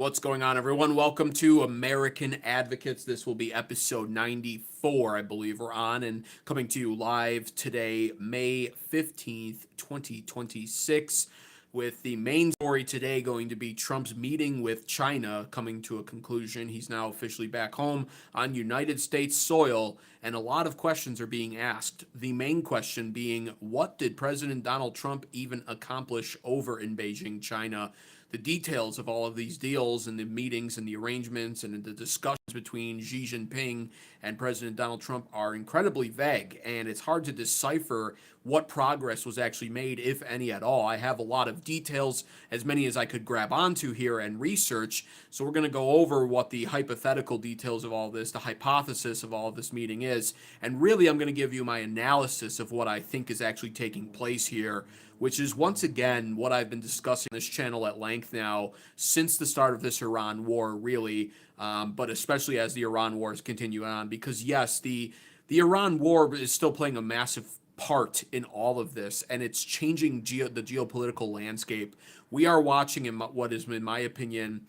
What's going on, everyone? Welcome to American Advocates. This will be episode 94, I believe we're on, and coming to you live today, May 15th, 2026, with the main story today going to be Trump's meeting with China coming to a conclusion. He's now officially back home on United States soil, and a lot of questions are being asked. The main question being, what did President Donald Trump even accomplish over in Beijing, China? The details of all of these deals and the meetings and the arrangements and the discussions between Xi Jinping and President Donald Trump are incredibly vague, and it's hard to decipher what progress was actually made, if any at all. I have a lot of details, as many as I could grab onto here and research, so we're going to go over what the hypothetical details of all this, the hypothesis of all of this meeting is, and really I'm going to give you my analysis of what I think is actually taking place here, which is once again what I've been discussing on this channel at length now since the start of this Iran war, really, but especially as the Iran wars continue on, because yes, the Iran war is still playing a massive part in all of this, and it's changing the geopolitical landscape. We are watching in what is, in my opinion,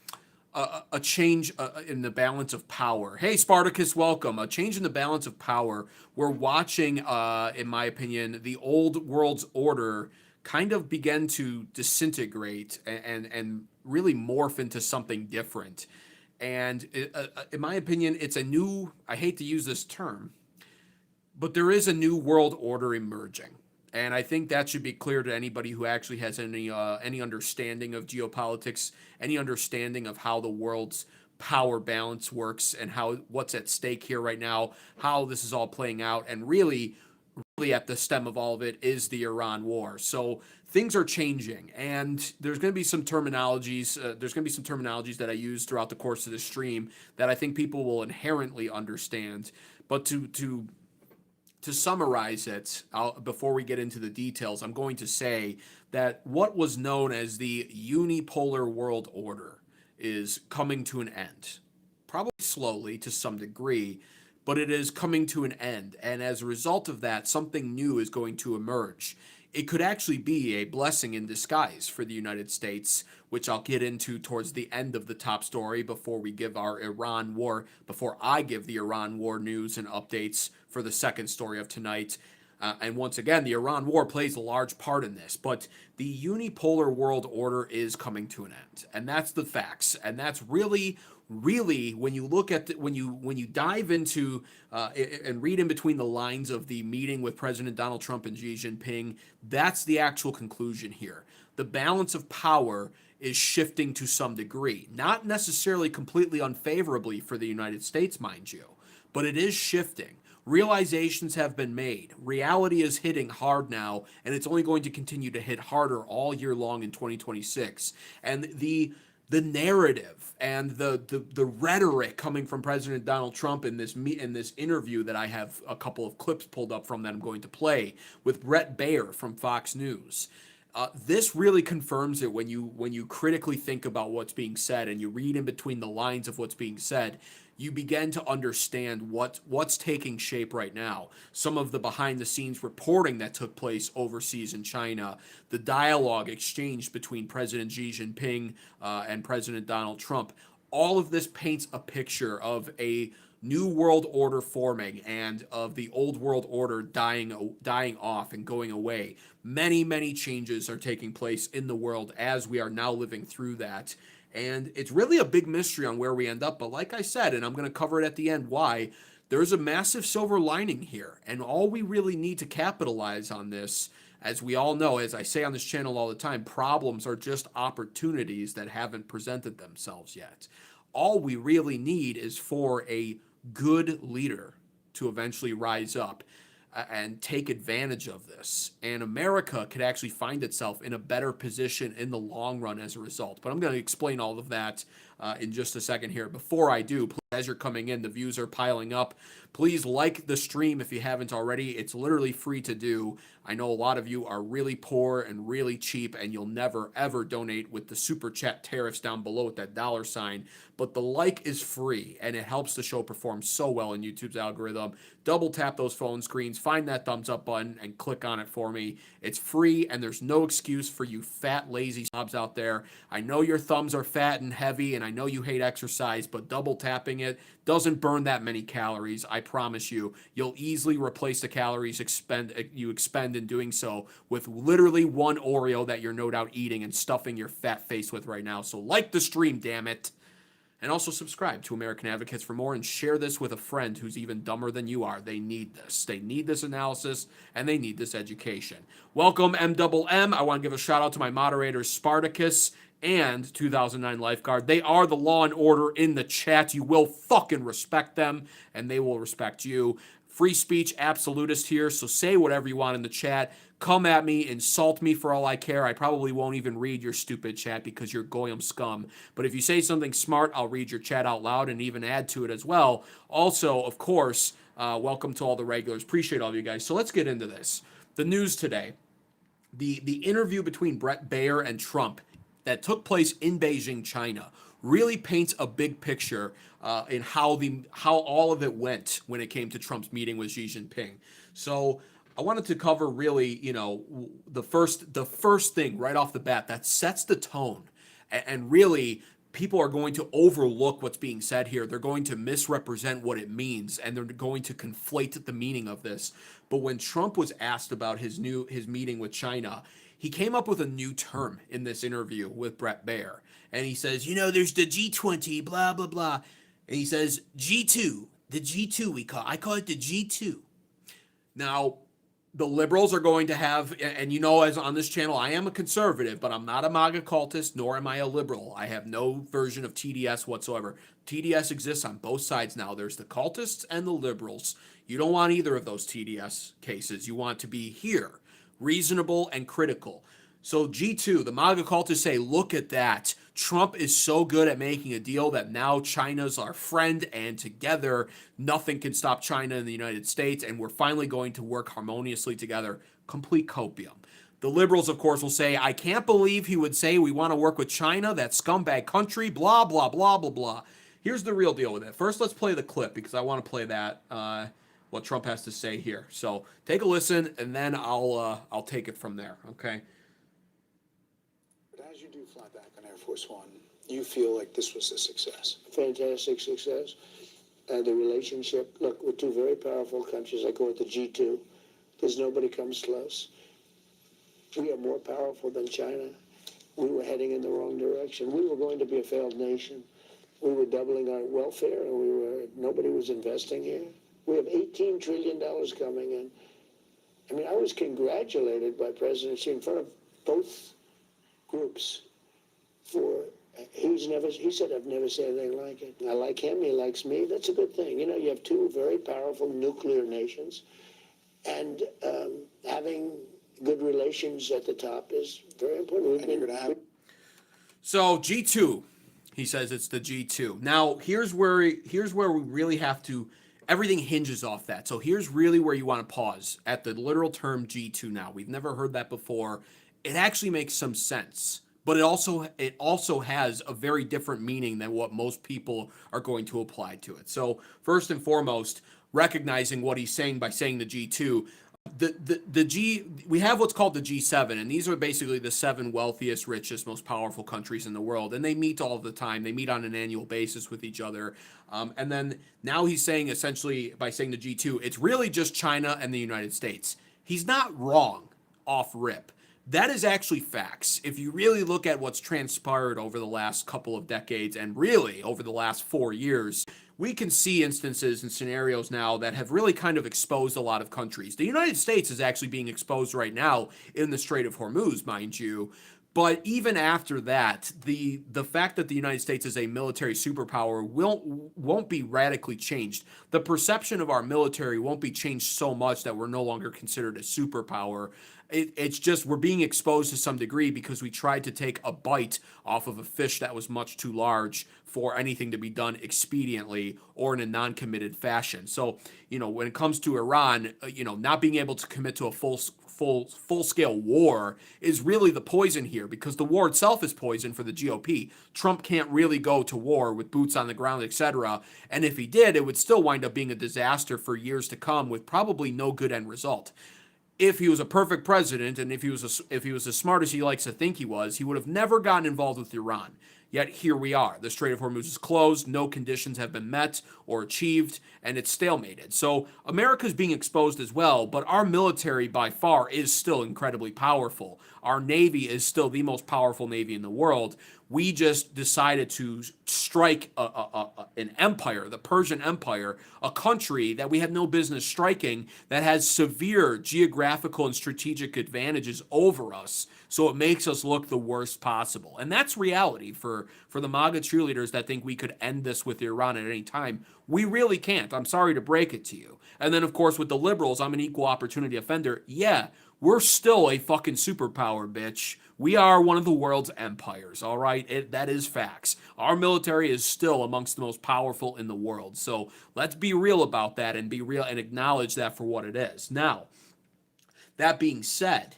a change in the balance of power. Hey, Spartacus, welcome. A change in the balance of power. We're watching, in my opinion, the old world's order kind of begin to disintegrate and really morph into something different. And in my opinion, it's a new, I hate to use this term, but there is a new world order emerging. And I think that should be clear to anybody who actually has any understanding of geopolitics, any understanding of how the world's power balance works and what's at stake here right now, how this is all playing out, and really at the stem of all of it is the Iran war. So things are changing, and there's going to be some terminologies. That I use throughout the course of the stream that I think people will inherently understand. But to summarize it, before we get into the details, I'm going to say that what was known as the unipolar world order is coming to an end, probably slowly to some degree, but it is coming to an end. And as a result of that, something new is going to emerge. It could actually be a blessing in disguise for the United States, which I'll get into towards the end of the top story before I give the Iran war news and updates for the second story of tonight. And once again, the Iran war plays a large part in this, but the unipolar world order is coming to an end. And that's the facts. And that's really when you look at when you dive into and read in between the lines of the meeting with President Donald Trump and Xi Jinping, that's the actual conclusion here. The balance of power is shifting to some degree, not necessarily completely unfavorably for the United States, mind you, but it is shifting. Realizations have been made. Reality is hitting hard now, and it's only going to continue to hit harder all year long in 2026. And the narrative and the rhetoric coming from President Donald Trump in this interview that I have a couple of clips pulled up from that I'm going to play with Brett Baer from Fox News. This really confirms it when you critically think about what's being said and you read in between the lines of what's being said. You begin to understand what's taking shape right now. Some of the behind-the-scenes reporting that took place overseas in China, the dialogue exchanged between President Xi Jinping and President Donald Trump, all of this paints a picture of a new world order forming and of the old world order dying off and going away. Many changes are taking place in the world as we are now living through that. And it's really a big mystery on where we end up. But like I said, and I'm going to cover it at the end, why, there's a massive silver lining here. And all we really need to capitalize on this, as we all know, as I say on this channel all the time, problems are just opportunities that haven't presented themselves yet. All we really need is for a good leader to eventually rise up and take advantage of this. And America could actually find itself in a better position in the long run as a result. But I'm going to explain all of that in just a second here. Before I do, as you're coming in. The views are piling up. Please like the stream if you haven't already. It's literally free to do. I know a lot of you are really poor and really cheap, and you'll never, ever donate with the super chat tariffs down below with that $sign. But the like is free, and it helps the show perform so well in YouTube's algorithm. Double tap those phone screens, find that thumbs up button, and click on it for me. It's free, and there's no excuse for you fat, lazy snobs out there. I know your thumbs are fat and heavy, and I know you hate exercise, but double tapping it doesn't burn that many calories. I promise you. You'll easily replace the calories you expend in doing so with literally one Oreo that you're no doubt eating and stuffing your fat face with right now. So like the stream, damn it. And also subscribe to American Advocates for more, and share this with a friend who's even dumber than you are. They need this. They need this analysis, and they need this education. Welcome, MMM. I want to give a shout out to my moderators, Spartacus and 2009 Lifeguard. They are the law and order in the chat. You will fucking respect them, and they will respect you. Free speech absolutist here, so say whatever you want in the chat. Come at me, insult me for all I care. I probably won't even read your stupid chat because you're goyim scum. But if you say something smart, I'll read your chat out loud and even add to it as well. Also, of course, welcome to all the regulars. Appreciate all of you guys. So let's get into this. The news today. The interview between Brett Baer and Trump that took place in Beijing, China, really paints a big picture in how all of it went when it came to Trump's meeting with Xi Jinping. So I wanted to cover really, the first thing right off the bat that sets the tone, and really people are going to overlook what's being said here. They're going to misrepresent what it means, and they're going to conflate the meaning of this. But when Trump was asked about his meeting with China, he came up with a new term in this interview with Brett Baer. And he says, there's the G20, blah, blah, blah. And he says, G2, the G2 I call it the G2. Now, the liberals are going to have, and as on this channel, I am a conservative, but I'm not a MAGA cultist, nor am I a liberal. I have no version of TDS whatsoever. TDS exists on both sides now. There's the cultists and the liberals. You don't want either of those TDS cases. You want to be here, reasonable and critical. So G2, the MAGA cultists say, look at that. Trump is so good at making a deal that now China's our friend, and together nothing can stop China and the United States, and we're finally going to work harmoniously together. Complete copium. The liberals, of course, will say, I can't believe he would say we want to work with China, that scumbag country, blah, blah, blah, blah, blah. Here's the real deal with it. First, let's play the clip, because I want to play that, what Trump has to say here. So take a listen, and then I'll take it from there, okay? As you do fly back on Air Force One, you feel like this was a success. Fantastic success. The relationship, look, we're two very powerful countries. I call it the G2. There's nobody comes close. We are more powerful than China. We were heading in the wrong direction. We were going to be a failed nation. We were doubling our welfare, and nobody was investing here. We have $18 trillion coming in. I mean, I was congratulated by President Xi in front of both groups he said, I've never said anything like it. I like him, he likes me. That's a good thing. You have two very powerful nuclear nations, and having good relations at the top is very important. So G2, he says it's the G2. Now here's where we really have to, everything hinges off that. So here's really where you want to pause at the literal term G2 now. We've never heard that before. It actually makes some sense, but it also has a very different meaning than what most people are going to apply to it. So first and foremost, recognizing what he's saying by saying the G2, we have what's called the G7, and these are basically the 7 wealthiest, richest, most powerful countries in the world, and they meet all the time. They meet on an annual basis with each other. And then now he's saying, essentially, by saying the G2, it's really just China and the United States. He's not wrong off rip. That is actually facts. If you really look at what's transpired over the last couple of decades, and really over the last 4 years, we can see instances and scenarios now that have really kind of exposed a lot of countries. The United States is actually being exposed right now in the Strait of Hormuz, mind you, But even after that, the fact that the United States is a military superpower won't be radically changed. The perception of our military won't be changed so much that we're no longer considered a superpower. It's just we're being exposed to some degree because we tried to take a bite off of a fish that was much too large for anything to be done expediently or in a non-committed fashion. So, when it comes to Iran, not being able to commit to a full-scale war is really the poison here, because the war itself is poison for the GOP. Trump can't really go to war with boots on the ground, etc. And if he did, it would still wind up being a disaster for years to come with probably no good end result. If he was a perfect president, and if he was as smart as he likes to think he was, he would have never gotten involved with Iran. Yet here we are. The Strait of Hormuz is closed, no conditions have been met or achieved, and it's stalemated. So America's being exposed as well, but our military by far is still incredibly powerful. Our Navy is still the most powerful Navy in the world. We just decided to strike an empire, the Persian Empire, a country that we had no business striking, that has severe geographical and strategic advantages over us. So it makes us look the worst possible. And that's reality for the MAGA cheerleaders that think we could end this with Iran at any time. We really can't. I'm sorry to break it to you. And then, of course, with the liberals, I'm an equal opportunity offender. Yeah, we're still a fucking superpower, bitch. We are one of the world's empires, all right? That is facts. Our military is still amongst the most powerful in the world. So let's be real about that and be real and acknowledge that for what it is. Now, that being said,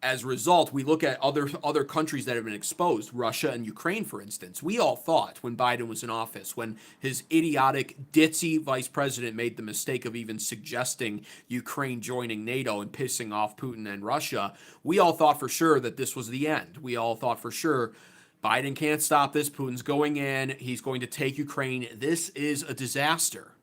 as a result, we look at other countries that have been exposed, Russia and Ukraine, for instance. We all thought when Biden was in office, when his idiotic, ditzy vice president made the mistake of even suggesting Ukraine joining NATO and pissing off Putin and Russia, we all thought for sure that this was the end. We all thought for sure Biden can't stop this. Putin's going in. He's going to take Ukraine. This is a disaster.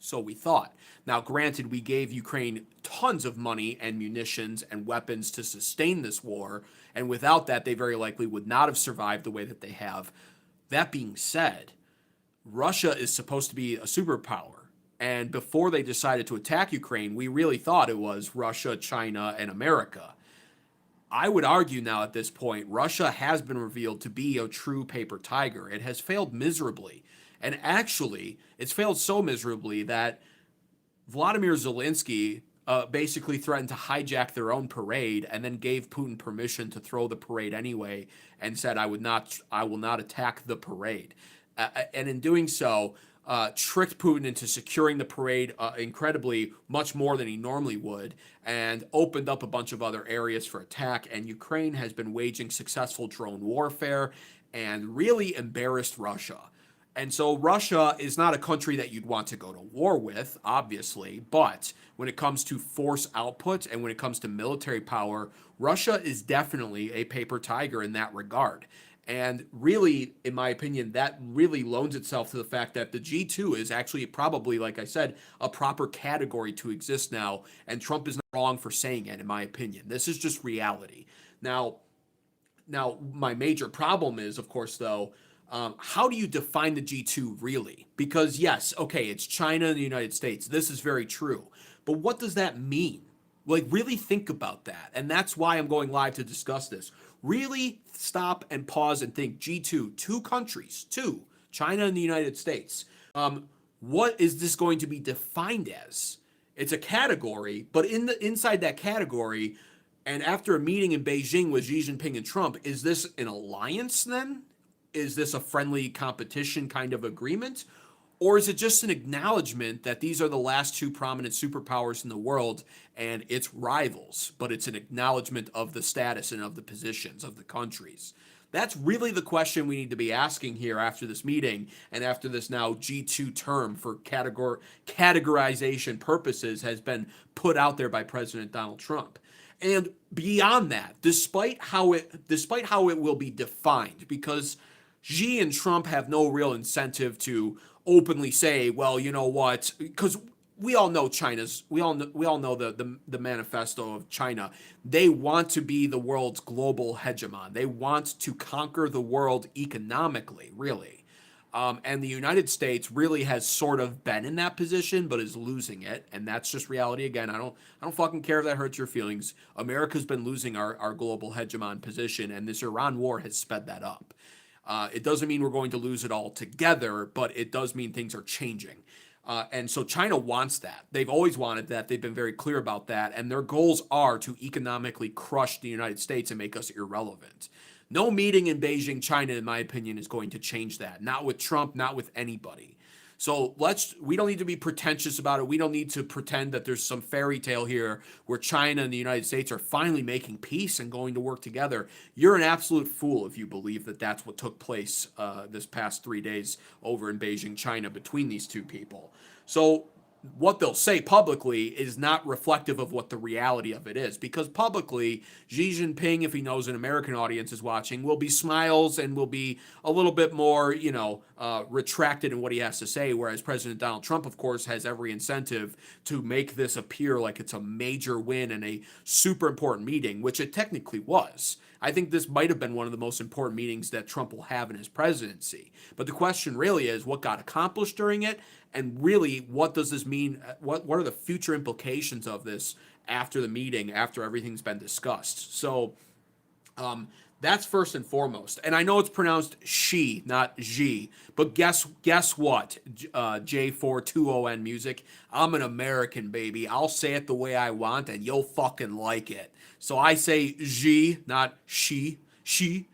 So we thought. Now, granted, we gave Ukraine tons of money and munitions and weapons to sustain this war, and without that, they very likely would not have survived the way that they have. That being said, Russia is supposed to be a superpower, and before they decided to attack Ukraine, we really thought it was Russia, China, and America. I would argue now at this point, Russia has been revealed to be a true paper tiger. It has failed miserably. And actually, it's failed so miserably that Vladimir Zelensky basically threatened to hijack their own parade and then gave Putin permission to throw the parade anyway and said, I will not attack the parade. And in doing so, tricked Putin into securing the parade incredibly much more than he normally would, and opened up a bunch of other areas for attack. And Ukraine has been waging successful drone warfare and really embarrassed Russia. And so Russia is not a country that you'd want to go to war with, obviously, but when it comes to force output and when it comes to military power, Russia is definitely a paper tiger in that regard. And really, in my opinion, that really loans itself to the fact that the G2 is actually probably, like I said, a proper category to exist now, and Trump is not wrong for saying it, in my opinion. This is just reality. Now, my major problem is, of course, though, how do you define the G2 really? Because yes, okay, it's China and the United States. This is very true. But what does that mean? Like, really think about that. And that's why I'm going live to discuss this. Really stop and pause and think. G2, two countries, China and the United States. What is this going to be defined as? It's a category, but inside that category, and after a meeting in Beijing with Xi Jinping and Trump, is this an alliance then? Is this a friendly competition kind of agreement? Or is it just an acknowledgement that these are the last two prominent superpowers in the world and it's rivals, but it's an acknowledgement of the status and of the positions of the countries? That's really the question we need to be asking here after this meeting and after this now G2 term for categorization purposes has been put out there by President Donald Trump. And beyond that, despite how it will be defined, because Xi and Trump have no real incentive to openly say, well, you know what, because we all know we all know the manifesto of China. They want to be the world's global hegemon. They want to conquer the world economically, really. And the United States really has sort of been in that position, but is losing it, and that's just reality. Again, I don't fucking care if that hurts your feelings. America's been losing our global hegemon position, and this Iran war has sped that up. It doesn't mean we're going to lose it all together, but it does mean things are changing. And so China wants that. They've always wanted that. They've been very clear about that, and their goals are to economically crush the United States and make us irrelevant. No meeting in Beijing, China, in my opinion, is going to change that. Not with Trump, not with anybody. So we don't need to be pretentious about it. We don't need to pretend that there's some fairy tale here where China and the United States are finally making peace and going to work together. You're an absolute fool if you believe that that's what took place this past 3 days over in Beijing, China, between these two people. So what they'll say publicly is not reflective of what the reality of it is, because publicly Xi Jinping, if he knows an American audience is watching, will be smiles and will be a little bit more, retracted in what he has to say, whereas President Donald Trump, of course, has every incentive to make this appear like it's a major win and a super important meeting, which it technically was. I think this might have been one of the most important meetings that Trump will have in his presidency. But the question really is what got accomplished during it, and really what does this mean? What are the future implications of this after the meeting, after everything's been discussed? So that's first and foremost. And I know it's pronounced she, not Xi, but guess what? J420N music. I'm an American, baby. I'll say it the way I want, and you'll fucking like it. So I say Xi, not she. Xi.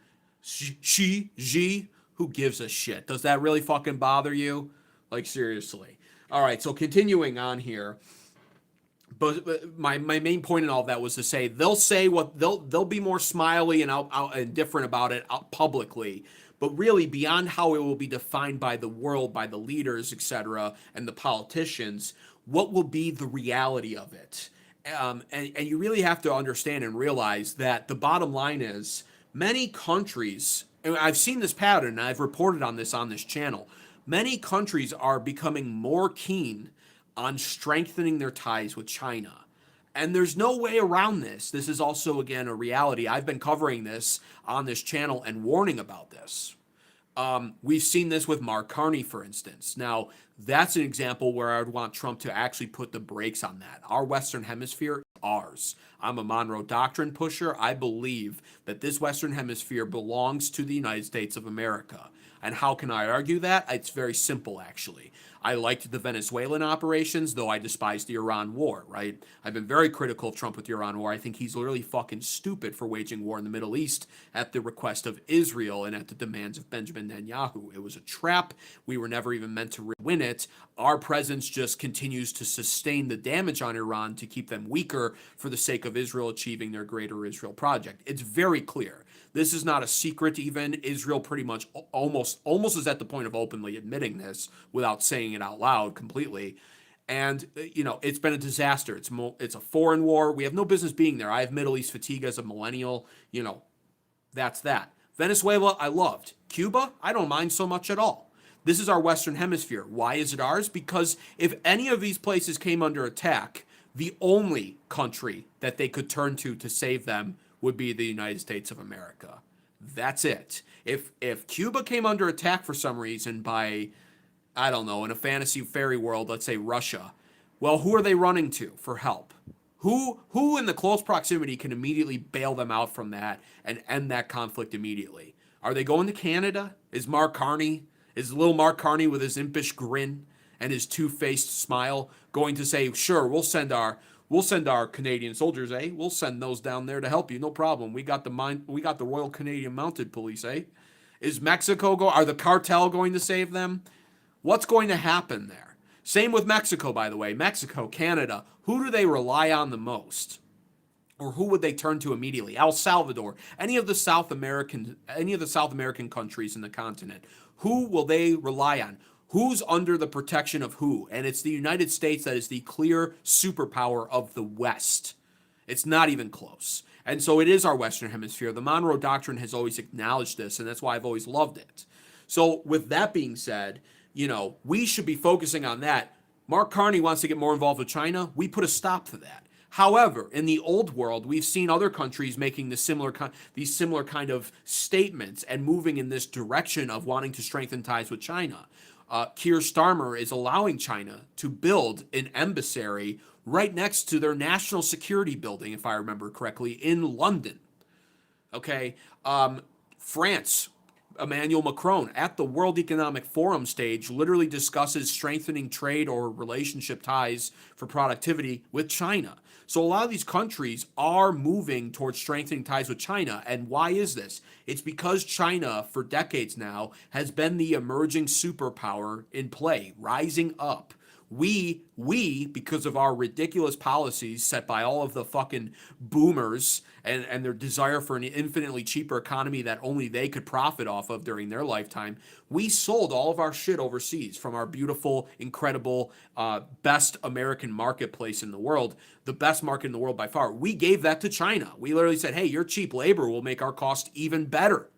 Who gives a shit? Does that really fucking bother you? Like, seriously. All right, so continuing on here. But my main point in all of that was to say they'll say what they'll be more smiley and out and different about it publicly, but really beyond how it will be defined by the world, by the leaders, etc., and the politicians, what will be the reality of it? And you really have to understand and realize that the bottom line is many countries, and I've seen this pattern, and I've reported on this channel, many countries are becoming more keen on strengthening their ties with China. And there's no way around this. This is also, again, a reality. I've been covering this on this channel and warning about this. We've seen this with Mark Carney, for instance. Now, that's an example where I would want Trump to actually put the brakes on that. Our Western Hemisphere is ours. I'm a Monroe Doctrine pusher. I believe that this Western Hemisphere belongs to the United States of America. And how can I argue that? It's very simple, actually. I liked the Venezuelan operations, though I despise the Iran war, right? I've been very critical of Trump with the Iran war. I think he's literally fucking stupid for waging war in the Middle East at the request of Israel and at the demands of Benjamin Netanyahu. It was a trap. We were never even meant to win it. Our presence just continues to sustain the damage on Iran to keep them weaker for the sake of Israel achieving their Greater Israel project. It's very clear. This is not a secret even. Israel pretty much almost is at the point of openly admitting this without saying it out loud completely. And, it's been a disaster. It's a foreign war. We have no business being there. I have Middle East fatigue as a millennial. That's that. Venezuela, I loved. Cuba, I don't mind so much at all. This is our Western Hemisphere. Why is it ours? Because if any of these places came under attack, the only country that they could turn to save them would be the United States of America. That's it. If Cuba came under attack for some reason by, I don't know, in a fantasy fairy world, let's say Russia, well, who are they running to for help? Who in the close proximity can immediately bail them out from that and end that conflict immediately? Are they going to Canada? Is little Mark Carney with his impish grin and his two-faced smile going to say, sure, we'll send our Canadian soldiers, eh? We'll send those down there to help you, no problem. We got the Royal Canadian Mounted Police, eh? Is Mexico are the cartel going to save them? What's going to happen there? Same with Mexico, by the way. Mexico, Canada, who do they rely on the most? Or who would they turn to immediately? El Salvador, any of the South American countries in the continent. Who will they rely on? Who's under the protection of who? And it's the United States that is the clear superpower of the West. It's not even close. And so it is our Western Hemisphere. The Monroe Doctrine has always acknowledged this, and that's why I've always loved it. So with that being said, we should be focusing on that. Mark Carney wants to get more involved with China. We put a stop to that. However, in the old world, we've seen other countries making these similar kind of statements and moving in this direction of wanting to strengthen ties with China. Keir Starmer is allowing China to build an embassy right next to their national security building, if I remember correctly, in London. Okay, France, Emmanuel Macron at the World Economic Forum stage literally discusses strengthening trade or relationship ties for productivity with China. So a lot of these countries are moving towards strengthening ties with China. And why is this? It's because China, for decades now, has been the emerging superpower in play, rising up. We, because of our ridiculous policies set by all of the fucking boomers and their desire for an infinitely cheaper economy that only they could profit off of during their lifetime, we sold all of our shit overseas from our beautiful, incredible, best American marketplace in the world, the best market in the world by far. We gave that to China. We literally said, hey, your cheap labor will make our cost even better.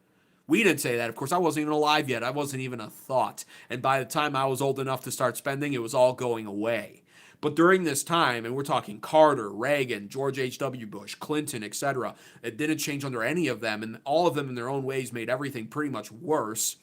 We didn't say that. Of course, I wasn't even alive yet. I wasn't even a thought. And by the time I was old enough to start spending, it was all going away. But during this time, and we're talking Carter, Reagan, George H.W. Bush, Clinton, etc., it didn't change under any of them, and all of them in their own ways made everything pretty much worse.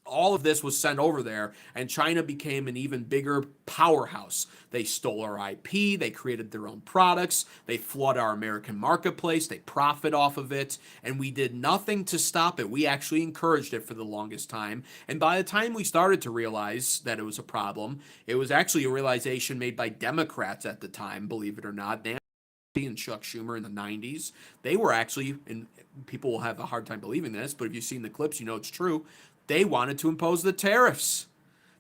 All of this was sent over there, and China became an even bigger powerhouse. They stole our IP, they created their own products, they flood our American marketplace, they profit off of it, and we did nothing to stop it. We actually encouraged it for the longest time, and by the time we started to realize that it was a problem, it was actually a realization made by Democrats at the time, believe it or not. Nancy and Chuck Schumer in the 90s, they were actually, and people will have a hard time believing this, but if you've seen the clips, you know it's true. They wanted to impose the tariffs.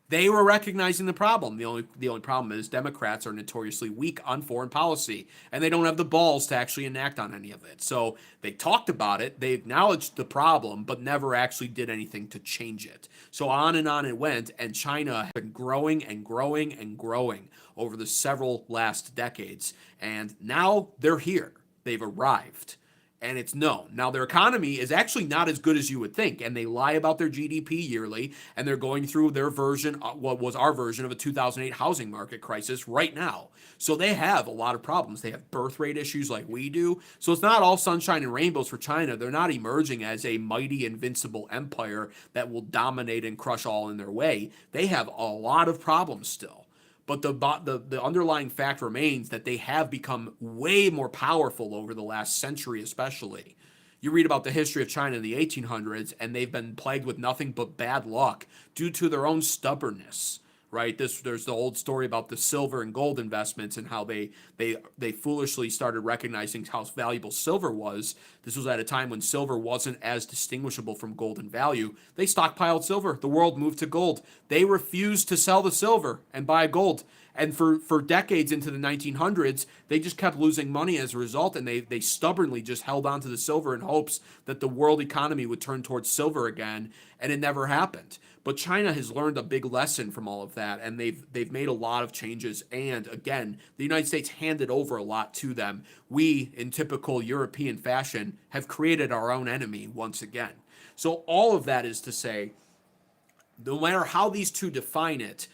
They were recognizing the problem. The only problem is Democrats are notoriously weak on foreign policy, and they don't have the balls to actually enact on any of it. So they talked about it, they acknowledged the problem, but never actually did anything to change it. So on it went, and China has been growing and growing and growing over the several last decades, and now they're here. They've arrived. And it's known. Now, their economy is actually not as good as you would think, and they lie about their GDP yearly, and they're going through their version, what was our version of a 2008 housing market crisis right now. So they have a lot of problems. They have birth rate issues like we do. So it's not all sunshine and rainbows for China. They're not emerging as a mighty, invincible empire that will dominate and crush all in their way. They have a lot of problems still. But the underlying fact remains that they have become way more powerful over the last century especially. You read about the history of China in the 1800s, and they've been plagued with nothing but bad luck due to their own stubbornness, right? There's the old story about the silver and gold investments and how they foolishly started recognizing how valuable silver was. This was at a time when silver wasn't as distinguishable from gold in value. They stockpiled silver. The world moved to gold. They refused to sell the silver and buy gold. And for decades into the 1900s, they just kept losing money as a result, and they stubbornly just held on to the silver in hopes that the world economy would turn towards silver again, and it never happened. But China has learned a big lesson from all of that, and they've made a lot of changes. And again, the United States handed over a lot to them. We, in typical European fashion, have created our own enemy once again. So all of that is to say, no matter how these two define it,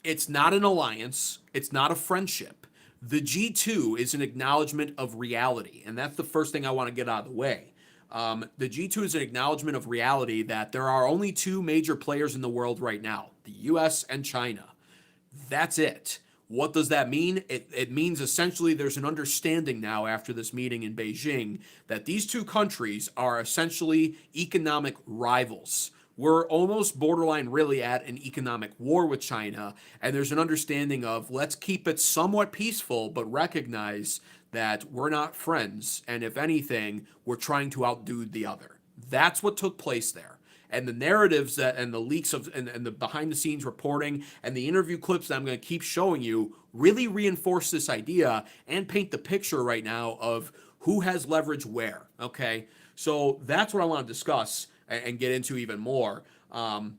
it's not an alliance, it's not a friendship. The G2 is an acknowledgement of reality, and that's the first thing I want to get out of the way. The G2 is an acknowledgement of reality that there are only two major players in the world right now, the US and China. That's it. What does that mean? It means essentially there's an understanding now after this meeting in Beijing that these two countries are essentially economic rivals. We're almost borderline really at an economic war with China, and there's an understanding of let's keep it somewhat peaceful, but recognize that we're not friends, and if anything, we're trying to outdo the other. That's what took place there. And the narratives that and the leaks of and the behind the scenes reporting and the interview clips that I'm going to keep showing you really reinforce this idea and paint the picture right now of who has leverage where. Okay, so that's what I want to discuss and get into even more,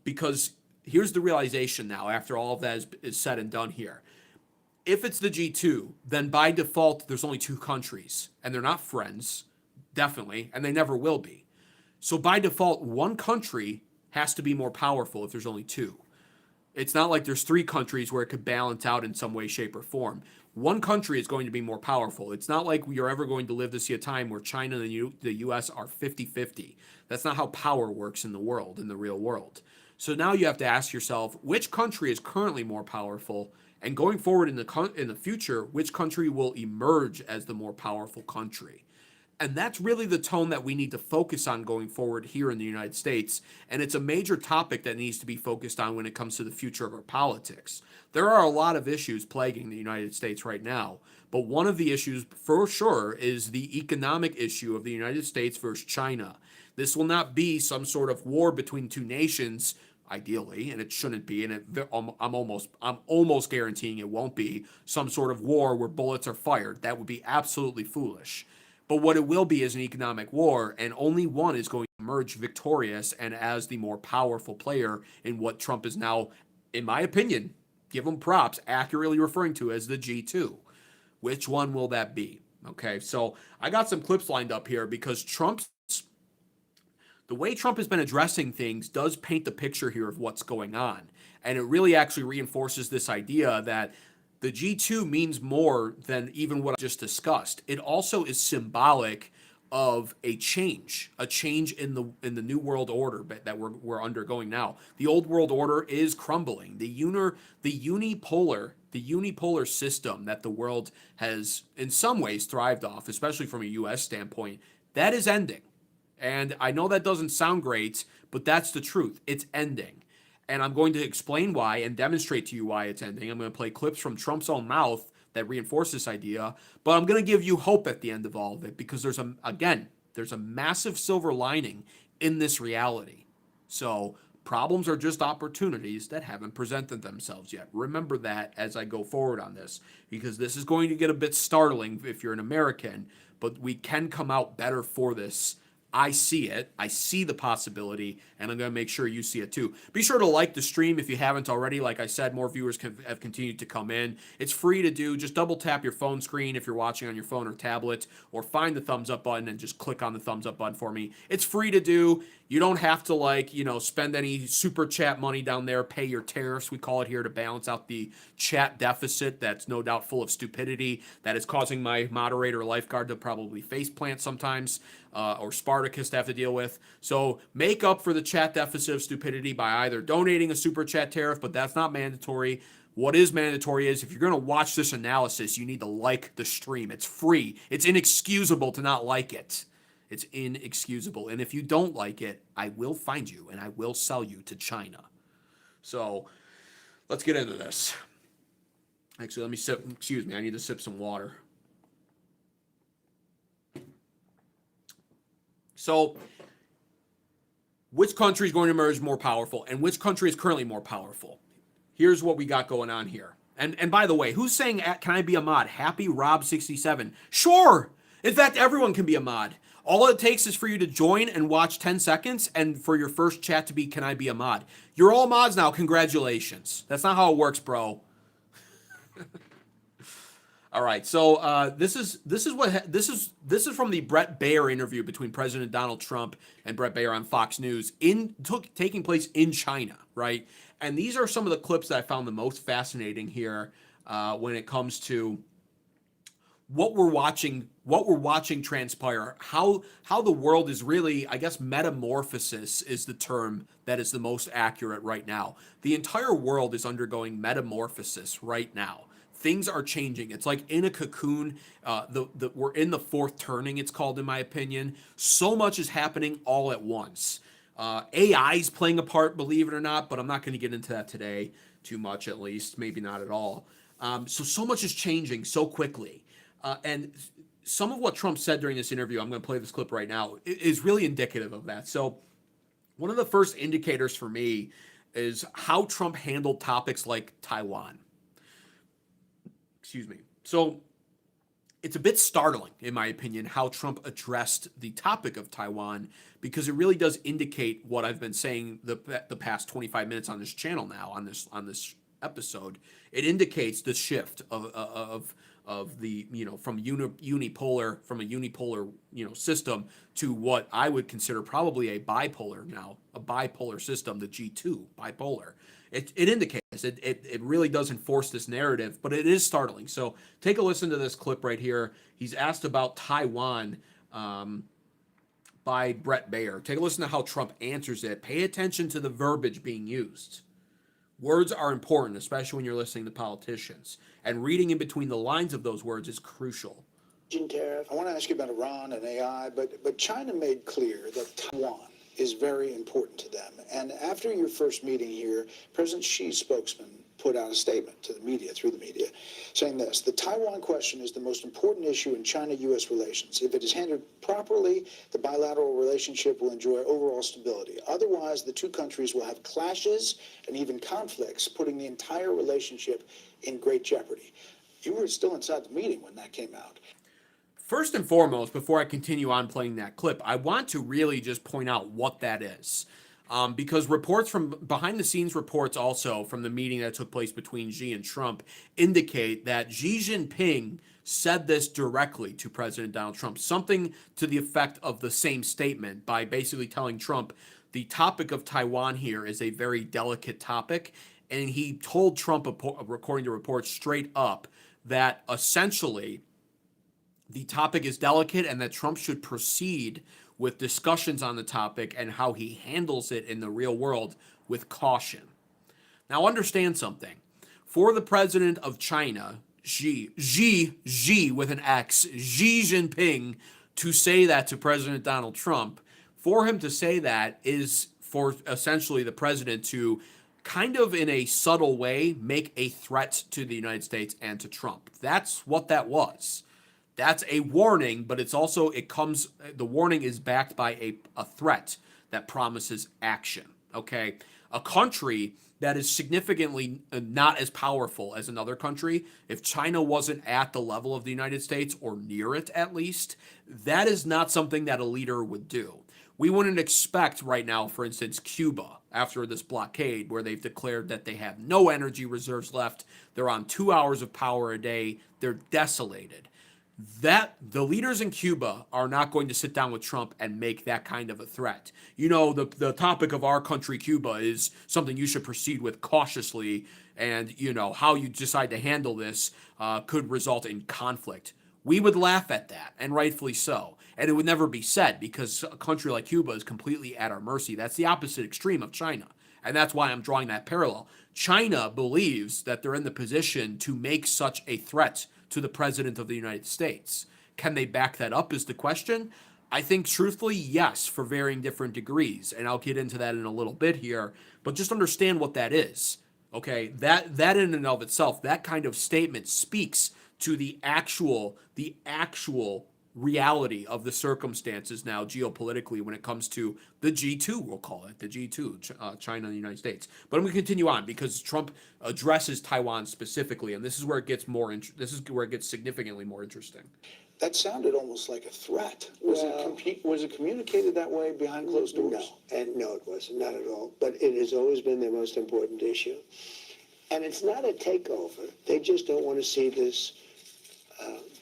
because here's the realization now after all of that is said and done here. If it's the G2, then by default there's only two countries, and they're not friends, definitely, and they never will be. So by default, one country has to be more powerful if there's only two. It's not like there's three countries where it could balance out in some way, shape, or form. One country is going to be more powerful. It's not like you're ever going to live to see a time where China and the US are 50-50. That's not how power works in the world, in the real world. So now you have to ask yourself, which country is currently more powerful? And going forward in the future, which country will emerge as the more powerful country? And that's really the tone that we need to focus on going forward here in the United States. And it's a major topic that needs to be focused on when it comes to the future of our politics. There are a lot of issues plaguing the United States right now. But one of the issues for sure is the economic issue of the United States versus China. This will not be some sort of war between two nations, ideally, and it shouldn't be, and I'm almost guaranteeing it won't be some sort of war where bullets are fired. That would be absolutely foolish. But what it will be is an economic war, and only one is going to emerge victorious and as the more powerful player in what Trump is now, in my opinion, give him props, accurately referring to as the G2. Which one will that be? Okay, so I got some clips lined up here because the way Trump has been addressing things does paint the picture here of what's going on. And it really actually reinforces this idea that the G2 means more than even what I just discussed. It also is symbolic of a change in the new world order that we're undergoing now. The old world order is crumbling. The unipolar system that the world has in some ways thrived off, especially from a US standpoint, that is ending. And I know that doesn't sound great, but that's the truth. It's ending. And I'm going to explain why and demonstrate to you why it's ending. I'm going to play clips from Trump's own mouth that reinforce this idea, but I'm going to give you hope at the end of all of it because there's a massive silver lining in this reality. So problems are just opportunities that haven't presented themselves yet. Remember that as I go forward on this, because this is going to get a bit startling if you're an American, but we can come out better for this. I see it. I see the possibility, and I'm going to make sure you see it too. Be sure to like the stream if you haven't already. Like I said, more viewers have continued to come in. It's free to do. Just double tap your phone screen if you're watching on your phone or tablet, or find the thumbs up button and just click on the thumbs up button for me. It's free to do. You don't have to spend any super chat money down there, pay your tariffs, we call it here, to balance out the chat deficit that's no doubt full of stupidity that is causing my moderator lifeguard to probably faceplant sometimes, or Spartacus to have to deal with. So make up for the chat deficit of stupidity by either donating a super chat tariff, but that's not mandatory. What is mandatory is if you're going to watch this analysis, you need to like the stream. It's free. It's inexcusable to not like it. It's inexcusable. And if you don't like it, I will find you and I will sell you to China. So let's get into this. Actually, let me sip. Excuse me. I need to sip some water. So which country is going to emerge more powerful and which country is currently more powerful? Here's what we got going on here. And by the way, who's saying, can I be a mod? Happy Rob67. Sure. In fact, everyone can be a mod. All it takes is for you to join and watch 10 seconds and for your first chat to be, can I be a mod? You're all mods now. Congratulations. That's not how it works, bro. All right. So this is from the Brett Baier interview between President Donald Trump and Brett Baier on Fox News taking place in China, right? And these are some of the clips that I found the most fascinating here when it comes to what we're watching transpire, how the world is really, I guess, metamorphosis is the term that is the most accurate right now. The entire world is undergoing metamorphosis right now. Things are changing. It's like in a cocoon. We're in the fourth turning, it's called, in my opinion. So much is happening all at once. AI is playing a part, believe it or not, but I'm not going to get into that today too much, at least, maybe not at all. So much is changing so quickly. And some of what Trump said during this interview, I'm going to play this clip right now, is really indicative of that. So one of the first indicators for me is how Trump handled topics like Taiwan. Excuse me. So it's a bit startling, in my opinion, how Trump addressed the topic of Taiwan, because it really does indicate what I've been saying the past 25 minutes on this channel now, on this episode. It indicates the shift of the, from a unipolar system to what I would consider probably a bipolar system, the G2 bipolar. it indicates it really does enforce this narrative, but it is startling. So take a listen to this clip right here. He's asked about Taiwan by Brett Baer. Take a listen to how Trump answers it. Pay attention to the verbiage being used. Words are important, especially when you're listening to politicians, and reading in between the lines of those words is crucial. Tariff. I want to ask you about Iran and AI, but China made clear that Taiwan is very important to them. And after your first meeting here, President Xi's spokesman put out a statement to the media, through the media, saying this: the Taiwan question is the most important issue in China-U.S. relations. If it is handled properly, the bilateral relationship will enjoy overall stability. Otherwise, the two countries will have clashes and even conflicts, putting the entire relationship in great jeopardy. You were still inside the meeting when that came out. First and foremost, before I continue on playing that clip, I want to really just point out what that is. Because reports from behind the scenes reports also from the meeting that took place between Xi and Trump indicate that Xi Jinping said this directly to President Donald Trump, something to the effect of the same statement, by basically telling Trump the topic of Taiwan here is a very delicate topic. And he told Trump, according to reports, straight up that essentially the topic is delicate and that Trump should proceed with discussions on the topic and how he handles it in the real world with caution. Now understand something. For the president of China, Xi with an X, Xi Jinping, to say that to President Donald Trump, for him to say that is for essentially the president to kind of in a subtle way make a threat to the United States and to Trump. That's what that was. That's a warning, but it's also, the warning is backed by a threat that promises action, okay? A country that is significantly not as powerful as another country, if China wasn't at the level of the United States, or near it at least, that is not something that a leader would do. We wouldn't expect right now, for instance, Cuba, after this blockade, where they've declared that they have no energy reserves left, they're on 2 hours of power a day, they're desolated. That the leaders in Cuba are not going to sit down with Trump and make that kind of a threat. You know, the topic of our country, Cuba, is something you should proceed with cautiously, and, you know, how you decide to handle this could result in conflict. We would laugh at that, and rightfully so. And it would never be said, because a country like Cuba is completely at our mercy. That's the opposite extreme of China. And that's why I'm drawing that parallel. China believes that they're in the position to make such a threat to the president of the United States. Can they back that up is the question. I think truthfully, yes, for varying different degrees. And I'll get into that in a little bit here. But just understand what that is. Okay, that in and of itself, that kind of statement speaks to the actual reality of the circumstances now geopolitically when it comes to the G2, we'll call it, the G2, China and the United States. But I'm going to continue on because Trump addresses Taiwan specifically, and this is where it gets significantly more interesting. That sounded almost like a threat. Was it communicated that way behind closed doors? No, it wasn't, not at all. But it has always been their most important issue. And it's not a takeover. They just don't want to see this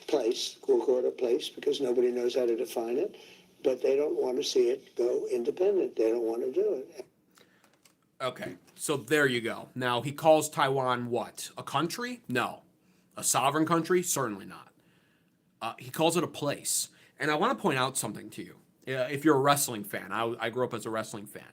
place, we'll call it a place, because nobody knows how to define it, but they don't want to see it go independent. They don't want to do it. Okay, so there you go. Now, he calls Taiwan what? A country? No. A sovereign country? Certainly not. He calls it a place. And I want to point out something to you. If you're a wrestling fan, I grew up as a wrestling fan.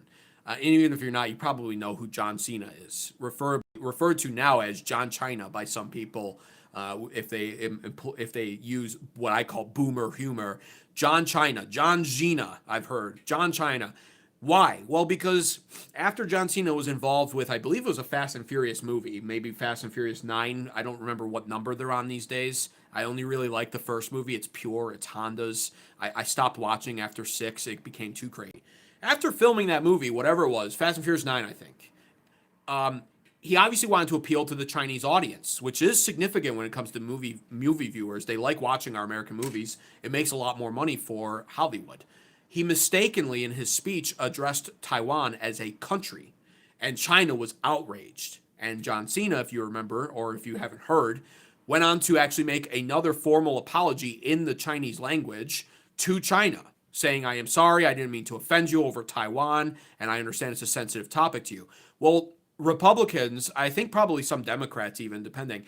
And even if you're not, you probably know who John Cena is. Referred to now as John China by some people, if they use what I call boomer humor. John China, John Cena, I've heard. John China. Why? Well, because after John Cena was involved with, I believe it was a Fast and Furious movie, maybe Fast and Furious 9. I don't remember what number they're on these days. I only really like the first movie. It's pure. It's Honda's. I stopped watching after 6. It became too crazy. After filming that movie, whatever it was, Fast and Furious 9, I think, he obviously wanted to appeal to the Chinese audience, which is significant when it comes to movie viewers. They like watching our American movies. It makes a lot more money for Hollywood. He mistakenly, in his speech, addressed Taiwan as a country, and China was outraged. And John Cena, if you remember, or if you haven't heard, went on to actually make another formal apology in the Chinese language to China, saying, I am sorry, I didn't mean to offend you over Taiwan, and I understand it's a sensitive topic to you. Well, Republicans, I think probably some Democrats even, depending,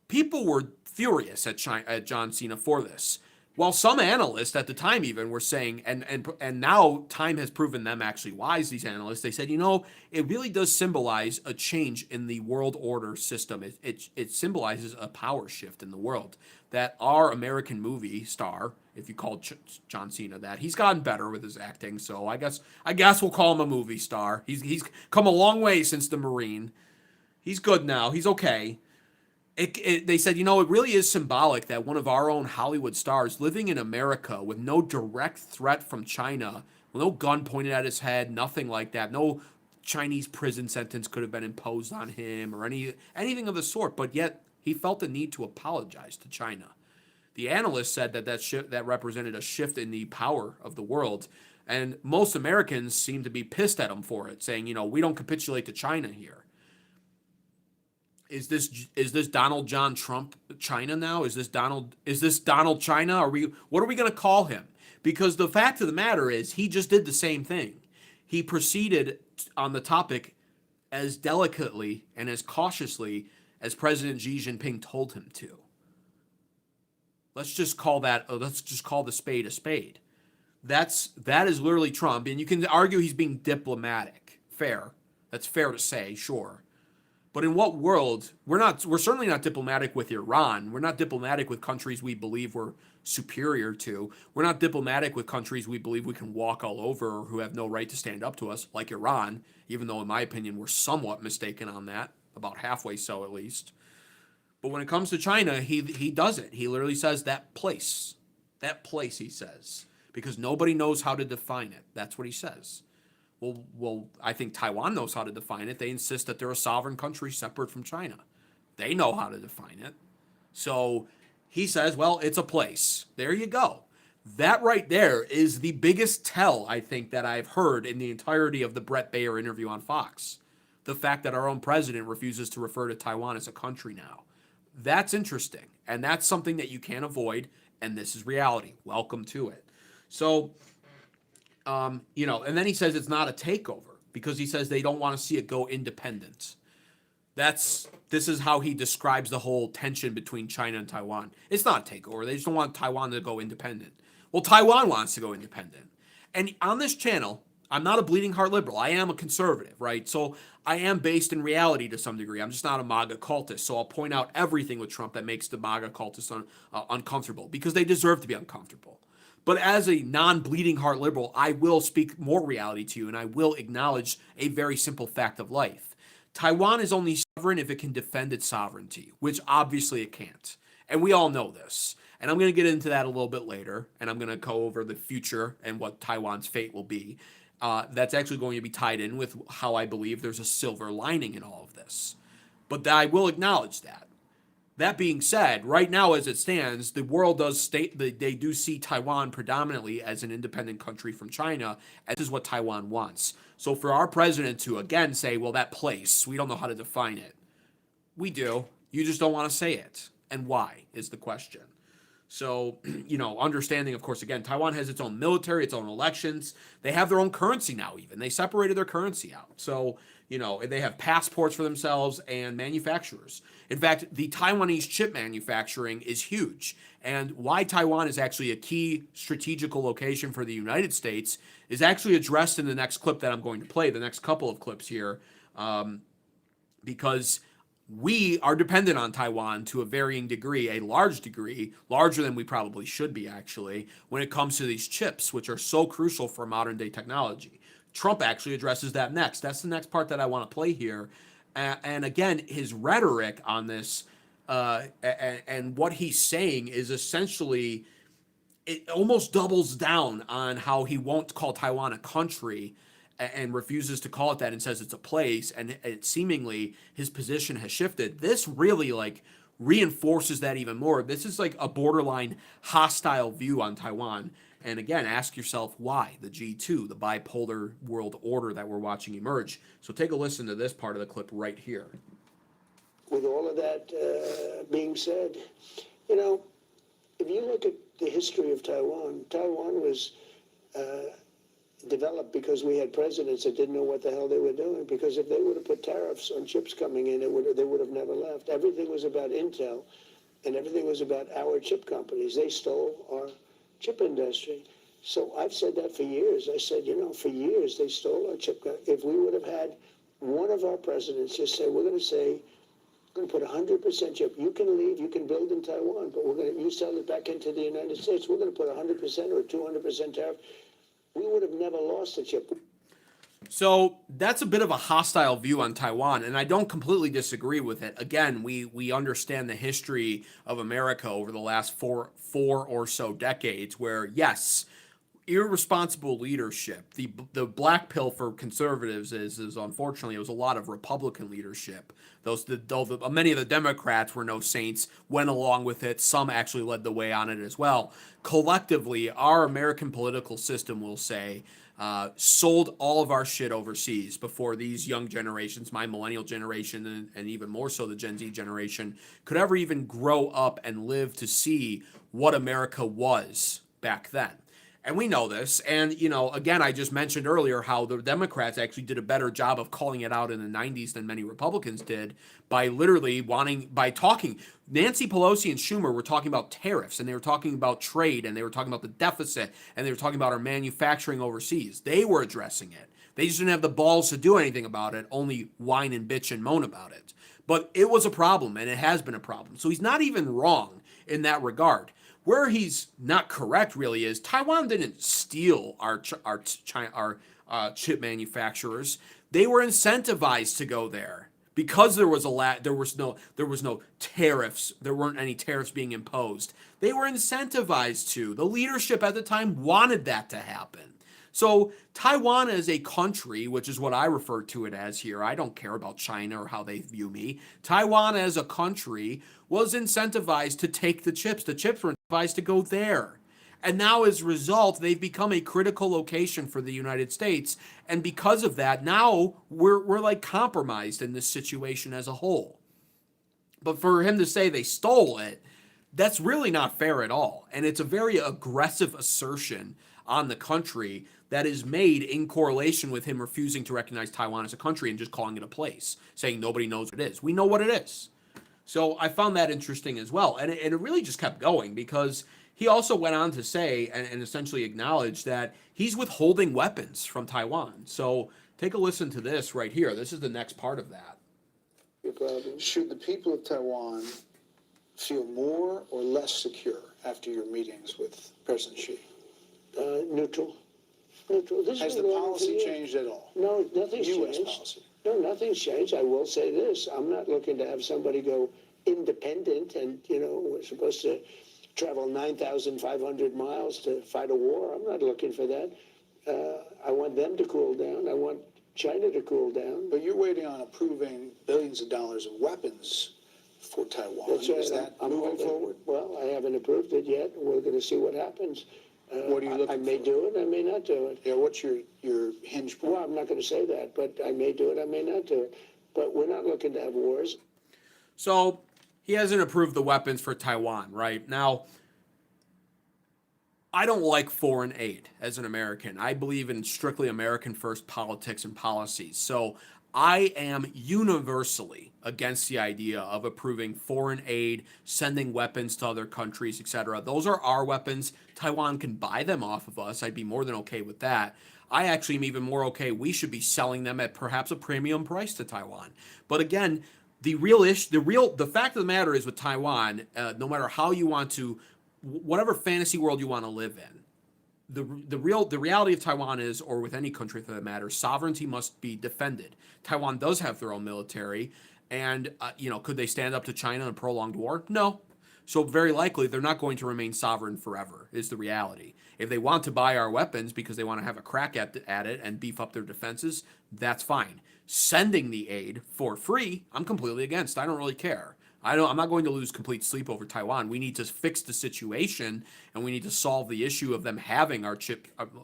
people were furious at John Cena for this. While some analysts at the time even were saying, and now time has proven them actually wise, these analysts, they said, it really does symbolize a change in the world order system. It symbolizes a power shift in the world. That our American movie star, if you called John Cena that, he's gotten better with his acting, so I guess we'll call him a movie star. He's come a long way since the Marine. He's good now. He's okay. They said, it really is symbolic that one of our own Hollywood stars living in America with no direct threat from China, with no gun pointed at his head, nothing like that, no Chinese prison sentence could have been imposed on him or anything of the sort, but yet he felt the need to apologize to China. The analyst said that represented a shift in the power of the world, and most Americans seem to be pissed at him for it, saying, we don't capitulate to China here. Is this Donald John Trump China now? Is this Donald China? What are we going to call him? Because the fact of the matter is he just did the same thing. He proceeded on the topic as delicately and as cautiously as President Xi Jinping told him to. Let's just call the spade a spade. That is literally Trump, and you can argue he's being diplomatic. Fair. That's fair to say, sure. But in what world? We're certainly not diplomatic with Iran. We're not diplomatic with countries we believe we're superior to. We're not diplomatic with countries we believe we can walk all over or who have no right to stand up to us, like Iran, even though in my opinion we're somewhat mistaken on that, about halfway so at least. But when it comes to China, he does it. He literally says that place, he says, because nobody knows how to define it. That's what he says. Well, I think Taiwan knows how to define it. They insist that they're a sovereign country separate from China. They know how to define it. So he says, well, it's a place. There you go. That right there is the biggest tell, I think, that I've heard in the entirety of the Brett Baer interview on Fox. The fact that our own president refuses to refer to Taiwan as a country now. That's interesting. And that's something that you can't avoid. And this is reality. Welcome to it. So... and then he says it's not a takeover because he says they don't want to see it go independent. This is how he describes the whole tension between China and Taiwan. It's not a takeover. They just don't want Taiwan to go independent. Well, Taiwan wants to go independent. And on this channel, I'm not a bleeding heart liberal. I am a conservative, right? So I am based in reality to some degree. I'm just not a MAGA cultist. So I'll point out everything with Trump that makes the MAGA cultists uncomfortable because they deserve to be uncomfortable. But as a non-bleeding heart liberal, I will speak more reality to you, and I will acknowledge a very simple fact of life. Taiwan is only sovereign if it can defend its sovereignty, which obviously it can't. And we all know this. And I'm going to get into that a little bit later, and I'm going to go over the future and what Taiwan's fate will be. That's actually going to be tied in with how I believe there's a silver lining in all of this. But I will acknowledge that. That being said, right now as it stands, the world does state that they do see Taiwan predominantly as an independent country from China, and this is what Taiwan wants. So for our president to again say, well, that place, we don't know how to define it. We do. You just don't want to say it. And why is the question. So, understanding, of course, again, Taiwan has its own military, its own elections. They have their own currency now even. They separated their currency out. So, they have passports for themselves and manufacturers. In fact, the Taiwanese chip manufacturing is huge. And why Taiwan is actually a key strategical location for the United States is actually addressed in the next clip that I'm going to play, the next couple of clips here, because we are dependent on Taiwan to a varying degree, a large degree, larger than we probably should be actually, when it comes to these chips, which are so crucial for modern day technology. Trump actually addresses that next. That's the next part that I want to play here. And again, his rhetoric on this and what he's saying is essentially, it almost doubles down on how he won't call Taiwan a country and refuses to call it that and says it's a place, and it seemingly his position has shifted. This really reinforces that even more. This is like a borderline hostile view on Taiwan. And again, ask yourself why the G2, the bipolar world order that we're watching emerge. So take a listen to this part of the clip right here. With all of that being said, if you look at the history of Taiwan, Taiwan was developed because we had presidents that didn't know what the hell they were doing. Because if they would have put tariffs on chips coming in, they would have never left. Everything was about Intel, and everything was about our chip companies. They stole our chip industry. So I've said that for years. I said, for years they stole our chip. If we would have had one of our presidents just say, we're going to put 100% chip. You can leave, you can build in Taiwan, but you sell it back into the United States. We're going to put 100% or 200% tariff. We would have never lost a chip. So that's a bit of a hostile view on Taiwan, and I don't completely disagree with it. Again, we understand the history of America over the last four or so decades, where yes, irresponsible leadership. The black pill for conservatives is unfortunately it was a lot of Republican leadership. Many of the Democrats were no saints, went along with it. Some actually led the way on it as well. Collectively, our American political system will say sold all of our shit overseas before these young generations, my millennial generation, and even more so the Gen Z generation, could ever even grow up and live to see what America was back then. And we know this. And, again, I just mentioned earlier how the Democrats actually did a better job of calling it out in the 90s than many Republicans did by talking. Nancy Pelosi and Schumer were talking about tariffs, and they were talking about trade, and they were talking about the deficit, and they were talking about our manufacturing overseas. They were addressing it. They just didn't have the balls to do anything about it, only whine and bitch and moan about it. But it was a problem, and it has been a problem. So he's not even wrong in that regard. Where he's not correct really is Taiwan didn't steal our chip manufacturers. They were incentivized to go there because there was no tariffs. There weren't any tariffs being imposed. They were incentivized to. The leadership at the time wanted that to happen. So Taiwan as a country, which is what I refer to it as here, I don't care about China or how they view me. Taiwan as a country was incentivized to take the chips. The chips were incentivized to go there. And now as a result, they've become a critical location for the United States. And because of that, now we're like compromised in this situation as a whole. But for him to say they stole it, that's really not fair at all. And it's a very aggressive assertion on the country that is made in correlation with him refusing to recognize Taiwan as a country and just calling it a place, saying nobody knows what it is. We know what it is. So I found that interesting as well. And it really just kept going because he also went on to say and essentially acknowledge that he's withholding weapons from Taiwan. So take a listen to this right here. This is the next part of that. Should the people of Taiwan feel more or less secure after your meetings with President Xi? Neutral. This Has the policy changed at all? No, nothing's U.S. changed. policy. No, nothing's changed. I will say this. I'm not looking to have somebody go independent and, we're supposed to travel 9,500 miles to fight a war. I'm not looking for that. I want them to cool down. I want China to cool down. But you're waiting on approving billions of dollars of weapons for Taiwan. That's right. Is that moving forward? Well, I haven't approved it yet. We're going to see what happens. What are you looking for? I may do it, I may not do it. Yeah, what's your hinge point? Well, I'm not going to say that, but I may do it, I may not do it. But we're not looking to have wars. So he hasn't approved the weapons for Taiwan, right? Now, I don't like foreign aid as an American. I believe in strictly American first politics and policies. So I am universally against the idea of approving foreign aid, sending weapons to other countries, etc. Those are our weapons. Taiwan can buy them off of us. I'd be more than okay with that. I actually am even more okay. We should be selling them at perhaps a premium price to Taiwan. But again, the fact of the matter is with Taiwan, no matter how you want to, whatever fantasy world you want to live in, the reality of Taiwan is, or with any country for that matter, sovereignty must be defended. Taiwan does have their own military, and could they stand up to China in a prolonged war? No. So very likely they're not going to remain sovereign forever, is the reality. If they want to buy our weapons because they want to have a crack at it and beef up their defenses, that's fine. Sending the aid for free, I'm completely against. I don't really care. I'm not going to lose complete sleep over Taiwan. We need to fix the situation, and we need to solve the issue of them having our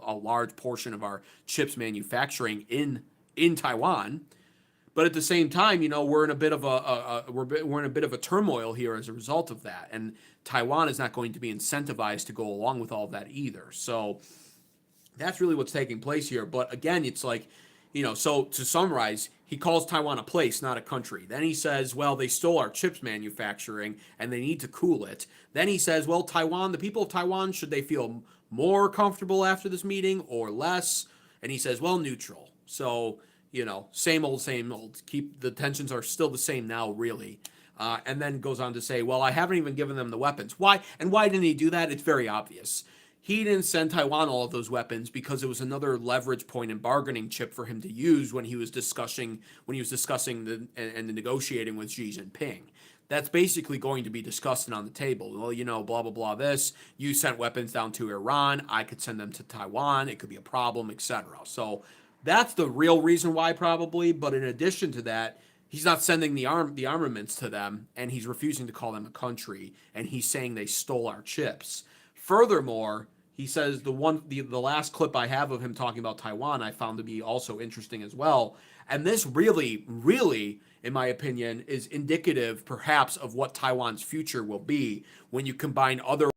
a large portion of our chips manufacturing in Taiwan. But at the same time, we're in a bit of a turmoil here as a result of that, and Taiwan is not going to be incentivized to go along with all of that either. So That's really what's taking place here. But again, it's like, so to summarize, he calls Taiwan a place, not a country. Then he says, well, they stole our chips manufacturing and they need to cool it. Then he says, well, Taiwan, the people of Taiwan, should they feel more comfortable after this meeting or less? And he says, well, neutral. So, same old, same old. Keep the tensions are still the same now, really. And then goes on to say, well, I haven't even given them the weapons. Why? And why didn't he do that? It's very obvious. He didn't send Taiwan all of those weapons because it was another leverage point and bargaining chip for him to use when he was discussing and negotiating with Xi Jinping. That's basically going to be discussed and on the table. Well, blah blah blah. This you sent weapons down to Iran. I could send them to Taiwan. It could be a problem, etc. So that's the real reason why, probably. But in addition to that, he's not sending the armaments to them, and he's refusing to call them a country, and he's saying they stole our chips. Furthermore, he says the last clip I have of him talking about Taiwan I found to be also interesting as well. And this really, really, in my opinion, is indicative perhaps of what Taiwan's future will be when you combine other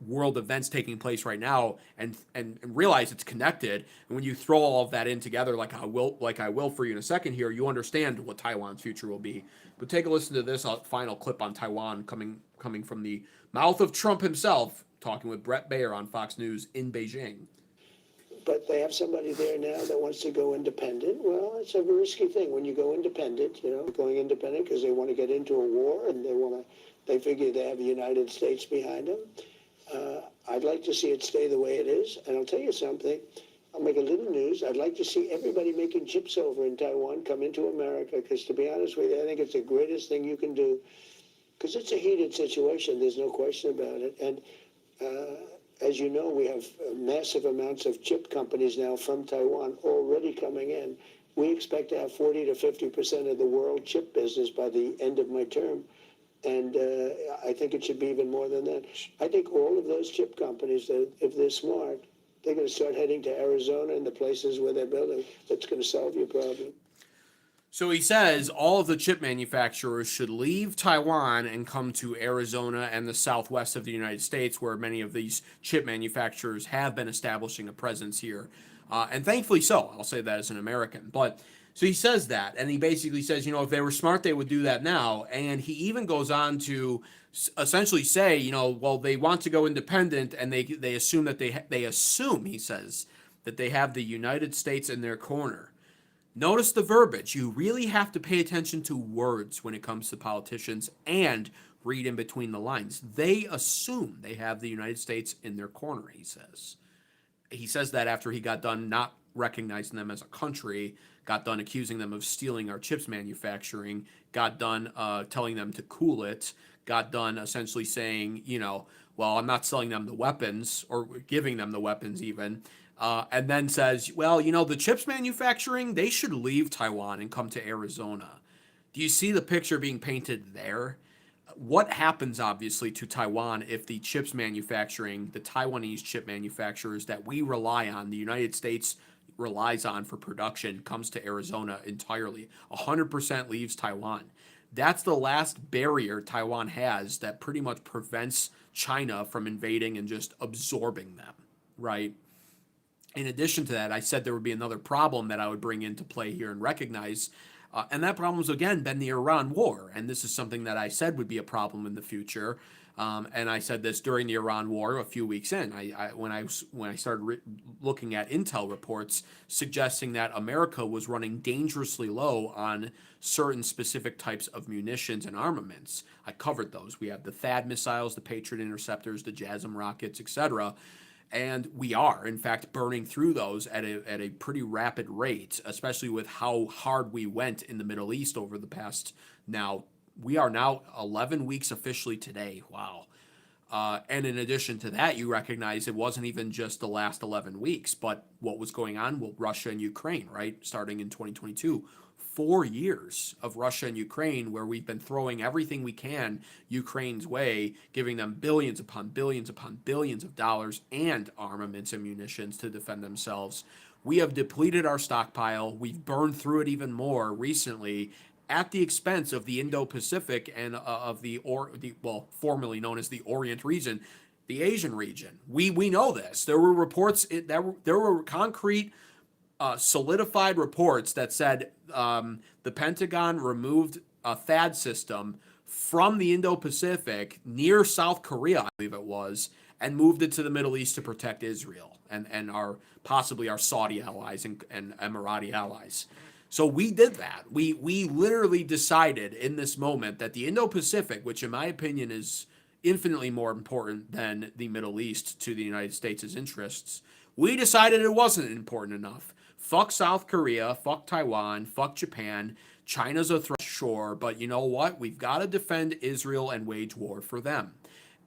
world events taking place right now and realize it's connected. And when you throw all of that in together, like I will for you in a second here, you understand what Taiwan's future will be. But take a listen to this final clip on Taiwan coming from the mouth of Trump himself, talking with Brett Baer on Fox News in Beijing. But they have somebody there now that wants to go independent. Well, it's a risky thing when you go independent, going independent because they want to get into a war and they figure they have the United States behind them. I'd like to see it stay the way it is. And I'll tell you something, I'll make a little news. I'd like to see everybody making chips over in Taiwan come into America because, to be honest with you, I think it's the greatest thing you can do because it's a heated situation. There's no question about it. And as you know, we have massive amounts of chip companies now from Taiwan already coming in. We expect to have 40 to 50% of the world chip business by the end of my term. And I think it should be even more than that. I think all of those chip companies, if they're smart, they're going to start heading to Arizona and the places where they're building. That's going to solve your problem. So he says all of the chip manufacturers should leave Taiwan and come to Arizona and the southwest of the United States, where many of these chip manufacturers have been establishing a presence here. And thankfully so. I'll say that as an American. But so he says that, and he basically says, if they were smart, they would do that now. And he even goes on to essentially say, well, they want to go independent, and they assume that they assume, he says, that they have the United States in their corner. Notice the verbiage. You really have to pay attention to words when it comes to politicians and read in between the lines. They assume they have the United States in their corner, he says. He says that after he got done not recognizing them as a country, got done accusing them of stealing our chips manufacturing, got done telling them to cool it, got done essentially saying, well, I'm not selling them the weapons or giving them the weapons even. And then says, well, the chips manufacturing, they should leave Taiwan and come to Arizona. Do you see the picture being painted there? What happens, obviously, to Taiwan if the chips manufacturing, the Taiwanese chip manufacturers that we rely on, the United States relies on for production, comes to Arizona entirely? 100% leaves Taiwan. That's the last barrier Taiwan has that pretty much prevents China from invading and just absorbing them, right? In addition to that, I said there would be another problem that I would bring into play here and recognize, and that problem has, again, been the Iran war. And this is something that I said would be a problem in the future. And I said this during the Iran war a few weeks in. When I started looking at intel reports suggesting that America was running dangerously low on certain specific types of munitions and armaments. I covered those. We have the THAAD missiles, the Patriot interceptors, the JASSM rockets, etc. And we are, in fact, burning through those at a pretty rapid rate, especially with how hard we went in the Middle East over the past now. We are now 11 weeks officially today. Wow. And in addition to that, you recognize it wasn't even just the last 11 weeks, but what was going on with Russia and Ukraine, right? Starting in 2022. 4 years of Russia and Ukraine where we've been throwing everything we can Ukraine's way, giving them billions upon billions upon billions of dollars and armaments and munitions to defend themselves. We have depleted our stockpile. We've burned through it even more recently at the expense of the Indo-Pacific and of the formerly known as the Orient region. the Asian region. We know this. There were reports there were concrete, solidified reports that said the Pentagon removed a THAAD system from the Indo-Pacific near South Korea, I believe it was, and moved it to the Middle East to protect Israel and our possibly our Saudi allies and Emirati allies. So we did that. We literally decided in this moment that the Indo-Pacific, which in my opinion is infinitely more important than the Middle East to the United States' interests, we decided it wasn't important enough. Fuck South Korea, fuck Taiwan, fuck Japan. China's a threat, sure, but you know what? We've got to defend Israel and wage war for them.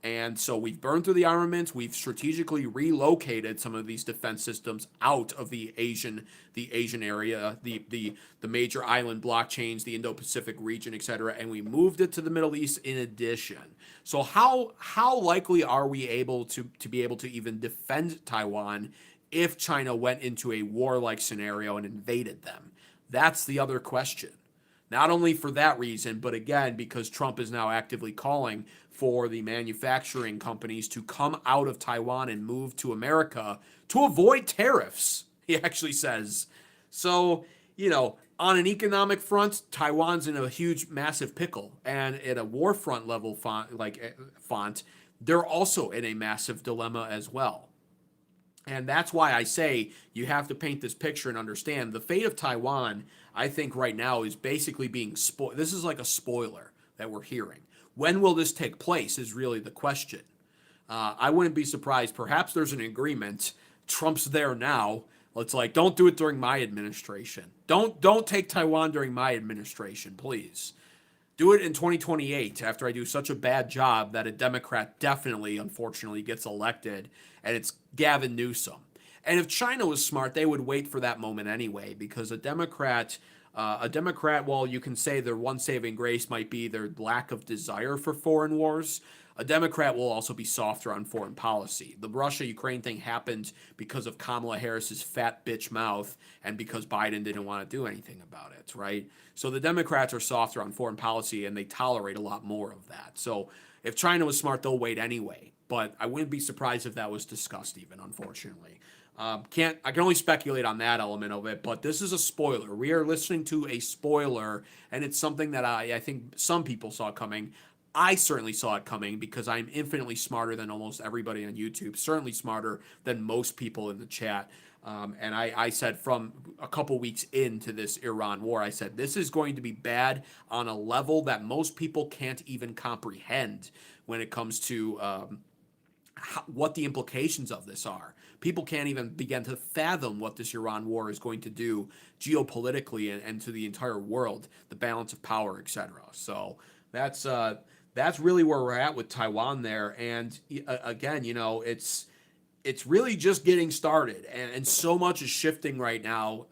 And so we've burned through the armaments. We've strategically relocated some of these defense systems out of the Asian area, the major island block chains, the Indo-Pacific region, etc., and we moved it to the Middle East in addition. So how likely are we able to be able to even defend Taiwan if China went into a warlike scenario and invaded them? That's the other question. Not only for that reason, but again, because Trump is now actively calling for the manufacturing companies to come out of Taiwan and move to America to avoid tariffs, he actually says. So, on an economic front, Taiwan's in a huge, massive pickle. And at a war front level font, they're also in a massive dilemma as well. And that's why I say you have to paint this picture and understand the fate of Taiwan, I think right now is basically being spoiled. This is like a spoiler that we're hearing. When will this take place is really the question. I wouldn't be surprised. Perhaps there's an agreement. Trump's there now. It's like, don't do it during my administration. Don't take Taiwan during my administration, please. Do it in 2028 after I do such a bad job that a Democrat definitely, unfortunately, gets elected, and it's Gavin Newsom. And if China was smart, they would wait for that moment anyway, because a Democrat, well, you can say their one saving grace might be their lack of desire for foreign wars. A Democrat will also be softer on foreign policy. The Russia-Ukraine thing happened because of Kamala Harris's fat bitch mouth and because Biden didn't want to do anything about it, right? So the Democrats are softer on foreign policy and they tolerate a lot more of that. So if China was smart, they'll wait anyway. But I wouldn't be surprised if that was discussed even, unfortunately. I can only speculate on that element of it, but this is a spoiler. We are listening to a spoiler, and it's something that I think some people saw coming. I certainly saw it coming because I'm infinitely smarter than almost everybody on YouTube, certainly smarter than most people in the chat. And I said from a couple weeks into this Iran war, I said, this is going to be bad on a level that most people can't even comprehend when it comes to what the implications of this are. People can't even begin to fathom what this Iran war is going to do geopolitically and to the entire world, the balance of power, etc. So that's really where we're at with Taiwan there. And again, it's really just getting started, and so much is shifting right now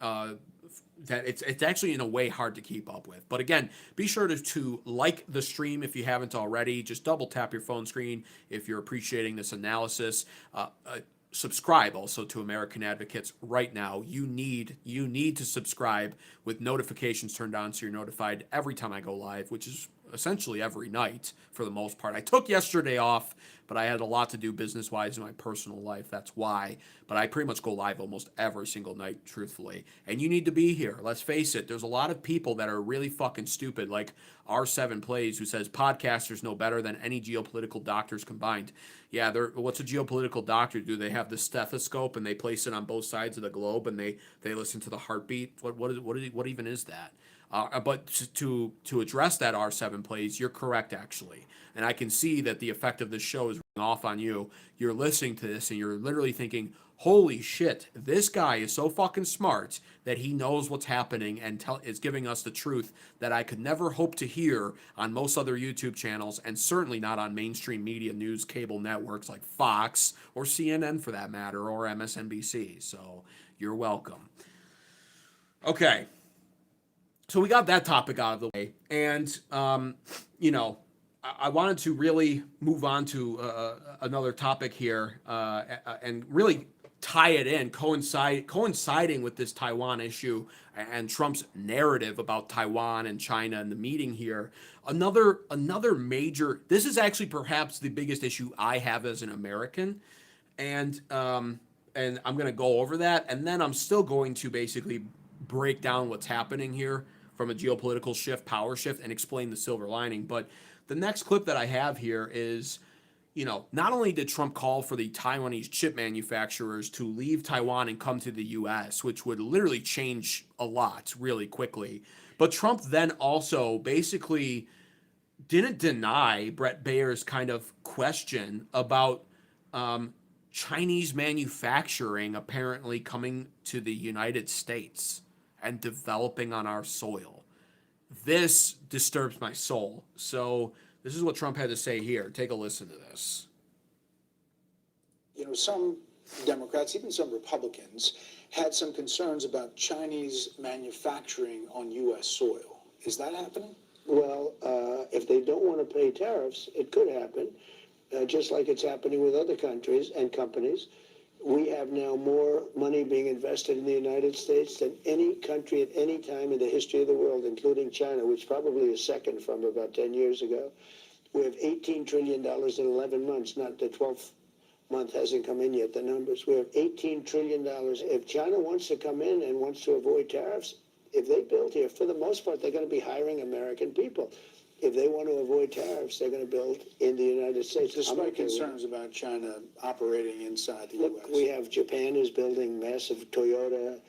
that it's actually in a way hard to keep up with. But again, be sure to like the stream if you haven't already. Just double tap your phone screen if you're appreciating this analysis. Subscribe also to American Advocates right now. You need to subscribe with notifications turned on so you're notified every time I go live, which is essentially every night for the most part. I took yesterday off, but I had a lot to do business-wise in my personal life. That's why. But I pretty much go live almost every single night, truthfully. And you need to be here. Let's face it. There's a lot of people that are really fucking stupid, like R7 Plays, who says podcasters know better than any geopolitical doctors combined. Yeah, what's a geopolitical doctor do? They have the stethoscope and they place it on both sides of the globe and they listen to the heartbeat. What even is that? But to address that, R7 Plays, you're correct, actually. And I can see that the effect of this show is off on you. You're listening to this and you're literally thinking, holy shit, this guy is so fucking smart that he knows what's happening and is giving us the truth that I could never hope to hear on most other YouTube channels, and certainly not on mainstream media news cable networks like Fox or CNN for that matter, or MSNBC. So you're welcome. Okay. So we got that topic out of the way, and I wanted to really move on to another topic here and really tie it in, coinciding with this Taiwan issue and Trump's narrative about Taiwan and China and the meeting here. Another major. This is actually perhaps the biggest issue I have as an American, and I'm going to go over that, and then I'm still going to basically break down what's happening here from a geopolitical shift, power shift, and explain the silver lining. But the next clip that I have here is, not only did Trump call for the Taiwanese chip manufacturers to leave Taiwan and come to the U.S., which would literally change a lot really quickly, but Trump then also basically didn't deny Brett Bayer's kind of question about Chinese manufacturing apparently coming to the United States and developing on our soil. This disturbs my soul. So this is what Trump had to say here. Take a listen to this. Some Democrats, even some Republicans, had some concerns about Chinese manufacturing on U.S. soil. Is that happening? Well, if they don't want to pay tariffs, it could happen, just like it's happening with other countries and companies. We have now more money being invested in the United States than any country at any time in the history of the world, including China, which probably is second from about 10 years ago. We have $18 trillion in 11 months, not the 12th month hasn't come in yet, the numbers. We have $18 trillion. If China wants to come in and wants to avoid tariffs, if they build here, for the most part, they're going to be hiring American people. If they want to avoid tariffs, they're going to build in the United States. Despite concerns about China operating inside the U.S. Look, we have Japan is building massive Toyota,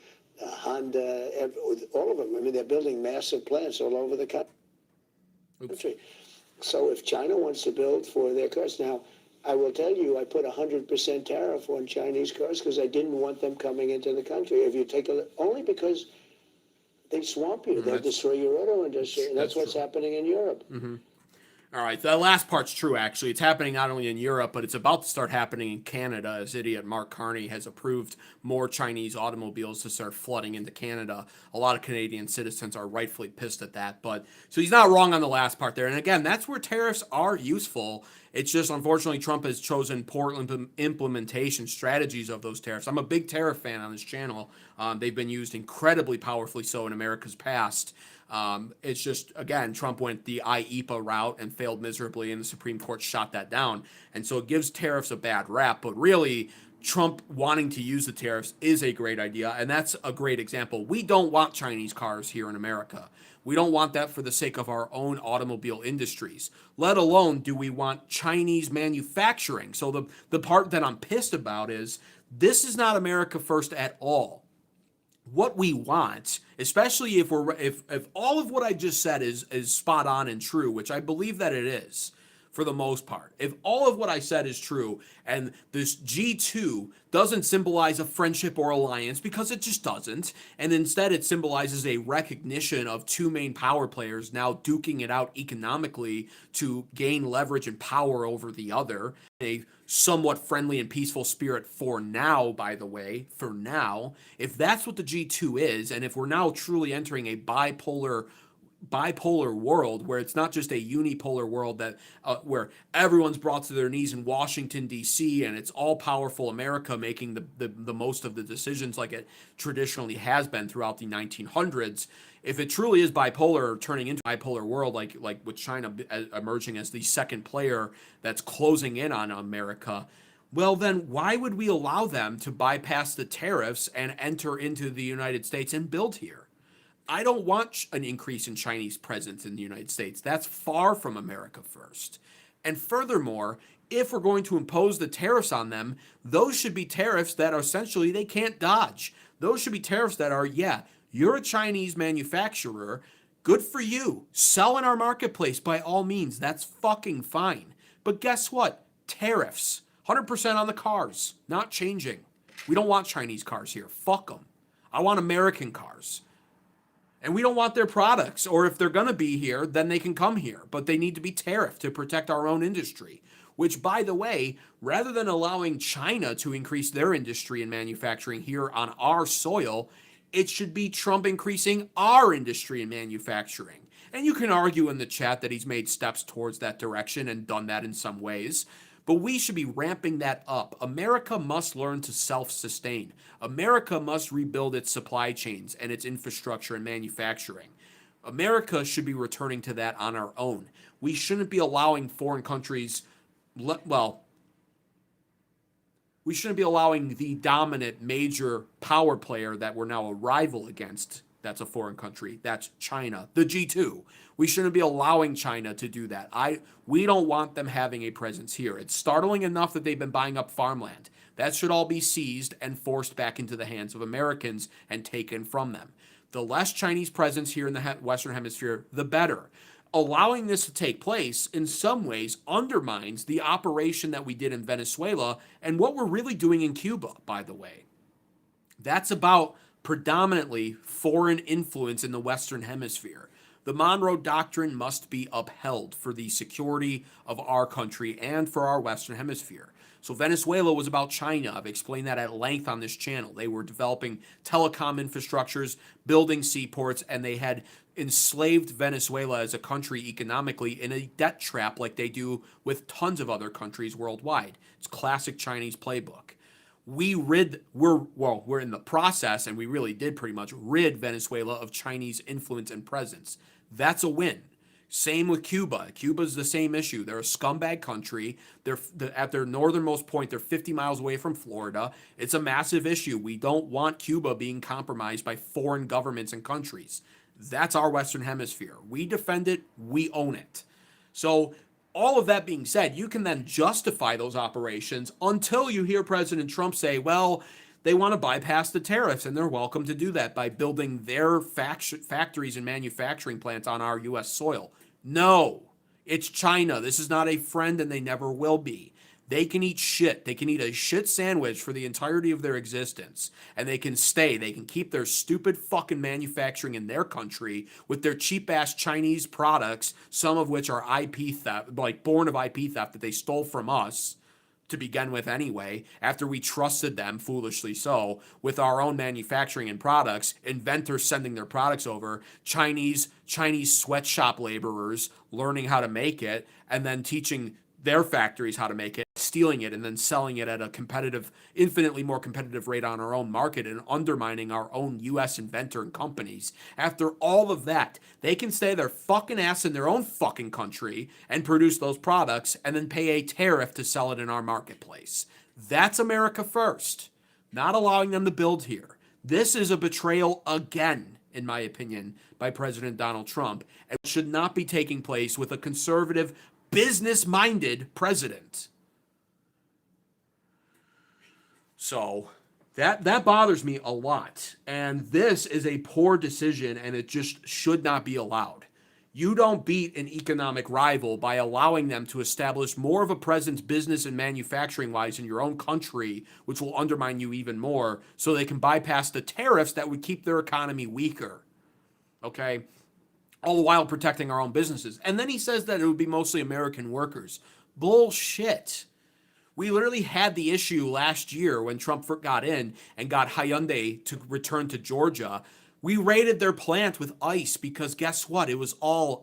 Honda, all of them. I mean, they're building massive plants all over the country. Oops. So if China wants to build for their cars, now, I will tell you, I put 100% tariff on Chinese cars because I didn't want them coming into the country. If you take a look, only because they swamp you. They'll destroy your auto industry. And that's what's happening in Europe. Mm-hmm. All right, that last part's true, actually. It's happening not only in Europe, but it's about to start happening in Canada, as idiot Mark Carney has approved more Chinese automobiles to start flooding into Canada. A lot of Canadian citizens are rightfully pissed at that. So he's not wrong on the last part there. And again, that's where tariffs are useful. It's just, unfortunately, Trump has chosen poor implementation strategies of those tariffs. I'm a big tariff fan on this channel. They've been used incredibly powerfully so in America's past. It's just, again, Trump went the IEEPA route and failed miserably, and the Supreme Court shot that down. And so it gives tariffs a bad rap. But really, Trump wanting to use the tariffs is a great idea, and that's a great example. We don't want Chinese cars here in America. We don't want that for the sake of our own automobile industries, let alone do we want Chinese manufacturing. So the part that I'm pissed about is this is not America first at all. What we want, especially if all of what I just said is spot on and true, which I believe that it is for the most part. If all of what I said is true and this G2 doesn't symbolize a friendship or alliance, because it just doesn't, and instead it symbolizes a recognition of two main power players now duking it out economically to gain leverage and power over the other, a somewhat friendly and peaceful spirit for now, by the way, for now, if that's what the G2 is, and if we're now truly entering a bipolar world where it's not just a unipolar world that where everyone's brought to their knees in Washington, D.C., and it's all powerful America making the most of the decisions like it traditionally has been throughout the 1900s. If it truly is bipolar, turning into a bipolar world, like with China emerging as the second player that's closing in on America, well, then why would we allow them to bypass the tariffs and enter into the United States and build here? I don't want an increase in Chinese presence in the United States. That's far from America first. And furthermore, if we're going to impose the tariffs on them, those should be tariffs that are essentially they can't dodge. Those should be tariffs that are, yeah, you're a Chinese manufacturer, good for you. Sell in our marketplace by all means. That's fucking fine. But guess what? Tariffs. 100% on the cars. Not changing. We don't want Chinese cars here. Fuck them. I want American cars. And we don't want their products, or if they're going to be here, then they can come here. But they need to be tariffed to protect our own industry, which, by the way, rather than allowing China to increase their industry and manufacturing here on our soil, it should be Trump increasing our industry and manufacturing. And you can argue in the chat that he's made steps towards that direction and done that in some ways. But we should be ramping that up. America must learn to self-sustain. America must rebuild its supply chains and its infrastructure and manufacturing. America should be returning to that on our own. We shouldn't be allowing foreign countries, we shouldn't be allowing the dominant major power player that we're now a rival against, that's a foreign country, that's China, the G2. We shouldn't be allowing China to do that. We don't want them having a presence here. It's startling enough that they've been buying up farmland. That should all be seized and forced back into the hands of Americans and taken from them. The less Chinese presence here in the Western Hemisphere, the better. Allowing this to take place in some ways undermines the operation that we did in Venezuela and what we're really doing in Cuba, by the way. That's about predominantly foreign influence in the Western Hemisphere. The Monroe Doctrine must be upheld for the security of our country and for our Western Hemisphere. So Venezuela was about China. I've explained that at length on this channel. They were developing telecom infrastructures, building seaports, and they had enslaved Venezuela as a country economically in a debt trap like they do with tons of other countries worldwide. It's classic Chinese playbook. We're in the process, and we really did pretty much rid Venezuela of Chinese influence and presence. That's a win. Same with Cuba. Cuba's the same issue. They're a scumbag country. They're at their northernmost point. They're 50 miles away from Florida. It's a massive issue. We don't want Cuba being compromised by foreign governments and countries. That's our Western Hemisphere. We defend it. We own it. So all of that being said, you can then justify those operations until you hear President Trump say, well, they want to bypass the tariffs, and they're welcome to do that by building their factories and manufacturing plants on our U.S. soil. No, it's China. This is not a friend, and they never will be. They can eat shit. They can eat a shit sandwich for the entirety of their existence, and they can stay. They can keep their stupid fucking manufacturing in their country with their cheap-ass Chinese products, some of which are IP theft, like born of IP theft that they stole from us to begin with anyway, after we trusted them, foolishly so, with our own manufacturing and products, inventors sending their products over, Chinese sweatshop laborers learning how to make it, and then teaching their factories how to make it, stealing it, and then selling it at a competitive, infinitely more competitive rate on our own market and undermining our own U.S. inventor and companies. After all of that, they can stay their fucking ass in their own fucking country and produce those products and then pay a tariff to sell it in our marketplace. That's America first, not allowing them to build here. This is a betrayal again, in my opinion, by President Donald Trump, and should not be taking place with a conservative, business-minded president. So that bothers me a lot. And this is a poor decision, and it just should not be allowed. You don't beat an economic rival by allowing them to establish more of a presence business and manufacturing-wise in your own country, which will undermine you even more, so they can bypass the tariffs that would keep their economy weaker. Okay? All the while protecting our own businesses. And then he says that it would be mostly American workers. Bullshit. We literally had the issue last year when Trump got in and got Hyundai to return to Georgia. We raided their plant with ICE because guess what? It was all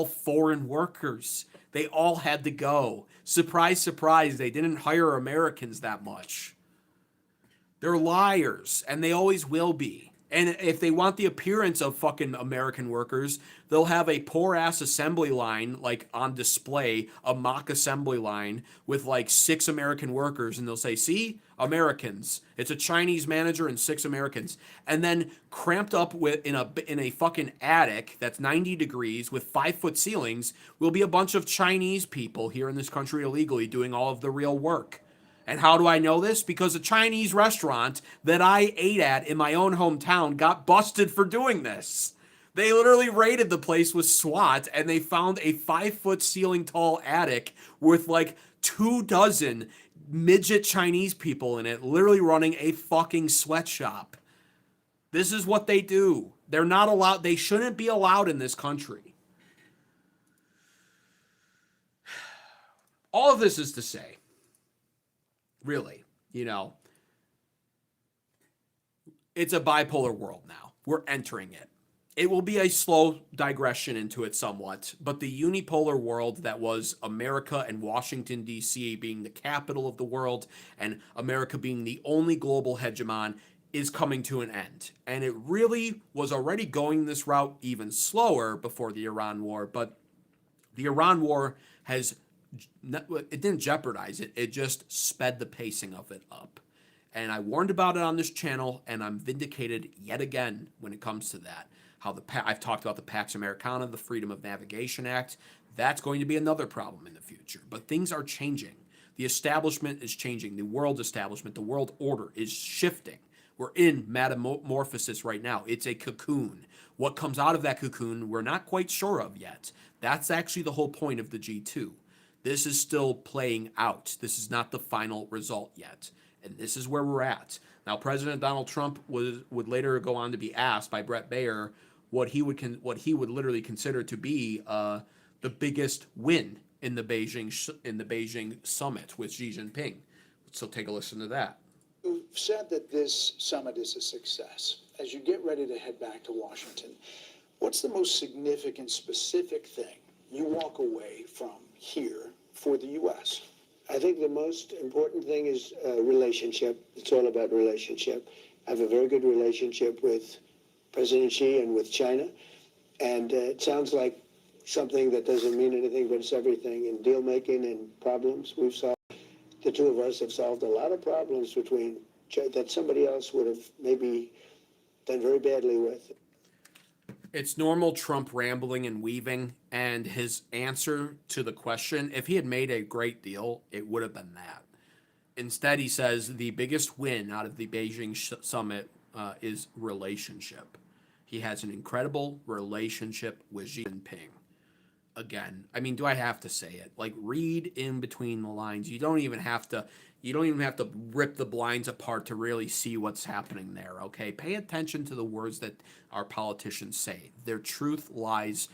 foreign workers. They all had to go. Surprise, surprise, they didn't hire Americans that much. They're liars, and they always will be. And if they want the appearance of fucking American workers, they'll have a poor-ass assembly line, like, on display, a mock assembly line with, like, 6 American workers, and they'll say, see, Americans. It's a Chinese manager and 6 Americans. And then cramped up in a fucking attic that's 90 degrees with 5-foot ceilings will be a bunch of Chinese people here in this country illegally doing all of the real work. And how do I know this? Because a Chinese restaurant that I ate at in my own hometown got busted for doing this. They literally raided the place with SWAT, and they found a 5-foot ceiling tall attic with like 24 midget Chinese people in it, literally running a fucking sweatshop. This is what they do. They're not allowed. They shouldn't be allowed in this country. All of this is to say, really, it's a bipolar world now. We're entering it. It will be a slow digression into it somewhat, but the unipolar world that was America and Washington, D.C. being the capital of the world and America being the only global hegemon is coming to an end. And it really was already going this route even slower before the Iran war, but the Iran war has, it didn't jeopardize it, it just sped the pacing of it up. And I warned about it on this channel, and I'm vindicated yet again when it comes to that. How I've talked about the Pax Americana, the Freedom of Navigation Act. That's going to be another problem in the future. But things are changing. The establishment is changing. The world establishment, the world order is shifting. We're in metamorphosis right now. It's a cocoon. What comes out of that cocoon, we're not quite sure of yet. That's actually the whole point of the G2. This is still playing out. This is not the final result yet. And this is where we're at. Now, President Donald Trump would later go on to be asked by Brett Baer what he would literally consider to be the biggest win in the Beijing summit with Xi Jinping. So take a listen to that. You've said that this summit is a success. As you get ready to head back to Washington, what's the most significant, specific thing you walk away from here for the U.S.? I think the most important thing is relationship. It's all about relationship. I have a very good relationship with President Xi and with China. And it sounds like something that doesn't mean anything, but it's everything. In deal making and problems, we've solved. The two of us have solved a lot of problems that somebody else would have maybe done very badly with. It's normal Trump rambling and weaving, and his answer to the question, if he had made a great deal, it would have been that. Instead, he says the biggest win out of the Beijing summit is relationship. He has an incredible relationship with Xi Jinping. Again, I mean, do I have to say it? Like, read in between the lines. You don't even have to rip the blinds apart to really see what's happening there, okay? Pay attention to the words that our politicians say. Their truth lies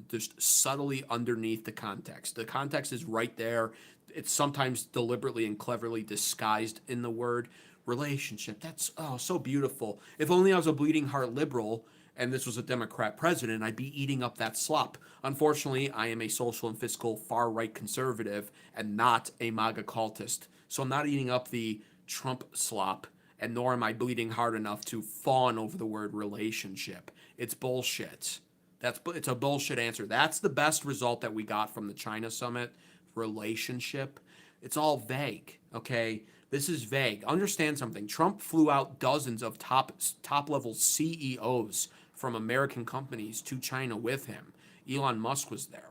just subtly underneath the context. The context is right there. It's sometimes deliberately and cleverly disguised in the word relationship. That's so beautiful. If only I was a bleeding heart liberal and this was a Democrat president, I'd be eating up that slop. Unfortunately, I am a social and fiscal far-right conservative and not a MAGA cultist. So I'm not eating up the Trump slop, and nor am I bleeding hard enough to fawn over the word relationship. It's bullshit. It's a bullshit answer. That's the best result that we got from the China summit. Relationship. It's all vague, okay? This is vague. Understand something. Trump flew out dozens of top-level CEOs from American companies to China with him. Elon Musk was there.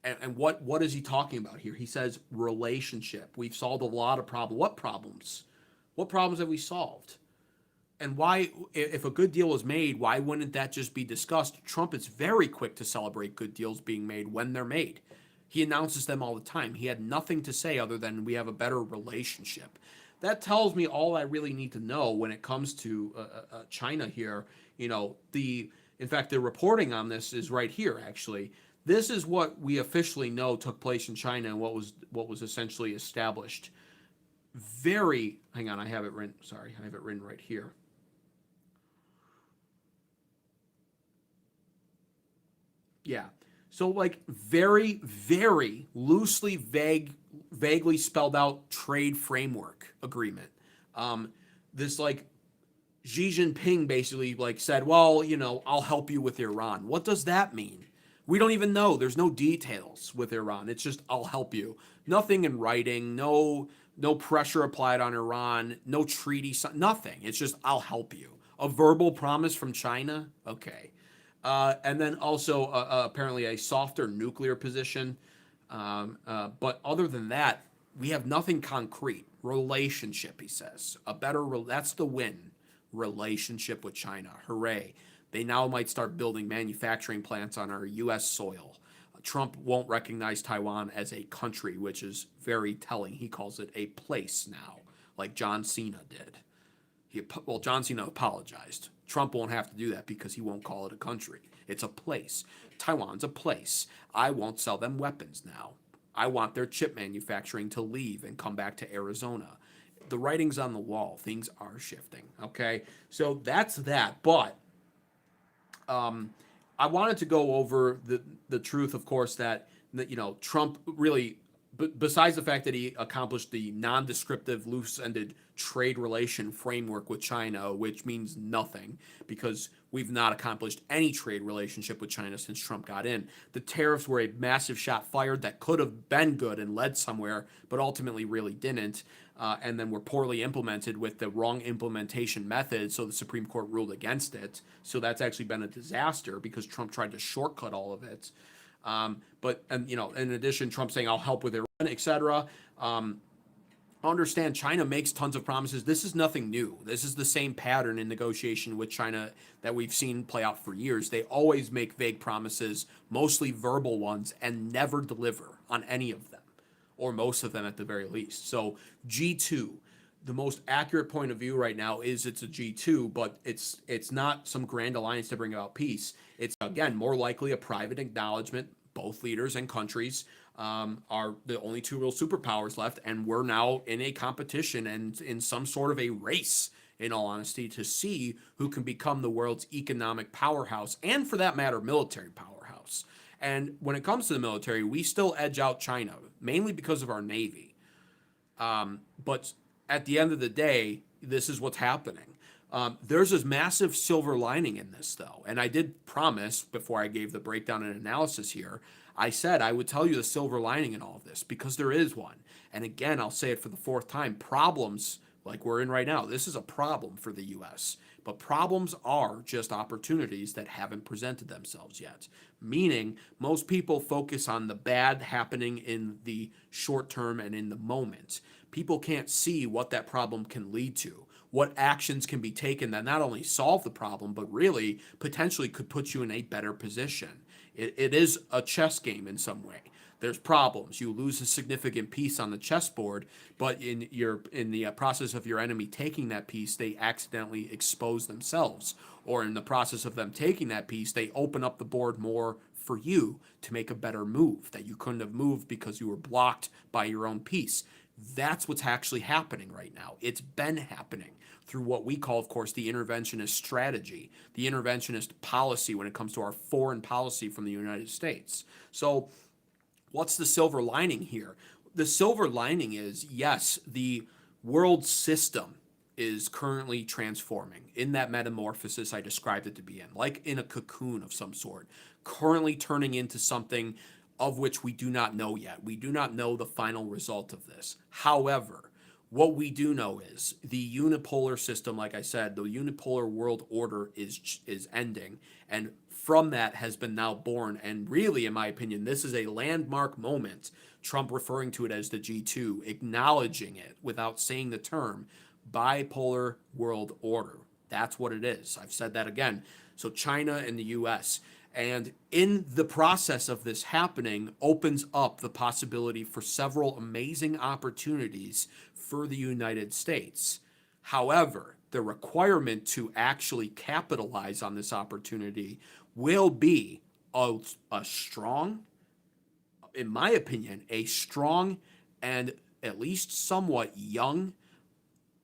And what is he talking about here? He says relationship. We've solved a lot of problems. What problems? What problems have we solved? And why, if a good deal was made, why wouldn't that just be discussed? Trump is very quick to celebrate good deals being made when they're made. He announces them all the time. He had nothing to say other than we have a better relationship. That tells me all I really need to know when it comes to China here. You know, in fact, the reporting on this is right here, actually. This is what we officially know took place in China and what was essentially established. Hang on, I have it written. Sorry, I have it written right here. Yeah. So like very, very loosely vaguely spelled out trade framework agreement. This like Xi Jinping basically like said, well, you know, I'll help you with Iran. What does that mean? We don't even know. There's no details with Iran. It's just, I'll help you. Nothing in writing, no pressure applied on Iran, no treaty, nothing. It's just, I'll help you. A verbal promise from China? Okay. And then also apparently a softer nuclear position. But other than that, we have nothing concrete. Relationship, he says. That's the win. Relationship with China. Hooray. They now might start building manufacturing plants on our U.S. soil. Trump won't recognize Taiwan as a country, which is very telling. He calls it a place now, like John Cena did. John Cena apologized. Trump won't have to do that because he won't call it a country. It's a place. Taiwan's a place. I won't sell them weapons now. I want their chip manufacturing to leave and come back to Arizona. The writing's on the wall. Things are shifting, okay? So that's that. But I wanted to go over the truth, of course, that Trump really, besides the fact that he accomplished the non-descriptive, loose-ended trade relation framework with China, which means nothing because we've not accomplished any trade relationship with China since Trump got in. The tariffs were a massive shot fired that could have been good and led somewhere, but ultimately really didn't. And then were poorly implemented with the wrong implementation method, so the Supreme Court ruled against it. So that's actually been a disaster because Trump tried to shortcut all of it. In addition, Trump saying I'll help with Iran, etc. Understand China makes tons of promises. This is nothing new. This is the same pattern in negotiation with China that we've seen play out for years. They always make vague promises, mostly verbal ones, and never deliver on any of them, or most of them at the very least. So G2, the most accurate point of view right now is it's a G2, but it's not some grand alliance to bring about peace. It's, again, more likely a private acknowledgement. Both leaders and countries are the only two real superpowers left, and we're now in a competition and in some sort of a race, in all honesty, to see who can become the world's economic powerhouse and, for that matter, military powerhouse. And when it comes to the military, we still edge out China, mainly because of our Navy. But at the end of the day, this is what's happening. There's this massive silver lining in this, though. And I did promise before I gave the breakdown and analysis here, I said I would tell you the silver lining in all of this because there is one. And again, I'll say it for the fourth time, problems like we're in right now, this is a problem for the U.S. But problems are just opportunities that haven't presented themselves yet. Meaning, most people focus on the bad happening in the short term and in the moment. People can't see what that problem can lead to, what actions can be taken that not only solve the problem, but really potentially could put you in a better position. It is a chess game in some way. There's problems. You lose a significant piece on the chessboard, but in the process of your enemy taking that piece, they accidentally expose themselves. Or in the process of them taking that piece, they open up the board more for you to make a better move that you couldn't have moved because you were blocked by your own piece. That's what's actually happening right now. It's been happening through what we call, of course, the interventionist strategy, the interventionist policy when it comes to our foreign policy from the United States. So what's the silver lining here? The silver lining is, yes, the world system is currently transforming in that metamorphosis I described it to be in, like in a cocoon of some sort, currently turning into something of which we do not know yet. We do not know the final result of this. However, what we do know is the unipolar system, like I said, the unipolar world order is ending. And from that has been now born. And really, in my opinion, this is a landmark moment. Trump referring to it as the G2, acknowledging it without saying the term bipolar world order. That's what it is. I've said that again. So China and the U.S. And in the process of this happening opens up the possibility for several amazing opportunities for the United States. However, the requirement to actually capitalize on this opportunity will be a strong, in my opinion, a strong and at least somewhat young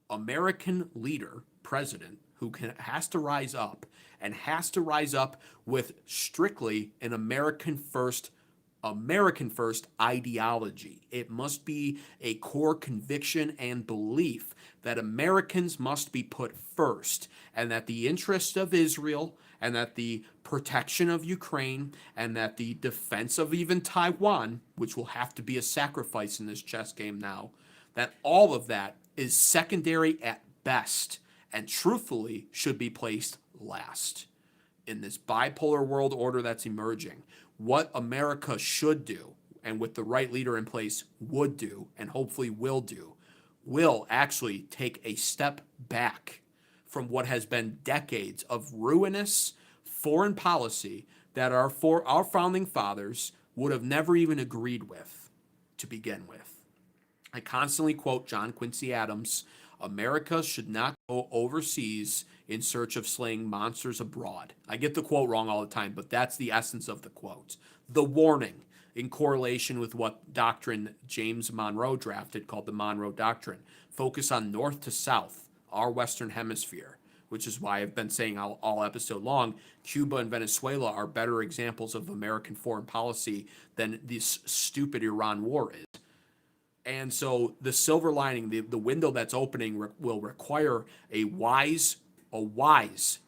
American leader, president, who has to rise up and has to rise up with strictly an American first ideology. It must be a core conviction and belief that Americans must be put first, and that the interests of Israel, and that the protection of Ukraine, and that the defense of even Taiwan, which will have to be a sacrifice in this chess game now, that all of that is secondary at best, and truthfully should be placed last. In this bipolar world order that's emerging, what America should do, and with the right leader in place would do, and hopefully will do, will actually take a step back from what has been decades of ruinous foreign policy that our founding fathers would have never even agreed with to begin with. I constantly quote John Quincy Adams, America should not go overseas in search of slaying monsters abroad. I get the quote wrong all the time, but that's the essence of the quote. The warning, in correlation with what doctrine James Monroe drafted called the Monroe Doctrine. Focus on north to south, our Western Hemisphere. which is why I've been saying all episode long, Cuba and Venezuela are better examples of American foreign policy than this stupid Iran war is. And so the silver lining, the window that's opening will require a wise,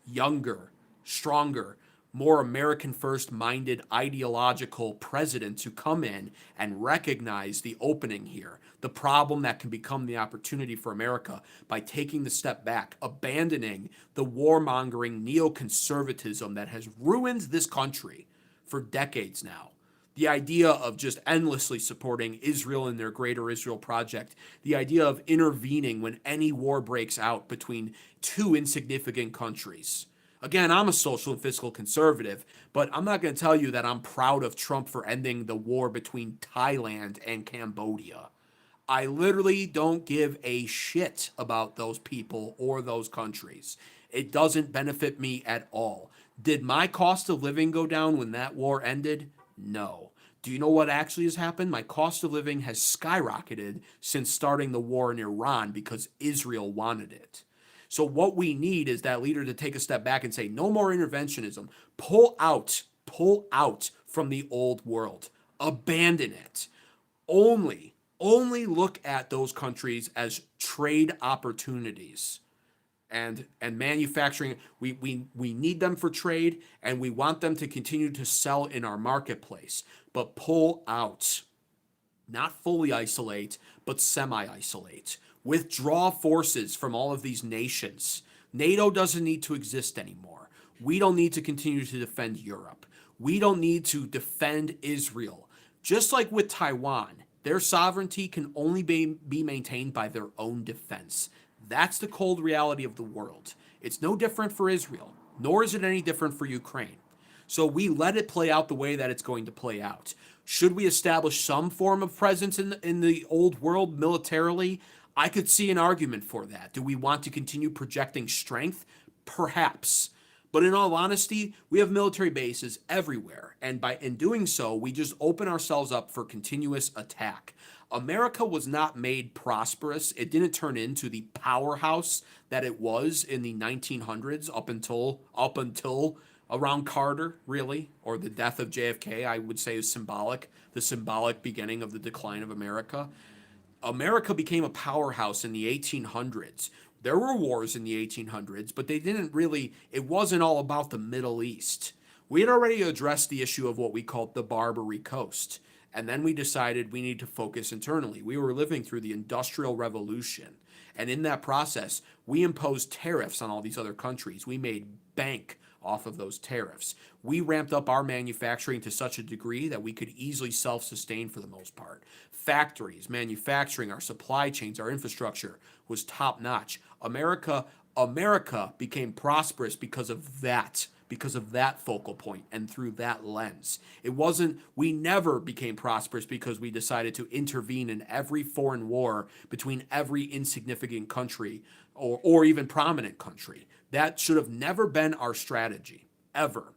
younger, stronger, more American first minded ideological president to come in and recognize the opening here, the problem that can become the opportunity for America by taking the step back, abandoning the warmongering neoconservatism that has ruined this country for decades now. The idea of just endlessly supporting Israel and their greater Israel project, the idea of intervening when any war breaks out between two insignificant countries. Again, I'm a social and fiscal conservative, but I'm not going to tell you that I'm proud of Trump for ending the war between Thailand and Cambodia. I literally don't give a shit about those people or those countries. It doesn't benefit me at all. Did my cost of living go down when that war ended? No. Do you know what actually has happened? My cost of living has skyrocketed since starting the war in Iran because Israel wanted it. So what we need is that leader to take a step back and say, no more interventionism. Pull out from the old world. Abandon it. Only look at those countries as trade opportunities. And manufacturing, we need them for trade, and we want them to continue to sell in our marketplace. But pull out. Not fully isolate, but semi-isolate. Withdraw forces from all of these nations. NATO doesn't need to exist anymore. We don't need to continue to defend Europe. We don't need to defend Israel. Just like with Taiwan, their sovereignty can only be maintained by their own defense. That's the cold reality of the world. It's no different for Israel, nor is it any different for Ukraine. So we let it play out the way that it's going to play out. Should we establish some form of presence in the old world militarily? I could see an argument for that. Do we want to continue projecting strength? Perhaps. But in all honesty, we have military bases everywhere. And in doing so, we just open ourselves up for continuous attack. America was not made prosperous. It didn't turn into the powerhouse that it was in the 1900s up until around Carter, really, or the death of JFK, I would say is symbolic, the symbolic beginning of the decline of America. America became a powerhouse in the 1800s. There were wars in the 1800s, but it wasn't all about the Middle East. We had already addressed the issue of what we called the Barbary Coast. And then we decided we need to focus internally. We were living through the Industrial Revolution. And in that process, we imposed tariffs on all these other countries. We made bank off of those tariffs. We ramped up our manufacturing to such a degree that we could easily self-sustain for the most part. Factories, manufacturing, our supply chains, our infrastructure was top-notch. America became prosperous because of that focal point and through that lens. We never became prosperous because we decided to intervene in every foreign war between every insignificant country or even prominent country. That should have never been our strategy, ever.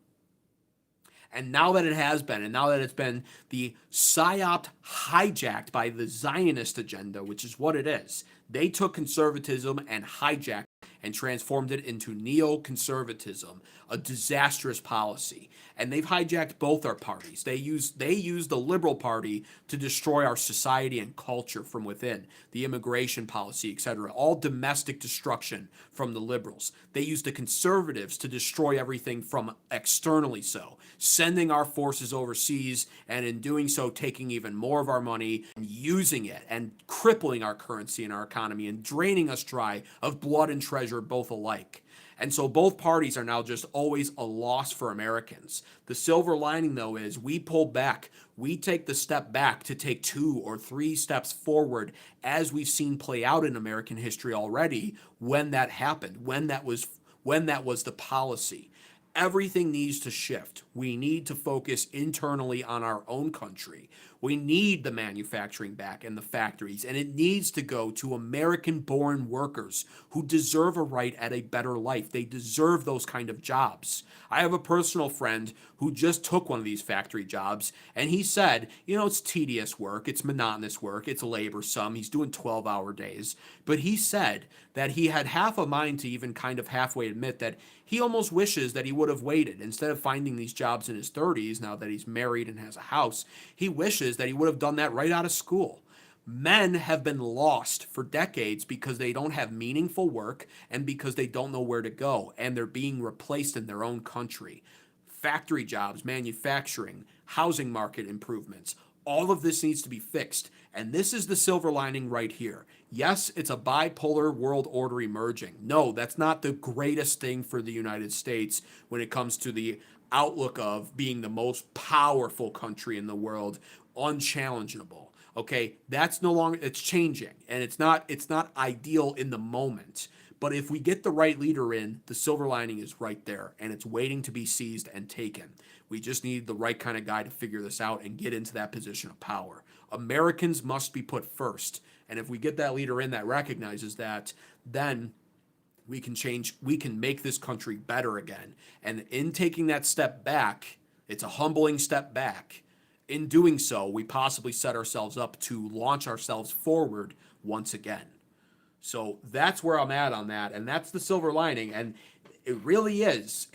And now that it has been, and now that it's been the psyop hijacked by the Zionist agenda, which is what it is, they took conservatism and hijacked and transformed it into neoconservatism, a disastrous policy. And they've hijacked both our parties. They use the Liberal Party to destroy our society and culture from within, the immigration policy, etc., all domestic destruction from the liberals. They use the conservatives to destroy everything from externally so, sending our forces overseas, and in doing so, taking even more of our money and using it and crippling our currency and our economy and draining us dry of blood and treasure both alike. And so both parties are now just always a loss for Americans. The silver lining, though, is we pull back. We take the step back to take 2 or 3 steps forward, as we've seen play out in American history already when that happened, when that was the policy. Everything needs to shift. We need to focus internally on our own country. We need the manufacturing back and the factories, and it needs to go to American-born workers who deserve a right at a better life. They deserve those kind of jobs. I have a personal friend who just took one of these factory jobs, and he said, it's tedious work, it's monotonous work, it's laborsome, he's doing 12-hour days, but he said that he had half a mind to even kind of halfway admit that he almost wishes that he would have waited. Instead of finding these jobs in his 30s, now that he's married and has a house, he wishes that he would have done that right out of school. Men have been lost for decades because they don't have meaningful work and because they don't know where to go, and they're being replaced in their own country. Factory jobs, manufacturing, housing market improvements, all of this needs to be fixed. And this is the silver lining right here. Yes, it's a bipolar world order emerging. No, that's not the greatest thing for the United States when it comes to the outlook of being the most powerful country in the world, unchallengeable. Okay, that's no longer, it's changing, and it's not ideal in the moment. But if we get the right leader in, the silver lining is right there, and it's waiting to be seized and taken. We just need the right kind of guy to figure this out and get into that position of power. Americans must be put first, and if we get that leader in that recognizes that, then we can make this country better again. And in taking that step back, it's a humbling step back. In doing so, we possibly set ourselves up to launch ourselves forward once again. So that's where I'm at on that, and that's the silver lining. And it really is.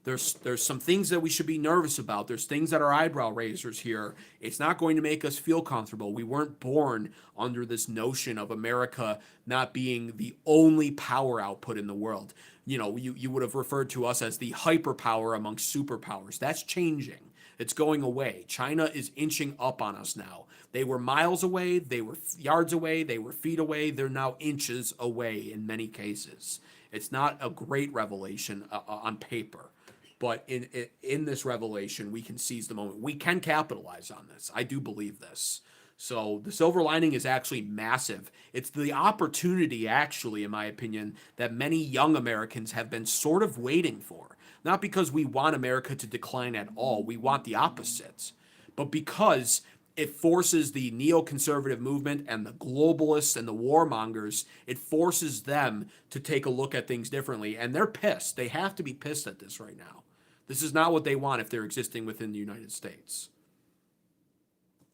There's some things that we should be nervous about. There's things that are eyebrow raisers here. It's not going to make us feel comfortable. We weren't born under this notion of America not being the only power output in the world. You know, you would have referred to us as the hyperpower amongst superpowers. That's changing. It's going away. China is inching up on us now. They were miles away, they were yards away, they were feet away. They're now inches away in many cases. It's not a great revelation on paper, but in this revelation, we can seize the moment. We can capitalize on this. I do believe this. So the silver lining is actually massive. It's the opportunity, actually, in my opinion, that many young Americans have been sort of waiting for. Not because we want America to decline at all. We want the opposite. But because it forces the neoconservative movement and the globalists and the warmongers, it forces them to take a look at things differently. And they're pissed. They have to be pissed at this right now. This is not what they want if they're existing within the United States.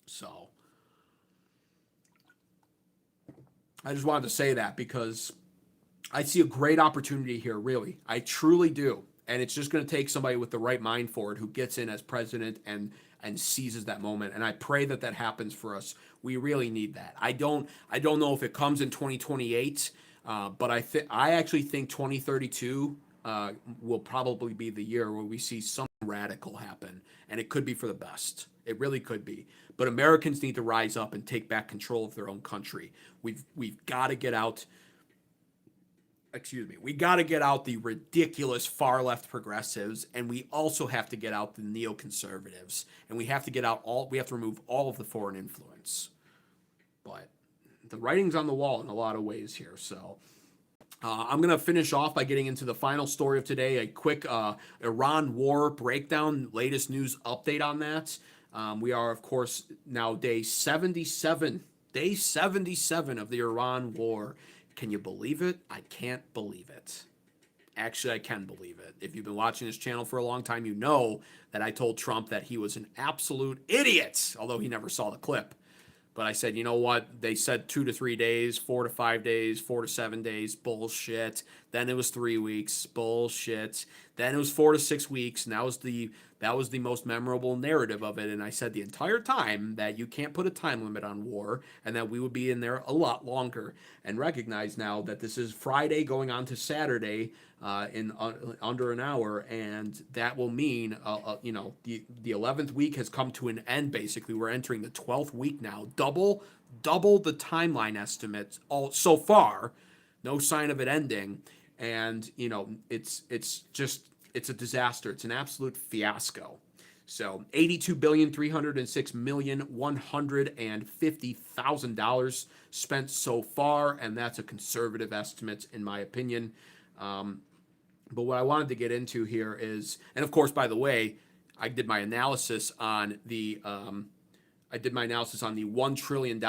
So I just wanted to say that because I see a great opportunity here, really. I truly do. And it's just going to take somebody with the right mind for it who gets in as president and seizes that moment. And I pray that that happens for us. We really need that. I don't know if it comes in 2028, but I actually think 2032 will probably be the year where we see something radical happen, and it could be for the best. It really could be. But Americans need to rise up and take back control of their own country. We've got to get out. We got to get out the ridiculous far left progressives, and we also have to get out the neoconservatives, and we have to remove all of the foreign influence. But the writing's on the wall in a lot of ways here. So I'm going to finish off by getting into the final story of today, a quick Iran war breakdown, latest news update on that. We are, of course, now day 77 of the Iran war. Can you believe it? I can't believe it. Actually, I can believe it. If you've been watching this channel for a long time, you know that I told Trump that he was an absolute idiot, although he never saw the clip. But I said, you know what? They said 2 to 3 days, 4 to 5 days, 4 to 7 days, bullshit. Then it was 3 weeks, bullshit. Then it was 4 to 6 weeks, and that was the most memorable narrative of it. And I said the entire time that you can't put a time limit on war, and that we would be in there a lot longer. And recognize now that this is Friday going on to Saturday in under an hour, and that will mean the 11th week has come to an end. Basically, we're entering the 12th week now. Double the timeline estimates all so far. No sign of it ending. And it's a disaster. It's an absolute fiasco. So $82,306,150,000 spent so far, and that's a conservative estimate in my opinion. But what I wanted to get into here is, and of course, by the way, I did my analysis on the $1 trillion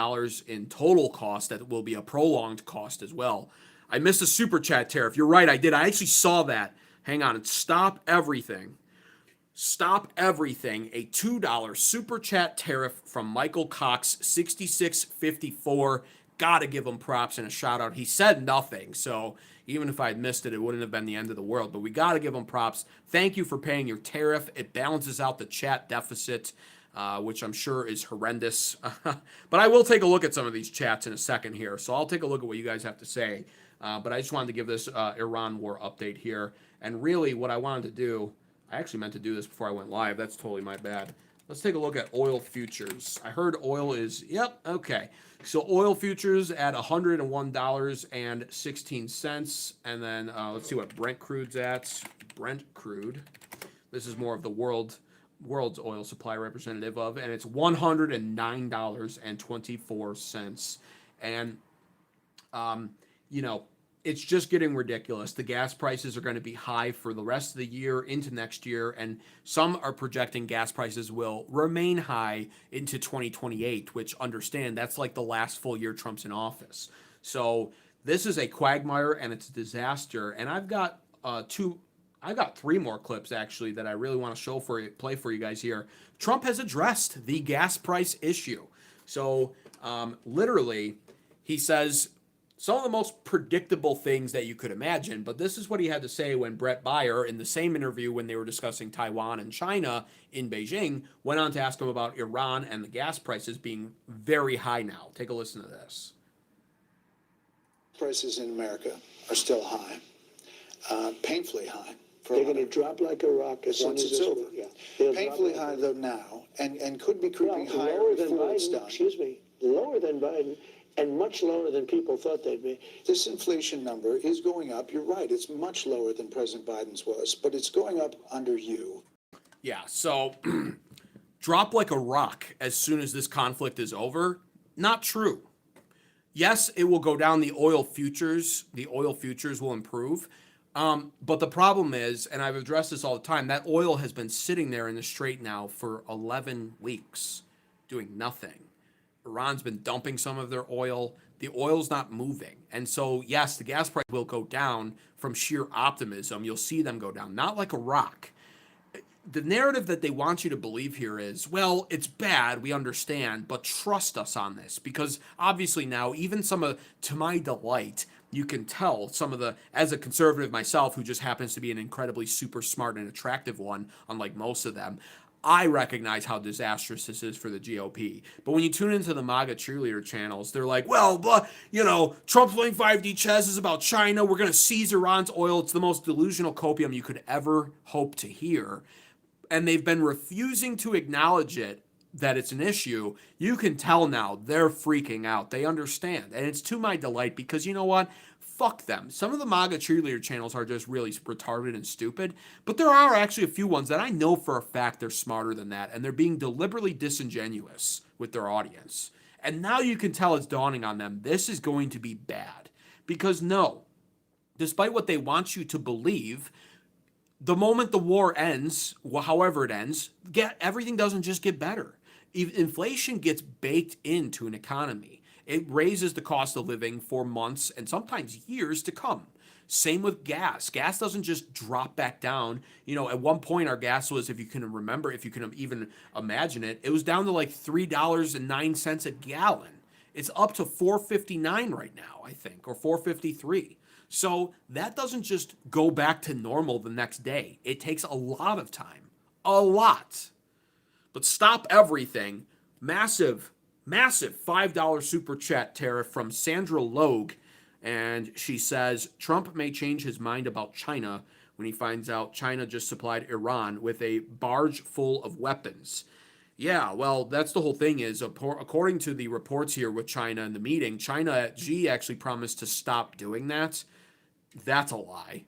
in total cost that will be a prolonged cost as well. I missed a super chat tariff. You're right, I did. I actually saw that. Hang on. Stop everything. Stop everything. A $2 super chat tariff from Michael Cox 6654 got to give him props and a shout out. He said nothing, so even if I had missed it, it wouldn't have been the end of the world. But we got to give him props. Thank you for paying your tariff. It balances out the chat deficit, which I'm sure is horrendous. But I will take a look at some of these chats in a second here. So I'll take a look at what you guys have to say. But I just wanted to give this Iran war update here. And really what I wanted to do, I actually meant to do this before I went live. That's totally my bad. Let's take a look at oil futures. I heard oil is, yep, okay. So oil futures at $101.16. And then let's see what Brent crude's at. Brent crude. This is more of the world's oil supply representative of, and it's $109.24. And, you know, it's just getting ridiculous. The gas prices are going to be high for the rest of the year into next year, and some are projecting gas prices will remain high into 2028, which, understand, that's like the last full year Trump's in office. So this is a quagmire and it's a disaster. And I've got three more clips actually that I really want to play for you guys here. Trump has addressed the gas price issue. So literally, he says some of the most predictable things that you could imagine, but this is what he had to say when Brett Baier, in the same interview when they were discussing Taiwan and China in Beijing, went on to ask him about Iran and the gas prices being very high now. Take a listen to this. Prices in America are still high, painfully high. They're going to drop like a rock as soon Once as it's over. Yeah. Painfully high, though, now, and could be creeping higher lower than before it's Biden. done. Excuse me, lower than Biden, and much lower than people thought they'd be. This inflation number is going up. You're right. It's much lower than President Biden's was, but it's going up under you. Yeah, so drop like a rock as soon as this conflict is over. Not true. Yes, it will go down. The oil futures will improve. But the problem is, and I've addressed this all the time, that oil has been sitting there in the Strait now for 11 weeks doing nothing. Iran's been dumping some of their oil. The oil's not moving. And so, yes, the gas price will go down from sheer optimism. You'll see them go down, not like a rock. The narrative that they want you to believe here is, well, it's bad, we understand, but trust us on this. Because obviously now, even to my delight, you can tell some of the, as a conservative myself, who just happens to be an incredibly super smart and attractive one, unlike most of them, I recognize how disastrous this is for the GOP. But when you tune into the MAGA cheerleader channels, they're like, well, Trump's playing 5D chess is about China. We're going to seize Iran's oil. It's the most delusional copium you could ever hope to hear. And they've been refusing to acknowledge it, that it's an issue. You can tell now they're freaking out. They understand. And it's to my delight because you know what? Fuck them. Some of the MAGA cheerleader channels are just really retarded and stupid, but there are actually a few ones that I know for a fact they're smarter than that, and they're being deliberately disingenuous with their audience. And now you can tell it's dawning on them. This is going to be bad. Because no, despite what they want you to believe, the moment the war ends, however it ends, everything doesn't just get better. Inflation gets baked into an economy. It raises the cost of living for months and sometimes years to come. Same with gas. Gas doesn't just drop back down. You know, at one point our gas was, if you can remember, if you can even imagine it, it was down to like $3.09 a gallon. It's up to $4.59 right now, I think, or $4.53. So that doesn't just go back to normal the next day. It takes a lot of time. A lot. But stop everything. Massive $5 super chat tariff from Sandra Logue. And she says, Trump may change his mind about China when he finds out China just supplied Iran with a barge full of weapons. Yeah, well, that's the whole thing is, according to the reports here with China in the meeting, Xi actually promised to stop doing that. That's a lie.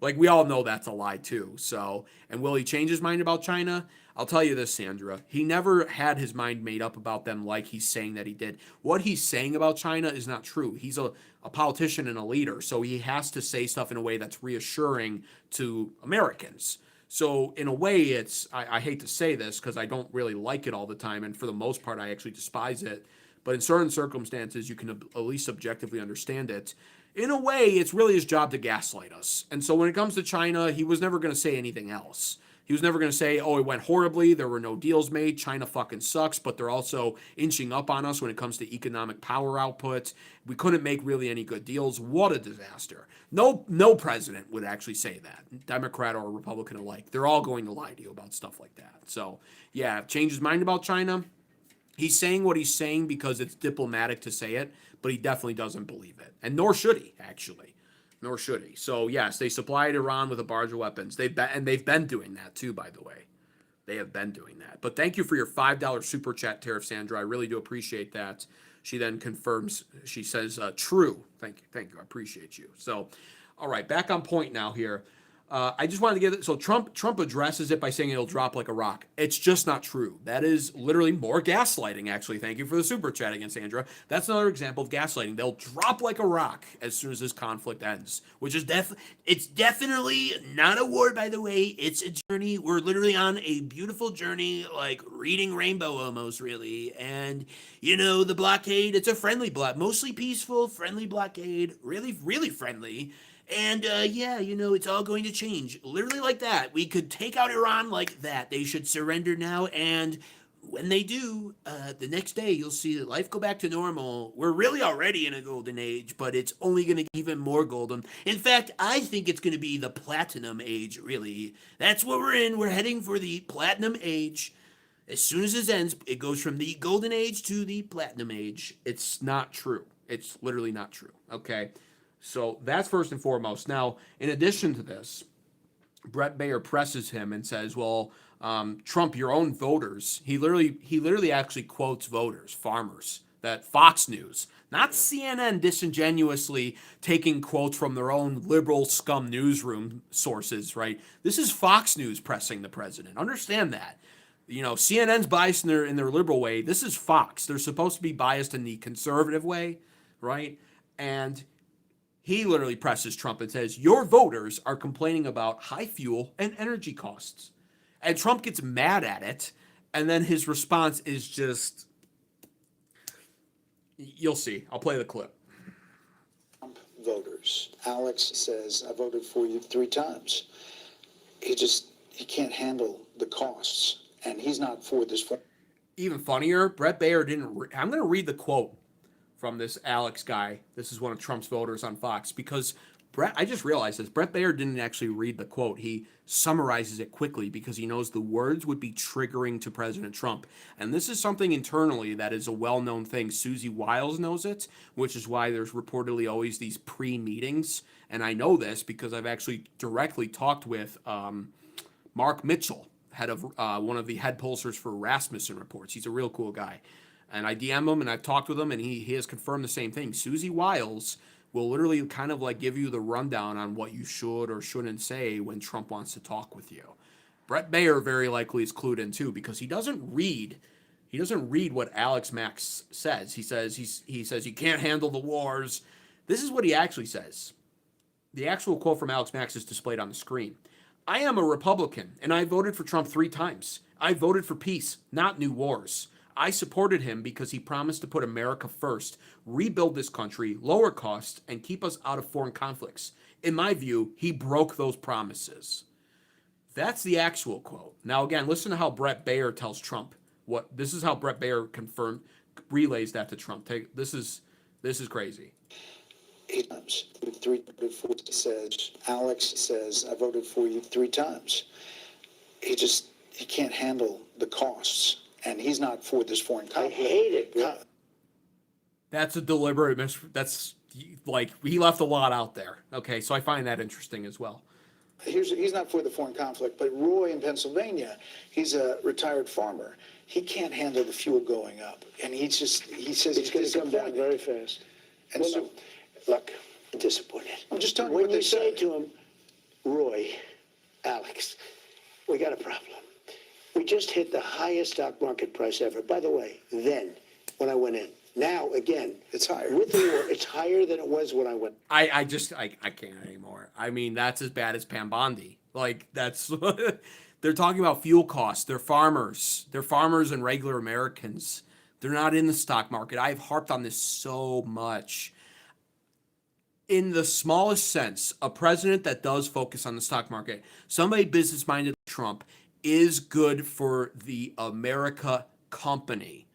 Like, we all know that's a lie too. So, and will he change his mind about China? I'll tell you this, Sandra. He never had his mind made up about them like he's saying that he did. What he's saying about China is not true. He's a politician and a leader, so he has to say stuff in a way that's reassuring to Americans. So in a way, I hate to say this because I don't really like it all the time, and for the most part, I actually despise it. But in certain circumstances, you can at least objectively understand it. In a way, it's really his job to gaslight us. And so when it comes to China, he was never going to say anything else. He was never going to say, oh, it went horribly, there were no deals made, China fucking sucks, but they're also inching up on us when it comes to economic power output. We couldn't make really any good deals. What a disaster. No president would actually say that, Democrat or Republican alike. They're all going to lie to you about stuff like that. So, yeah, change his mind about China. He's saying what he's saying because it's diplomatic to say it, but he definitely doesn't believe it. And nor should he, actually. Nor should he. So, yes, they supplied Iran with a barrage of weapons. They've been doing that, too, by the way. They have been doing that. But thank you for your $5 super chat, Tariff Sandra. I really do appreciate that. She then confirms, she says, true. Thank you. I appreciate you. So, all right, back on point now here. I just wanted to get it. So Trump addresses it by saying it'll drop like a rock. It's just not true. That is literally more gaslighting, actually. Thank you for the super chat again, Sandra. That's another example of gaslighting. They'll drop like a rock as soon as this conflict ends, which is it's definitely not a war, by the way. It's a journey. We're literally on a beautiful journey, like reading Rainbow almost, really. And, the blockade, it's a friendly blockade, mostly peaceful, friendly blockade, really, really friendly. And, it's all going to change. Literally like that. We could take out Iran like that. They should surrender now. And when they do, the next day, you'll see that life go back to normal. We're really already in a golden age, but it's only going to get even more golden. In fact, I think it's going to be the platinum age, really. That's what we're in. We're heading for the platinum age. As soon as this ends, it goes from the golden age to the platinum age. It's not true. It's literally not true. Okay? So that's first and foremost. Now, in addition to this, Brett Baer presses him and says, well, Trump, your own voters, he literally actually quotes voters, farmers, that Fox News, not CNN disingenuously taking quotes from their own liberal scum newsroom sources, right? This is Fox News pressing the president. Understand that. CNN's biased in their liberal way. This is Fox. They're supposed to be biased in the conservative way, right? And he literally presses Trump and says, your voters are complaining about high fuel and energy costs. And Trump gets mad at it. And then his response is just, you'll see. I'll play the clip. Trump voters. Alex says, I voted for you 3 times. He can't handle the costs. And he's not for this. Even funnier, Brett Baer didn't. I'm going to read the quote from this Alex guy. This is one of Trump's voters on Fox, because I just realized this. Brett Baer didn't actually read the quote. He summarizes it quickly because he knows the words would be triggering to President Trump. And this is something internally that is a well-known thing. Susie Wiles knows it, which is why there's reportedly always these pre-meetings. And I know this because I've actually directly talked with Mark Mitchell, head of one of the head pollsters for Rasmussen Reports. He's a real cool guy. And I DM him and I've talked with him and he has confirmed the same thing. Susie Wiles will literally kind of like give you the rundown on what you should or shouldn't say when Trump wants to talk with you. Brett Baer very likely is clued in too, because he doesn't read what Alex Max says. He says he can't handle the wars. This is what he actually says. The actual quote from Alex Max is displayed on the screen. I am a Republican and I voted for Trump 3 times. I voted for peace, not new wars. I supported him because he promised to put America first, rebuild this country, lower costs, and keep us out of foreign conflicts. In my view, he broke those promises. That's the actual quote. Now, again, listen to how Brett Baer tells Trump this is how Brett Baer relays that to Trump. This is crazy. Times. 3 says, Alex says, I voted for you 3 times. He can't handle the costs. And he's not for this foreign conflict. I hate it. Yeah. That's a deliberate that's like he left a lot out there. Okay, so I find that interesting as well. He's not for the foreign conflict, but Roy in Pennsylvania, he's a retired farmer. He can't handle the fuel going up, and he says it's going to come down very fast. And well, so, no, look, I'm disappointed. I'm just telling you when what they you say say to him, Roy, Alex, we got a problem. We just hit the highest stock market price ever. By the way, then, when I went in. Now, again, it's higher. With the war, it's higher than it was when I went. I can't anymore. I mean, that's as bad as Pam Bondi. Like, that's... They're talking about fuel costs. They're farmers. They're farmers and regular Americans. They're not in the stock market. I've harped on this so much. in the smallest sense, a president that does focus on the stock market, somebody business minded like Trump, is good for the America company.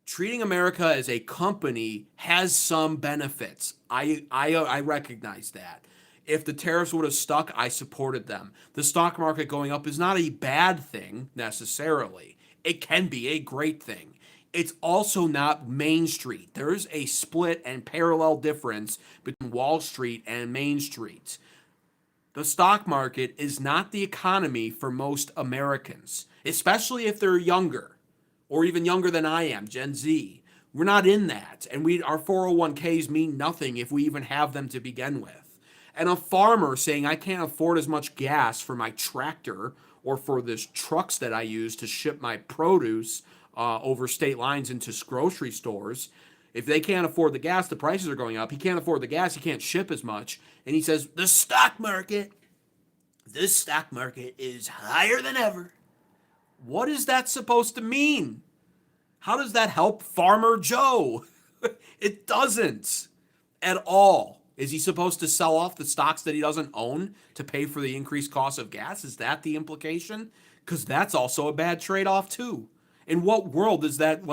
Treating America as a company has some benefits. I recognize that. If the tariffs would have stuck, I supported them. The stock market going up is not a bad thing necessarily. It can be a great thing. It's also not Main Street. There is a split and parallel difference between Wall Street and Main Street. The stock market is not the economy for most Americans, especially if they're younger or even younger than I am, Gen Z. We're not in that. And our 401ks mean nothing if we even have them to begin with. And a farmer saying, I can't afford as much gas for my tractor or for this trucks that I use to ship my produce over state lines into grocery stores. If they can't afford the gas, the prices are going up. He can't afford the gas. He can't ship as much. And he says, this stock market is higher than ever. What is that supposed to mean? How does that help Farmer Joe? It doesn't at all. Is he supposed to sell off the stocks that he doesn't own to pay for the increased cost of gas? Is that the implication? Because that's also a bad trade-off too. In what world does that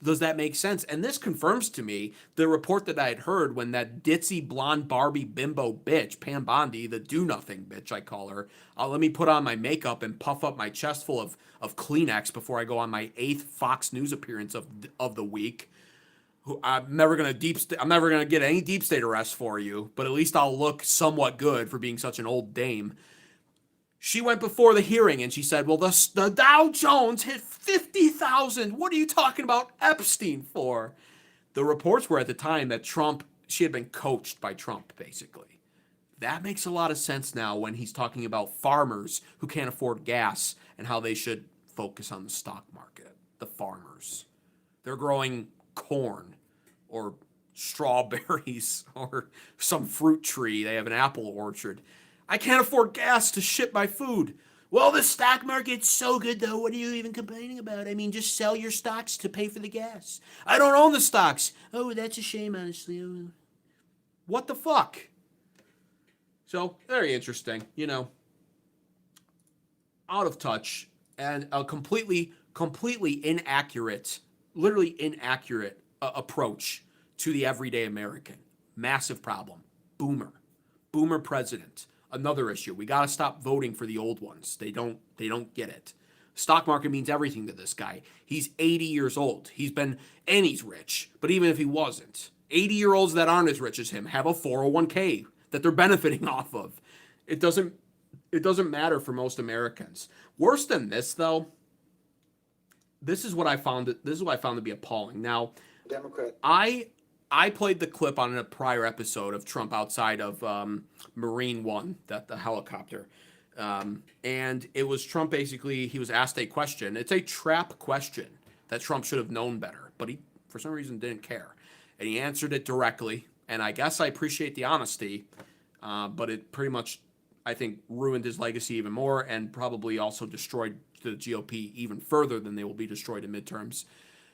does that make sense? And this confirms to me the report that I had heard when that ditzy blonde Barbie bimbo bitch, Pam Bondi, the do-nothing bitch I call her, let me put on my makeup and puff up my chest full of Kleenex before I go on my 8th Fox News appearance of the week. I'm never gonna get any deep state arrests for you, but at least I'll look somewhat good for being such an old dame. She went before the hearing and she said, well, the Dow Jones hit 50,000. What are you talking about Epstein for? The reports were at the time that she had been coached by Trump, basically. That makes a lot of sense now when he's talking about farmers who can't afford gas and how they should focus on the stock market. The farmers. They're growing corn or strawberries or some fruit tree. They have an apple orchard. I can't afford gas to ship my food. Well, the stock market's so good, though. What are you even complaining about? I mean, just sell your stocks to pay for the gas. I don't own the stocks. Oh, that's a shame, honestly. What the fuck? So, very interesting. Out of touch and a completely inaccurate, literally inaccurate approach to the everyday American. Massive problem. Boomer president. Another issue. We got to stop voting for the old ones. They don't get it. Stock market means everything to this guy. He's 80 years old. And he's rich. But even if he wasn't, 80-year-olds that aren't as rich as him have a 401k that they're benefiting off of. It doesn't matter for most Americans. Worse than this, though, this is what I found to be appalling. Now, Democrat. I played the clip on a prior episode of Trump outside of Marine One, the helicopter. And it was Trump basically, he was asked a question. It's a trap question that Trump should have known better, but he, for some reason, didn't care. And he answered it directly. And I guess I appreciate the honesty, but it pretty much, I think, ruined his legacy even more and probably also destroyed the GOP even further than they will be destroyed in midterms.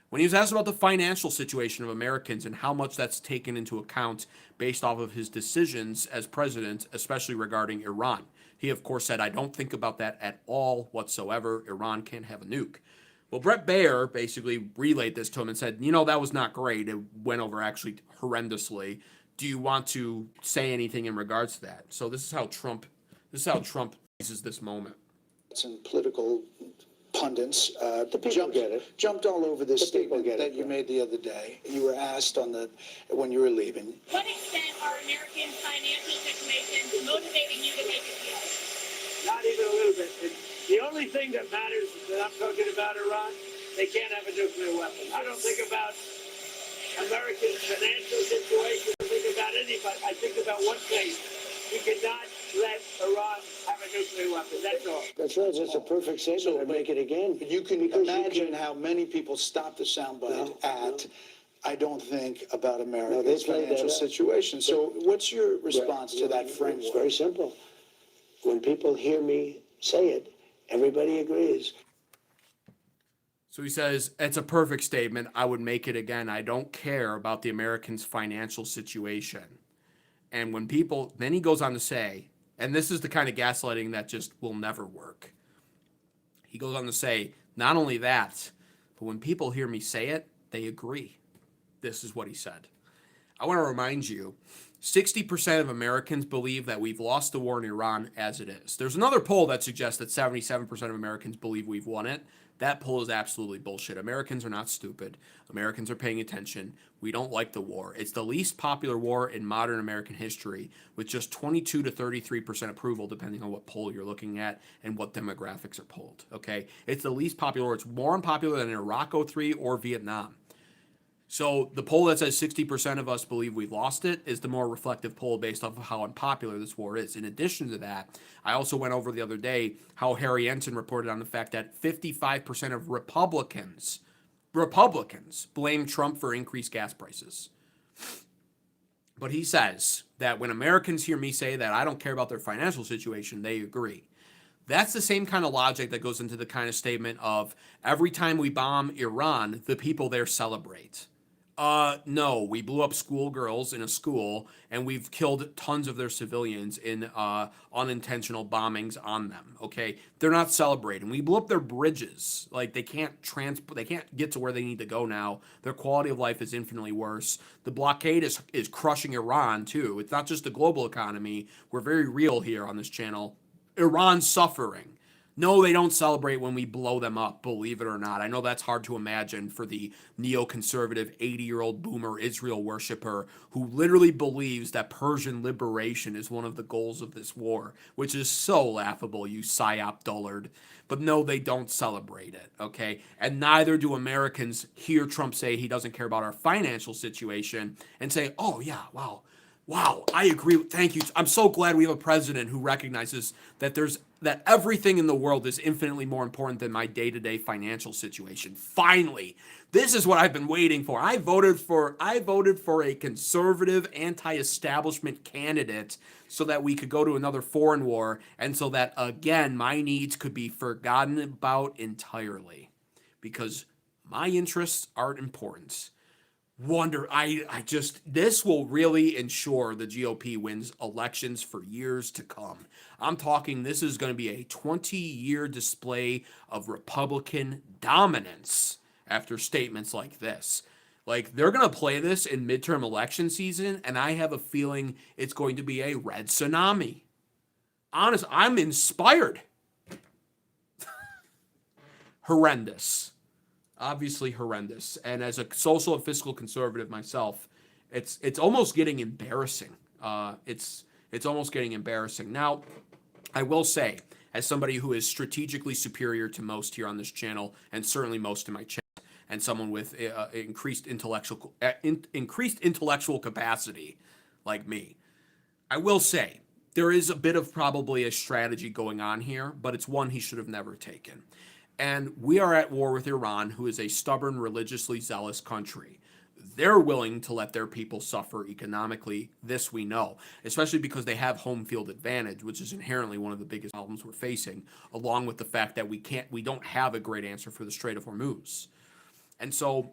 When he was asked about the financial situation of Americans and how much that's taken into account based off of his decisions as president, especially regarding Iran, he, of course, said, I don't think about that at all whatsoever. Iran can't have a nuke. Well, Brett Baer basically relayed this to him and said, that was not great. It went over actually horrendously. Do you want to say anything in regards to that? So this is how Trump uses this moment. Some political pundits get it. jumped all over this The people statement get that it, you yeah. made the other day. You were asked when you were leaving. What extent are American financial situations motivating you to make a deal? Not even a little bit. The only thing that matters that I'm talking about Iran, they can't have a nuclear weapon. I don't think about American financial situation. I think about anybody. I think about one thing. We cannot let Iran have a nuclear weapon. That's all. That's right. That's a perfect statement. I'd make it again. You can Because imagine how many people stopped the soundbite at, I don't think about America's played that financial up. situation. So what's your response to that It's framework? very simple. When people hear me say it, everybody agrees. So he says, it's a perfect statement. I would make it again. I don't care about the Americans' financial situation. And when people, then he goes on to say, and this is the kind of gaslighting that just will never work. He goes on to say, not only that, but when people hear me say it, they agree. This is what he said. I want to remind you, 60% of Americans believe that we've lost the war in Iran as it is. There's another poll that suggests that 77% of Americans believe we've won it. That poll is absolutely bullshit. Americans are not stupid. Americans are paying attention. We don't like the war. It's the least popular war in modern American history, with just 22 to 33% approval, depending on what poll you're looking at and what demographics are polled. Okay, it's the least popular. It's more unpopular than Iraq '03 or Vietnam. So the poll that says 60% of us believe we've lost it is the more reflective poll based off of how unpopular this war is. In addition to that, I also went over the other day how Harry Ensign reported on the fact that 55% of Republicans blame Trump for increased gas prices. But he says that when Americans hear me say that I don't care about their financial situation, they agree. That's the same kind of logic that goes into the kind of statement of every time we bomb Iran, the people there celebrate. No, we blew up schoolgirls in a school and we've killed tons of their civilians in unintentional bombings on them. Okay, they're not celebrating. We blew up their bridges. Like they can't get to where they need to go now. Their quality of life is infinitely worse. The blockade is crushing Iran too. It's not just the global economy. We're very real here on this channel. Iran's suffering. No, they don't celebrate when we blow them up, believe it or not. I know that's hard to imagine for the neoconservative 80-year-old boomer Israel worshiper who literally believes that Persian liberation is one of the goals of this war, which is so laughable, you psyop dullard. But no, they don't celebrate it, okay? And neither do Americans hear Trump say he doesn't care about our financial situation and say, oh yeah, wow, I agree. Thank you. I'm so glad we have a president who recognizes that that everything in the world is infinitely more important than my day-to-day financial situation. Finally, this is what I've been waiting for. I voted for a conservative, anti-establishment candidate so that we could go to another foreign war and so that again my needs could be forgotten about entirely because my interests aren't important. This will really ensure the GOP wins elections for years to come. I'm talking, this is going to be a 20-year display of Republican dominance after statements like this. Like, they're going to play this in midterm election season, and I have a feeling it's going to be a red tsunami. Honest, I'm inspired. Horrendous. Obviously horrendous. And as a social and fiscal conservative myself, it's almost getting embarrassing. It's almost getting embarrassing. Now, I will say, as somebody who is strategically superior to most here on this channel, and certainly most in my chat, and someone with increased intellectual capacity like me, I will say there is a bit of probably a strategy going on here, but it's one he should have never taken. And we are at war with Iran, who is a stubborn, religiously zealous country. They're willing to let their people suffer economically. This we know, especially because they have home field advantage, which is inherently one of the biggest problems we're facing, along with the fact that we don't have a great answer for the Strait of Hormuz. And so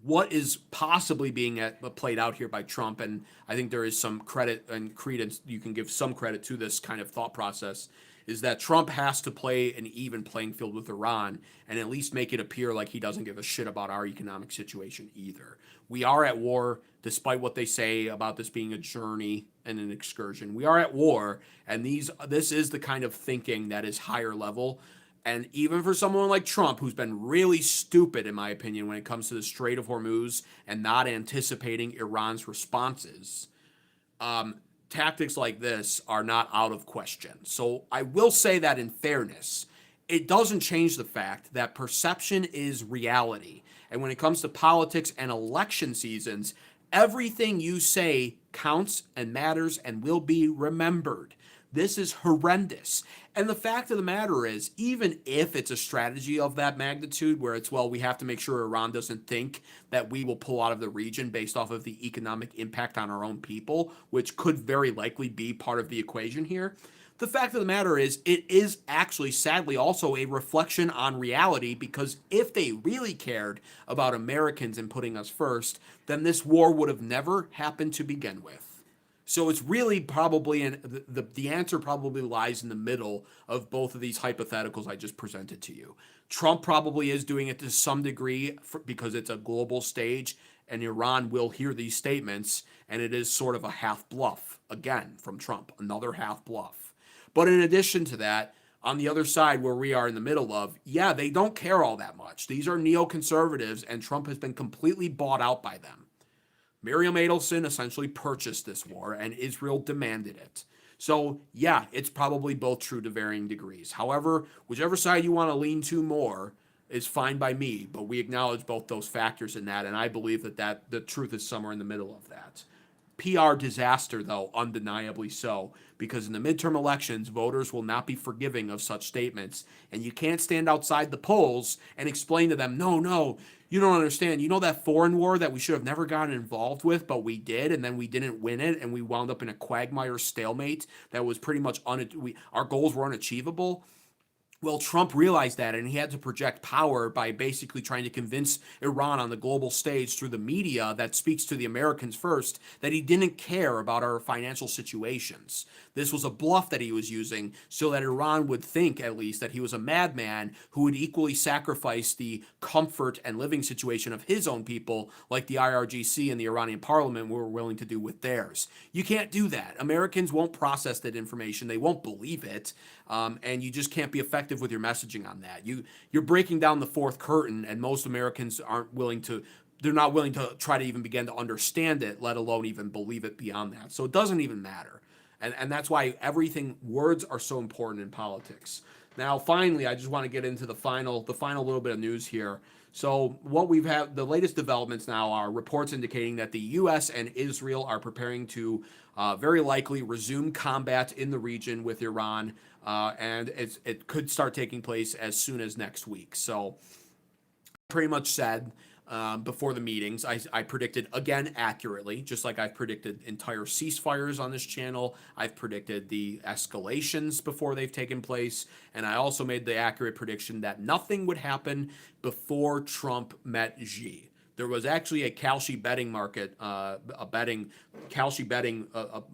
what is possibly being played out here by Trump, and I think there is some credit and credence, you can give some credit to this kind of thought process, is that Trump has to play an even playing field with Iran and at least make it appear like he doesn't give a shit about our economic situation either. We are at war, despite what they say about this being a journey and an excursion. We are at war, and this is the kind of thinking that is higher level. And even for someone like Trump, who's been really stupid, in my opinion, when it comes to the Strait of Hormuz and not anticipating Iran's responses, tactics like this are not out of question. So I will say that in fairness, it doesn't change the fact that perception is reality. And when it comes to politics and election seasons, everything you say counts and matters and will be remembered. This is horrendous. And the fact of the matter is, even if it's a strategy of that magnitude where it's, well, we have to make sure Iran doesn't think that we will pull out of the region based off of the economic impact on our own people, which could very likely be part of the equation here, The fact of the matter is, it is actually, sadly, also a reflection on reality, because if they really cared about Americans and putting us first, then this war would have never happened to begin with. So it's really probably, the answer probably lies in the middle of both of these hypotheticals I just presented to you. Trump probably is doing it to some degree because it's a global stage, and Iran will hear these statements, and it is sort of a half bluff, again, from Trump, another half bluff. But in addition to that, on the other side where we are in the middle of, yeah, they don't care all that much. These are neoconservatives, and Trump has been completely bought out by them. Miriam Adelson essentially purchased this war, and Israel demanded it. So, yeah, it's probably both true to varying degrees. However, whichever side you want to lean to more is fine by me, but we acknowledge both those factors in that, and I believe that the truth is somewhere in the middle of that. PR disaster, though, undeniably so, because in the midterm elections, voters will not be forgiving of such statements, and you can't stand outside the polls and explain to them, no, you don't understand. You know that foreign war that we should have never gotten involved with, but we did, and then we didn't win it, and we wound up in a quagmire stalemate that was pretty much, our goals were unachievable? Well, Trump realized that, and he had to project power by basically trying to convince Iran on the global stage through the media that speaks to the Americans first that he didn't care about our financial situations. This was a bluff that he was using so that Iran would think, at least, that he was a madman who would equally sacrifice the comfort and living situation of his own people, like the IRGC and the Iranian parliament were willing to do with theirs. You can't do that. Americans won't process that information. They won't believe it. And you just can't be effective with your messaging on that. You're breaking down the fourth curtain, and most Americans they're not willing to try to even begin to understand it, let alone even believe it beyond that. So it doesn't even matter. And that's why words are so important in politics. Now, finally, I just want to get into the final little bit of news here. So what we've had, the latest developments now are reports indicating that the U.S. and Israel are preparing to very likely resume combat in the region with Iran, and it could start taking place as soon as next week. So pretty much said before the meetings, I predicted, again, accurately, just like I've predicted entire ceasefires on this channel. I've predicted the escalations before they've taken place, and I also made the accurate prediction that nothing would happen before Trump met Xi. There was actually a Kalshi betting market, Kalshi betting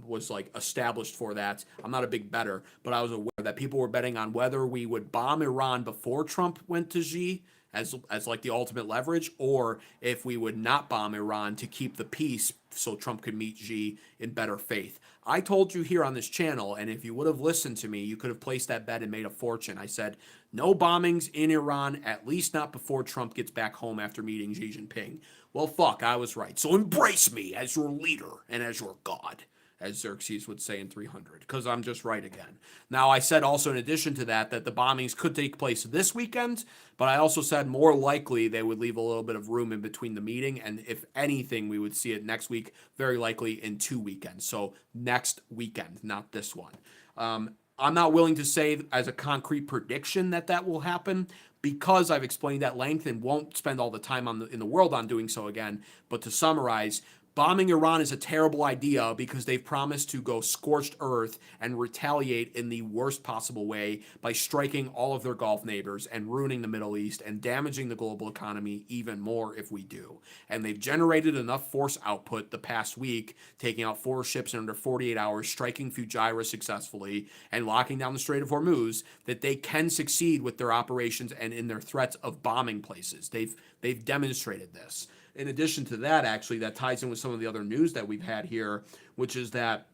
was like established for that. I'm not a big bettor, but I was aware that people were betting on whether we would bomb Iran before Trump went to Xi as like the ultimate leverage, or if we would not bomb Iran to keep the peace so Trump could meet Xi in better faith. I told you here on this channel, and if you would have listened to me, you could have placed that bet and made a fortune. I said, no bombings in Iran, at least not before Trump gets back home after meeting Xi Jinping. Well, fuck, I was right. So embrace me as your leader and as your god, as Xerxes would say in 300, because I'm just right again. Now, I said also in addition to that the bombings could take place this weekend, but I also said more likely they would leave a little bit of room in between the meeting, and if anything, we would see it next week, very likely in 2 weekends. So next weekend, not this one. I'm not willing to say as a concrete prediction that will happen, because I've explained at length and won't spend all the time in the world on doing so again. But to summarize, bombing Iran is a terrible idea because they've promised to go scorched earth and retaliate in the worst possible way by striking all of their Gulf neighbors and ruining the Middle East and damaging the global economy even more if we do. And they've generated enough force output the past week, taking out 4 ships in under 48 hours, striking Fujairah successfully, and locking down the Strait of Hormuz, that they can succeed with their operations and in their threats of bombing places. They've demonstrated this. In addition to that, actually, that ties in with some of the other news that we've had here, which is that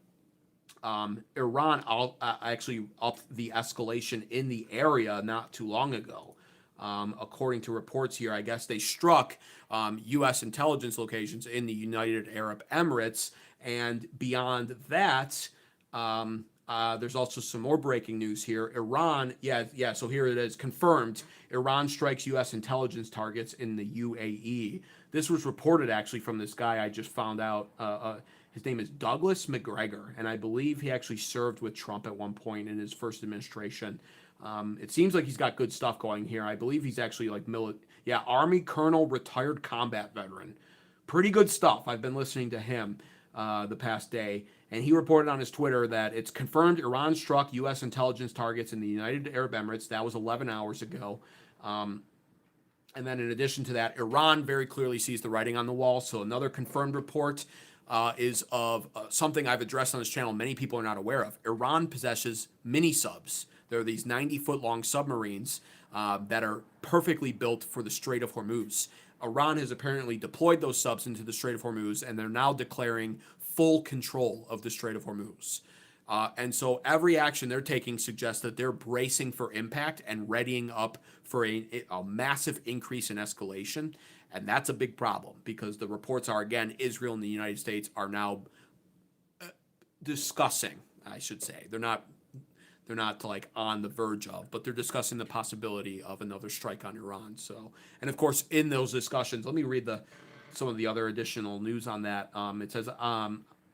Iran actually upped the escalation in the area not too long ago. According to reports here, I guess they struck U.S. intelligence locations in the United Arab Emirates. And beyond that, there's also some more breaking news here. Iran, so here it is, confirmed. Iran strikes U.S. intelligence targets in the UAE. This was reported actually from this guy I just found out. His name is Douglas McGregor, and I believe he actually served with Trump at one point in his first administration. It seems like he's got good stuff going here. I believe he's actually like Army Colonel, retired combat veteran. Pretty good stuff. I've been listening to him the past day. And he reported on his Twitter that it's confirmed Iran struck U.S. intelligence targets in the United Arab Emirates. That was 11 hours ago. And then in addition to that, Iran very clearly sees the writing on the wall. So another confirmed report is of something I've addressed on this channel many people are not aware of. Iran possesses mini subs. There are these 90-foot-long submarines that are perfectly built for the Strait of Hormuz. Iran has apparently deployed those subs into the Strait of Hormuz, and they're now declaring full control of the Strait of Hormuz. And so every action they're taking suggests that they're bracing for impact and readying up for a massive increase in escalation. And that's a big problem because the reports are, again, Israel and the United States are now discussing, I should say. They're not like on the verge of, but they're discussing the possibility of another strike on Iran. So, and of course, in those discussions, let me read some of the other additional news on that. It says,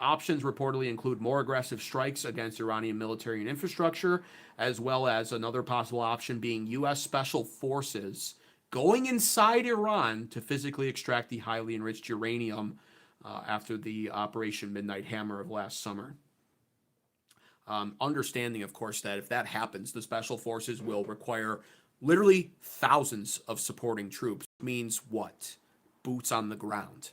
options reportedly include more aggressive strikes against Iranian military and infrastructure, as well as another possible option being U.S. special forces going inside Iran to physically extract the highly enriched uranium after the Operation Midnight Hammer of last summer. Understanding, of course, that if that happens, the special forces will require literally thousands of supporting troops. Means what? Boots on the ground.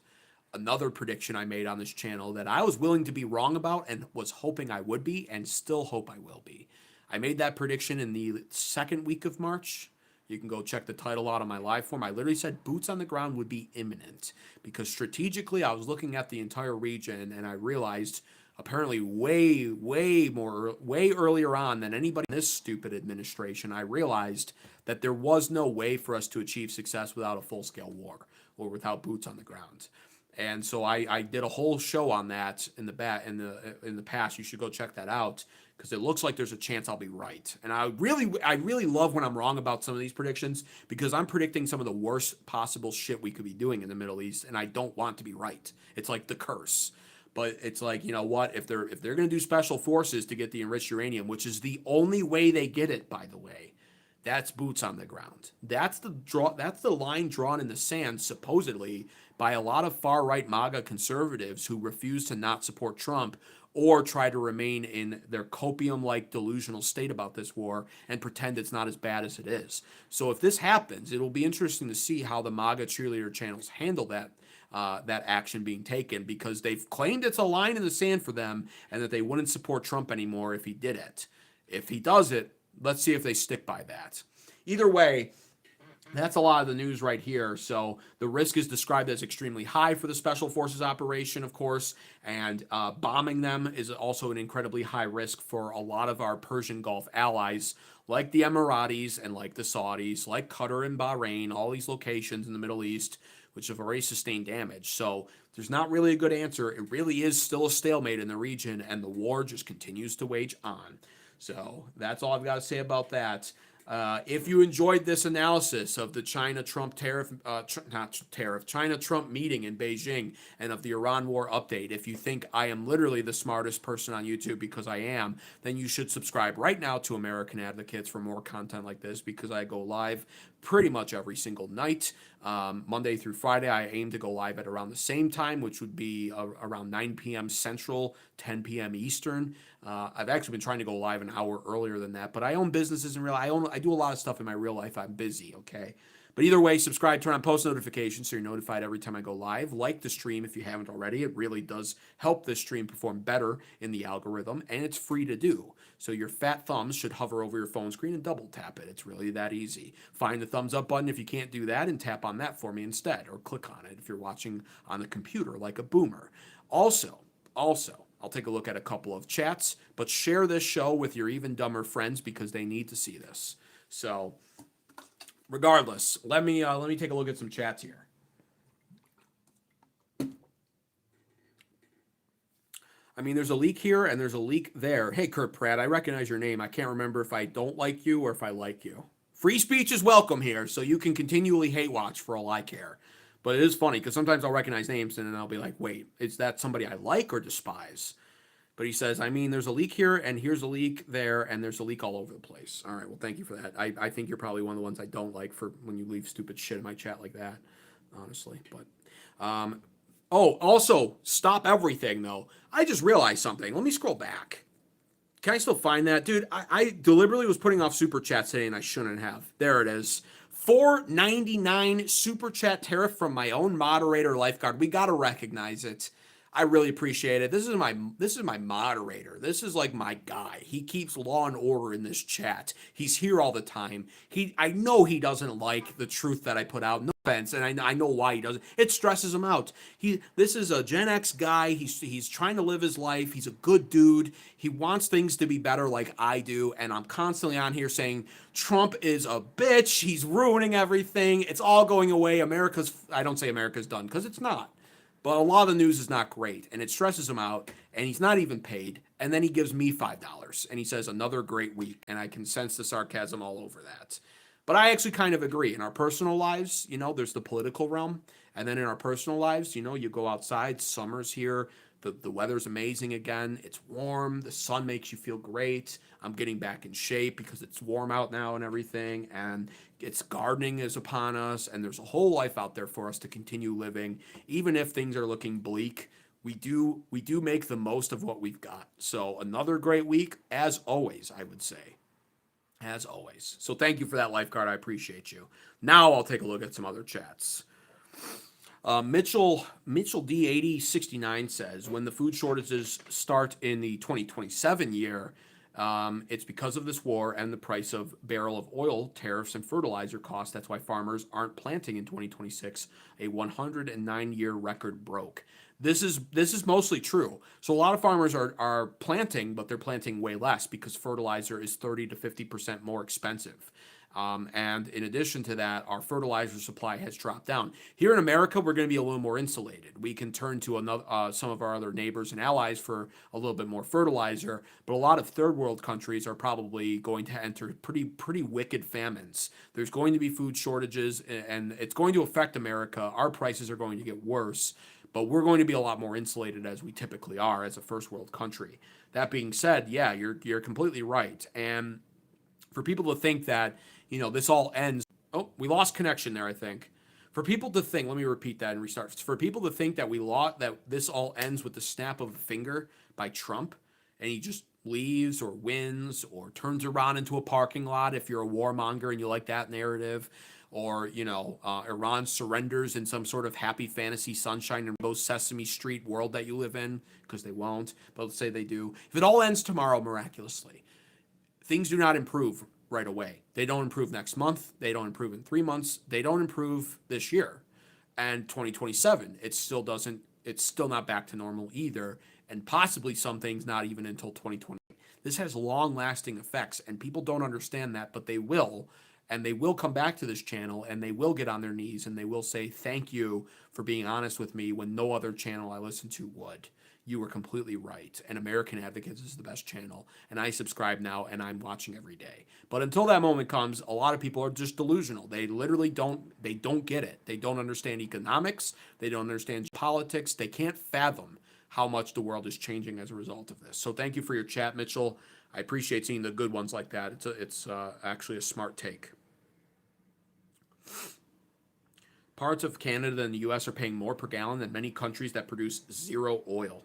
Another prediction I made on this channel that I was willing to be wrong about and was hoping I would be and still hope I will be. I made that prediction in the second week of March. You can go check the title out on my live form. I literally said boots on the ground would be imminent because strategically I was looking at the entire region and I realized apparently way earlier on than anybody in this stupid administration, I realized that there was no way for us to achieve success without a full-scale war or without boots on the ground. And so I did a whole show on that in the past. You should go check that out because it looks like there's a chance I'll be right. And I really love when I'm wrong about some of these predictions because I'm predicting some of the worst possible shit we could be doing in the Middle East, and I don't want to be right. It's like the curse. But it's like, you know what? If they're going to do special forces to get the enriched uranium, which is the only way they get it, by the way, that's boots on the ground. That's the line drawn in the sand, supposedly, by a lot of far-right MAGA conservatives who refuse to not support Trump or try to remain in their copium-like delusional state about this war and pretend it's not as bad as it is. So if this happens, it'll be interesting to see how the MAGA cheerleader channels handle that action being taken because they've claimed it's a line in the sand for them and that they wouldn't support Trump anymore if he did it. If he does it, let's see if they stick by that. Either way, that's a lot of the news right here. So the risk is described as extremely high for the Special Forces operation, of course, and bombing them is also an incredibly high risk for a lot of our Persian Gulf allies, like the Emiratis and like the Saudis, like Qatar and Bahrain, all these locations in the Middle East, which have already sustained damage. So there's not really a good answer. It really is still a stalemate in the region, and the war just continues to wage on. So that's all I've got to say about that. If you enjoyed this analysis of the China-Trump China-Trump meeting in Beijing and of the Iran war update, if you think I am literally the smartest person on YouTube because I am, then you should subscribe right now to American Advocates for more content like this because I go live pretty much every single night. Monday through Friday, I aim to go live at around the same time, which would be around 9 p.m. Central, 10 p.m. Eastern. I've actually been trying to go live an hour earlier than that, but I own businesses in real life. I do a lot of stuff in my real life. I'm busy, okay? But either way, subscribe, turn on post notifications so you're notified every time I go live. Like the stream if you haven't already. It really does help this stream perform better in the algorithm, and it's free to do. So your fat thumbs should hover over your phone screen and double tap it. It's really that easy. Find the thumbs up button if you can't do that and tap on that for me instead, or click on it if you're watching on the computer like a boomer. Also, I'll take a look at a couple of chats, but share this show with your even dumber friends because they need to see this. So, regardless, let me take a look at some chats here. I mean, there's a leak here and there's a leak there. Hey, Kurt Pratt, I recognize your name. I can't remember if I don't like you or if I like you. Free speech is welcome here, so you can continually hate watch for all I care. But it is funny because sometimes I'll recognize names and then I'll be like, wait, is that somebody I like or despise? But he says, I mean, there's a leak here and here's a leak there and there's a leak all over the place. All right, well, thank you for that. I think you're probably one of the ones I don't like for when you leave stupid shit in my chat like that, honestly. But Oh, also, stop everything, though. I just realized something. Let me scroll back. Can I still find that? Dude, I deliberately was putting off super chats today and I shouldn't have. There it is. $4.99 super chat tariff from my own moderator lifeguard. We got to recognize it. I really appreciate it. This is my moderator. This is like my guy. He keeps law and order in this chat. He's here all the time. I know he doesn't like the truth that I put out. No offense, and I know why he doesn't. It stresses him out. This is a Gen X guy. He's trying to live his life. He's a good dude. He wants things to be better like I do, and I'm constantly on here saying Trump is a bitch. He's ruining everything. It's all going away. I don't say America's done because it's not. But a lot of the news is not great, and it stresses him out, and he's not even paid. And then he gives me $5, and he says, another great week, and I can sense the sarcasm all over that. But I actually kind of agree. In our personal lives, there's the political realm, and then in our personal lives, you go outside, summer's here, the weather's amazing again, it's warm, the sun makes you feel great, I'm getting back in shape because it's warm out now and everything, and it's gardening is upon us, and there's a whole life out there for us to continue living. Even if things are looking bleak, we do make the most of what we've got. So another great week, as always, I would say. As always. So thank you for that, lifeguard. I appreciate you. Now I'll take a look at some other chats. Mitchell D8069 says, when the food shortages start in the 2027 year, it's because of this war and the price of barrel of oil, tariffs, and fertilizer costs. That's why farmers aren't planting in 2026. A 109-year record broke. This is mostly true. So a lot of farmers are planting, but they're planting way less because fertilizer is 30 to 50% more expensive. And in addition to that, our fertilizer supply has dropped down. Here in America, we're going to be a little more insulated. We can turn to some of our other neighbors and allies for a little bit more fertilizer, but a lot of third world countries are probably going to enter pretty wicked famines. There's going to be food shortages, and it's going to affect America. Our prices are going to get worse, but we're going to be a lot more insulated as we typically are as a first world country. That being said, yeah, you're completely right. And for people to think that this all ends. Oh, we lost connection there, I think. For people to think, let me repeat that and restart. For people to think that that this all ends with the snap of a finger by Trump, and he just leaves or wins or turns around into a parking lot if you're a warmonger and you like that narrative, or Iran surrenders in some sort of happy fantasy sunshine and rose Sesame Street world that you live in, because they won't, but let's say they do. If it all ends tomorrow miraculously, things do not improve right away. They don't improve next month. They don't improve in 3 months. They don't improve this year. And 2027, it's still not back to normal either. And possibly some things not even until 2020. This has long lasting effects, and people don't understand that, but they will. And they will come back to this channel, and they will get on their knees, and they will say, thank you for being honest with me when no other channel I listen to would. You were completely right. And American Advocates is the best channel. And I subscribe now, and I'm watching every day. But until that moment comes, a lot of people are just delusional. They literally don't get it. They don't understand economics. They don't understand politics. They can't fathom how much the world is changing as a result of this. So thank you for your chat, Mitchell. I appreciate seeing the good ones like that. It's actually a smart take. Parts of Canada and the U.S. are paying more per gallon than many countries that produce zero oil.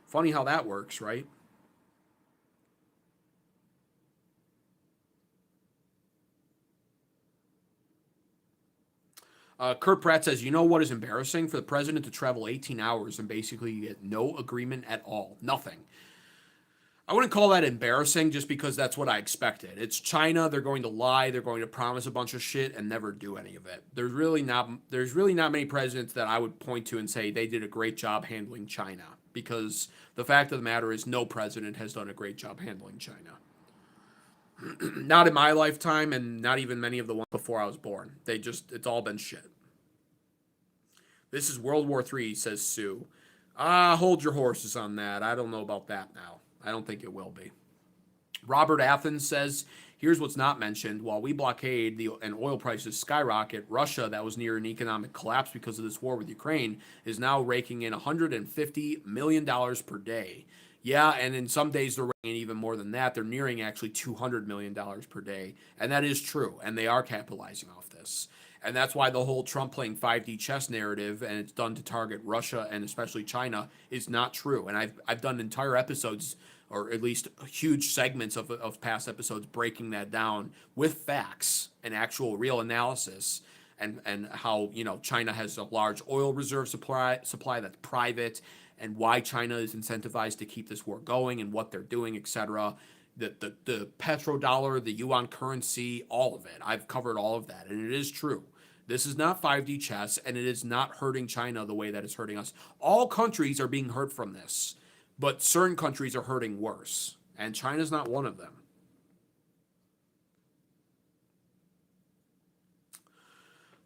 Funny how that works, right? Kurt Pratt says, you know what is embarrassing? For the president to travel 18 hours and basically get no agreement at all. Nothing. I wouldn't call that embarrassing just because that's what I expected. It's China. They're going to lie. They're going to promise a bunch of shit and never do any of it. There's really not many presidents that I would point to and say they did a great job handling China, because the fact of the matter is no president has done a great job handling China. Not in my lifetime, and not even many of the ones before I was born. It's all been shit. This is World War III, says Sue. Hold your horses on that. I don't know about that now. I don't think it will be. Robert Athens says, here's what's not mentioned. While we blockade and oil prices skyrocket, Russia, that was near an economic collapse because of this war with Ukraine, is now raking in $150 million per day. Yeah, and in some days they're raking even more than that. They're nearing actually $200 million per day. And that is true. And they are capitalizing off this. And that's why the whole Trump playing 5D chess narrative, and it's done to target Russia and especially China, is not true. And I've done entire episodes, or at least huge segments of past episodes, breaking that down with facts and actual real analysis, and how, you know, China has a large oil reserve supply that's private, and why China is incentivized to keep this war going and what they're doing, etc. The petrodollar, the yuan currency, all of it. I've covered all of that, and it is true. This is not 5D chess, and it is not hurting China the way that it's hurting us. All countries are being hurt from this, but certain countries are hurting worse, and China's not one of them.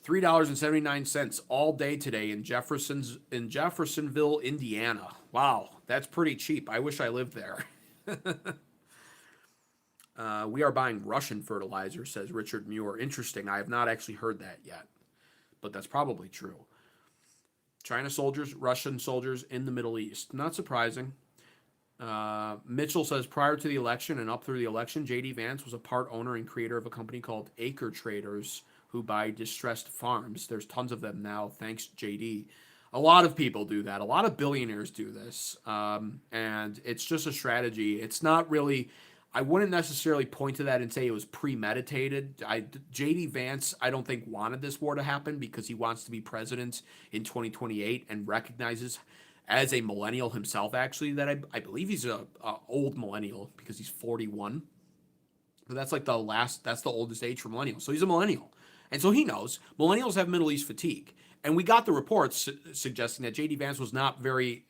$3.79 all day today in Jeffersonville, Indiana. Wow, that's pretty cheap. I wish I lived there. We are buying Russian fertilizer, says Richard Muir. Interesting. I have not actually heard that yet, but that's probably true. China soldiers, Russian soldiers in the Middle East. Not surprising. Mitchell says, prior to the election and up through the election, J.D. Vance was a part owner and creator of a company called Acre Traders, who buy distressed farms. There's tons of them now, thanks J.D. A lot of people do that. A lot of billionaires do this. And it's just a strategy. It's not really... I wouldn't necessarily point to that and say it was premeditated. J.D. Vance, I don't think, wanted this war to happen because he wants to be president in 2028 and recognizes, as a millennial himself, actually, that I believe he's a old millennial because he's 41. But that's like that's the oldest age for millennials. So he's a millennial. And so he knows millennials have Middle East fatigue. And we got the reports suggesting that J.D. Vance was not very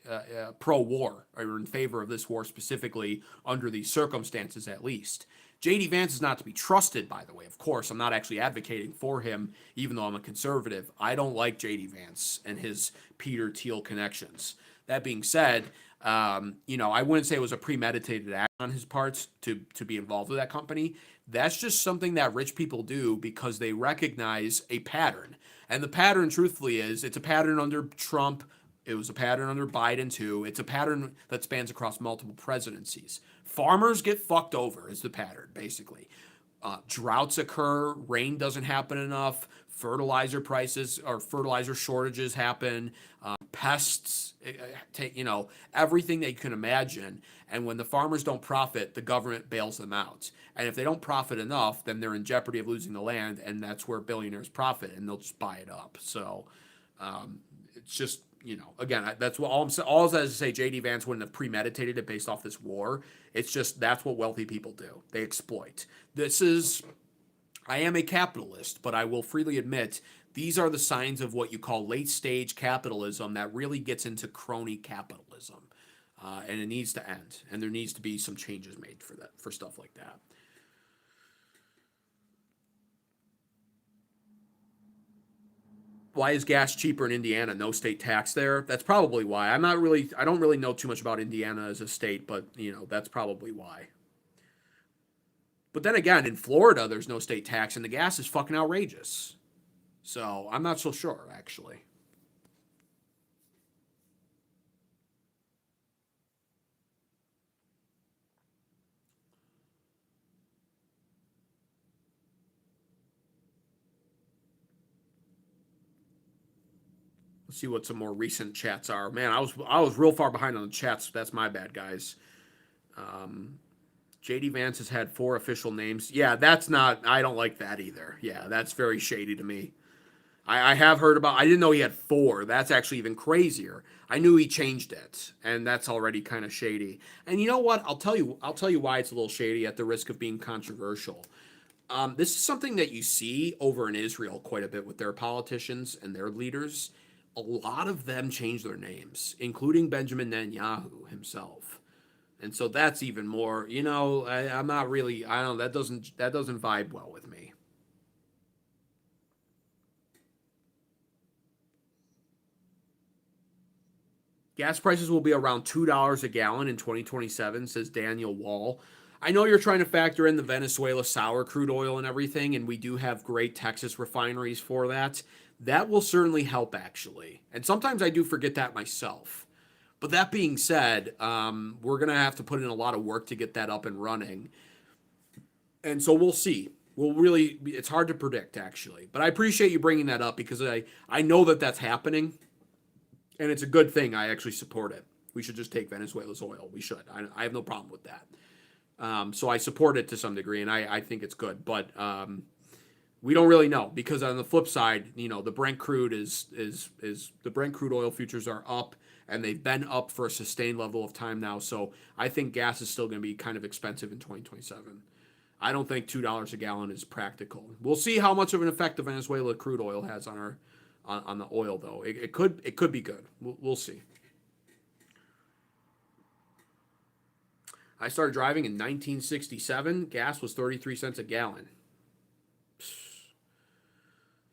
pro-war, or in favor of this war specifically, under these circumstances at least. J.D. Vance is not to be trusted, by the way. Of course, I'm not actually advocating for him, even though I'm a conservative. I don't like J.D. Vance and his Peter Thiel connections. That being said, you know, I wouldn't say it was a premeditated act on his part to be involved with that company. That's just something that rich people do because they recognize a pattern. And the pattern, truthfully, it's a pattern under Trump. It was a pattern under Biden, too. It's a pattern that spans across multiple presidencies. Farmers get fucked over is the pattern, basically. Droughts occur. Rain doesn't happen enough. Fertilizer prices or fertilizer shortages happen. Pests, you know, everything that you can imagine. And when the farmers don't profit, the government bails them out. And if they don't profit enough, then they're in jeopardy of losing the land, and that's where billionaires profit, and they'll just buy it up. So it's just, you know, again, that's what all that is to say. J.D. Vance wouldn't have premeditated it based off this war. It's just that's what wealthy people do. They exploit. I am a capitalist, but I will freely admit these are the signs of what you call late-stage capitalism that really gets into crony capitalism. And it needs to end, and there needs to be some changes made for stuff like that. Why is gas cheaper in Indiana? No state tax there. That's probably why. I don't really know too much about Indiana as a state, but you know, that's probably why. But then again, in Florida, there's no state tax, and the gas is fucking outrageous. So I'm not so sure, actually. Let's see what some more recent chats are. Man, I was real far behind on the chats. That's my bad, guys. J.D. Vance has had 4 official names. Yeah, that's not... I don't like that either. Yeah, that's very shady to me. I have heard about... I didn't know he had 4. That's actually even crazier. I knew he changed it, and that's already kind of shady. And you know what? I'll tell you why it's a little shady at the risk of being controversial. This is something that you see over in Israel quite a bit with their politicians and their leaders. A lot of them change their names, including Benjamin Netanyahu himself. And so that's even more, you know, I'm not really, I don't know, that doesn't vibe well with me. Gas prices will be around $2 a gallon in 2027, says Daniel Wall. I know you're trying to factor in the Venezuela sour crude oil and everything, and we do have great Texas refineries for that. That will certainly help, actually. And sometimes I do forget that myself. But that being said, we're going to have to put in a lot of work to get that up and running. And so we'll see. it's hard to predict actually. But I appreciate you bringing that up because I know that that's happening, and it's a good thing. I actually support it. We should just take Venezuela's oil. We should. I have no problem with that. So I support it to some degree, and I think it's good. But we don't really know because on the flip side, the Brent crude is the Brent crude oil futures are up, and they've been up for a sustained level of time now. So I think gas is still going to be kind of expensive in 2027. I don't think $2 a gallon is practical. We'll see how much of an effect the Venezuela crude oil has on on the oil, though. It could be good. We'll see. I started driving in 1967. Gas was 33 cents a gallon.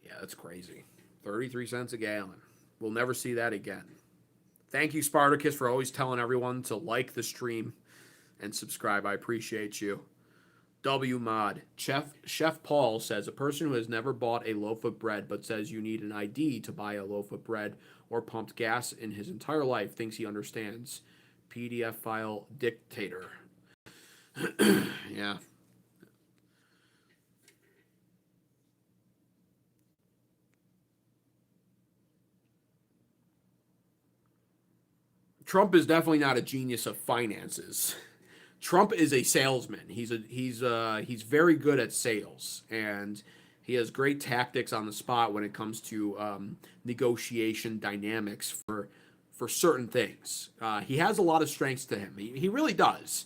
Yeah, that's crazy. 33 cents a gallon. We'll never see that again. Thank you, Spartacus, for always telling everyone to like the stream and subscribe. I appreciate you. W Mod. Chef Paul says, a person who has never bought a loaf of bread but says you need an ID to buy a loaf of bread or pumped gas in his entire life thinks he understands. PDF file dictator. Yeah. Trump is definitely not a genius of finances. Trump is a salesman. He's very good at sales, and he has great tactics on the spot when it comes to negotiation dynamics for certain things. He has a lot of strengths to him. He really does.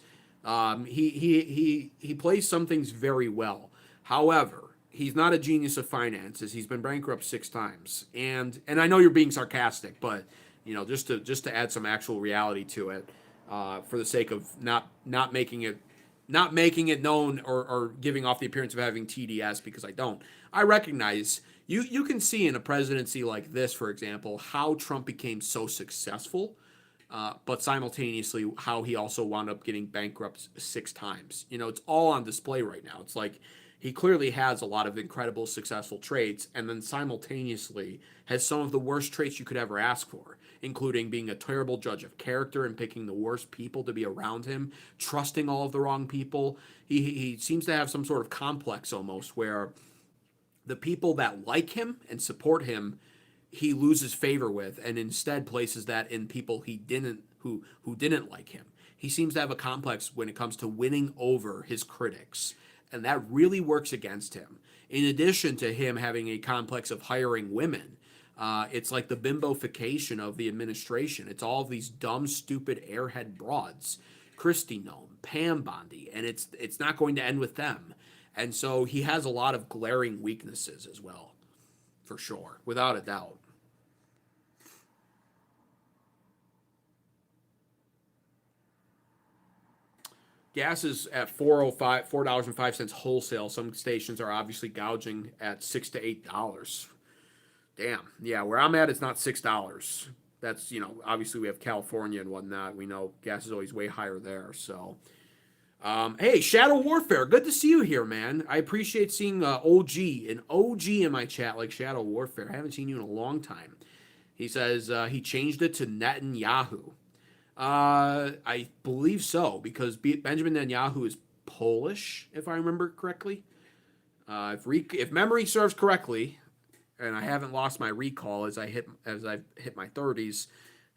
He plays some things very well. However, he's not a genius of finances. He's been bankrupt 6 times, and I know you're being sarcastic, but just to add some actual reality to it. For the sake of not making it known or giving off the appearance of having TDS, because I don't. I recognize you can see in a presidency like this, for example, how Trump became so successful, but simultaneously how he also wound up getting bankrupt 6 times. It's all on display right now. It's like he clearly has a lot of incredible successful traits, and then simultaneously has some of the worst traits you could ever ask for, including being a terrible judge of character and picking the worst people to be around him, trusting all of the wrong people. He seems to have some sort of complex almost where the people that like him and support him, he loses favor with, and instead places that in people who didn't like him. He seems to have a complex when it comes to winning over his critics, and that really works against him. In addition to him having a complex of hiring women, it's like the bimbofication of the administration. It's all of these dumb, stupid airhead broads, Kristi Noem, Pam Bondi, and it's not going to end with them. And so he has a lot of glaring weaknesses as well, for sure, without a doubt. Gas is at $4.05 wholesale. Some stations are obviously gouging at $6 to $8. Damn. Yeah, where I'm at, it's not $6. That's, obviously we have California and whatnot. We know gas is always way higher there. So, hey, Shadow Warfare, good to see you here, man. I appreciate seeing an OG in my chat like Shadow Warfare. I haven't seen you in a long time. He says he changed it to Netanyahu. I believe so, because Benjamin Netanyahu is Polish, if I remember correctly. If memory serves correctly, and I haven't lost my recall as I've hit my 30s,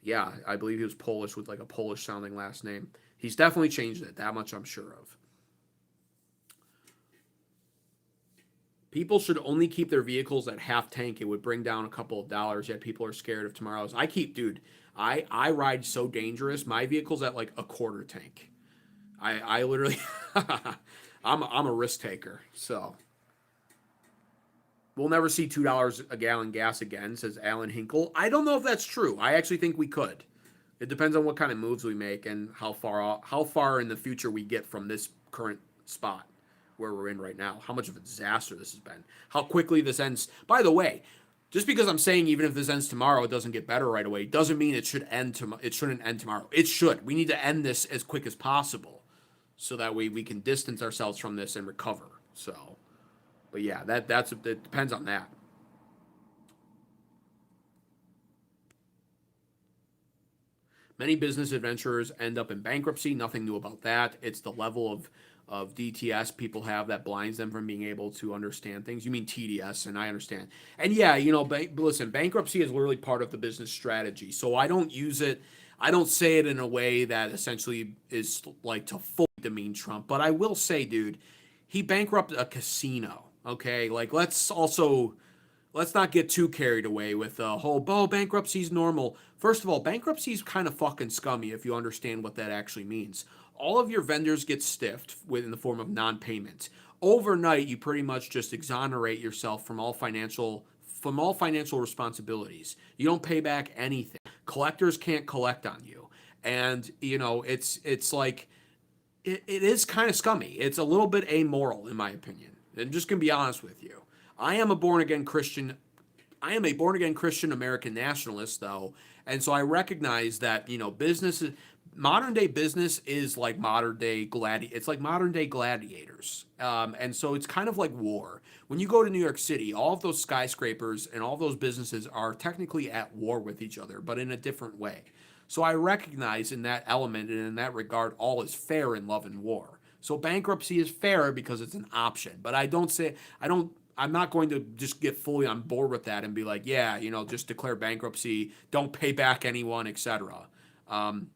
yeah, I believe he was Polish with like a Polish sounding last name. He's definitely changed it. That much I'm sure of. People should only keep their vehicles at half tank. It would bring down a couple of dollars, yet people are scared of tomorrow's. I ride so dangerous. My vehicle's at like a quarter tank. I literally, I'm a risk taker. So we'll never see $2 a gallon gas again, says Alan Hinkle. I don't know if that's true. I actually think we could. It depends on what kind of moves we make and how far in the future we get from this current spot where we're in right now. How much of a disaster this has been. How quickly this ends. By the way, just because I'm saying even if this ends tomorrow, it doesn't get better right away, doesn't mean it shouldn't end tomorrow. It should. We need to end this as quick as possible so that way we can distance ourselves from this and recover. So, but yeah, it depends on that. Many business adventurers end up in bankruptcy. Nothing new about that. It's the level DTS people have that blinds them from being able to understand things. You mean TDS, and I understand. And yeah, you know, listen, bankruptcy is literally part of the business strategy. So I don't use it. I don't say it in a way that essentially is like to fully demean Trump. But I will say, dude, he bankrupted a casino. Okay, like let's not get too carried away with the whole bankruptcy's normal. First of all, bankruptcy's kind of fucking scummy if you understand what that actually means. All of your vendors get stiffed in the form of non-payment. Overnight, you pretty much just exonerate yourself from all financial responsibilities. You don't pay back anything. Collectors can't collect on you. And you know, it's like it is kind of scummy. It's a little bit amoral in my opinion. I'm just gonna be honest with you. I am a born again Christian American nationalist, though, and so I recognize that modern day business is like modern day It's like modern day gladiators, and so it's kind of like war. When you go to New York City, all of those skyscrapers and all of those businesses are technically at war with each other, but in a different way. So I recognize in that element and in that regard, all is fair in love and war. So bankruptcy is fair because it's an option, but I'm not going to just get fully on board with that and be like, yeah, just declare bankruptcy, don't pay back anyone, etc. And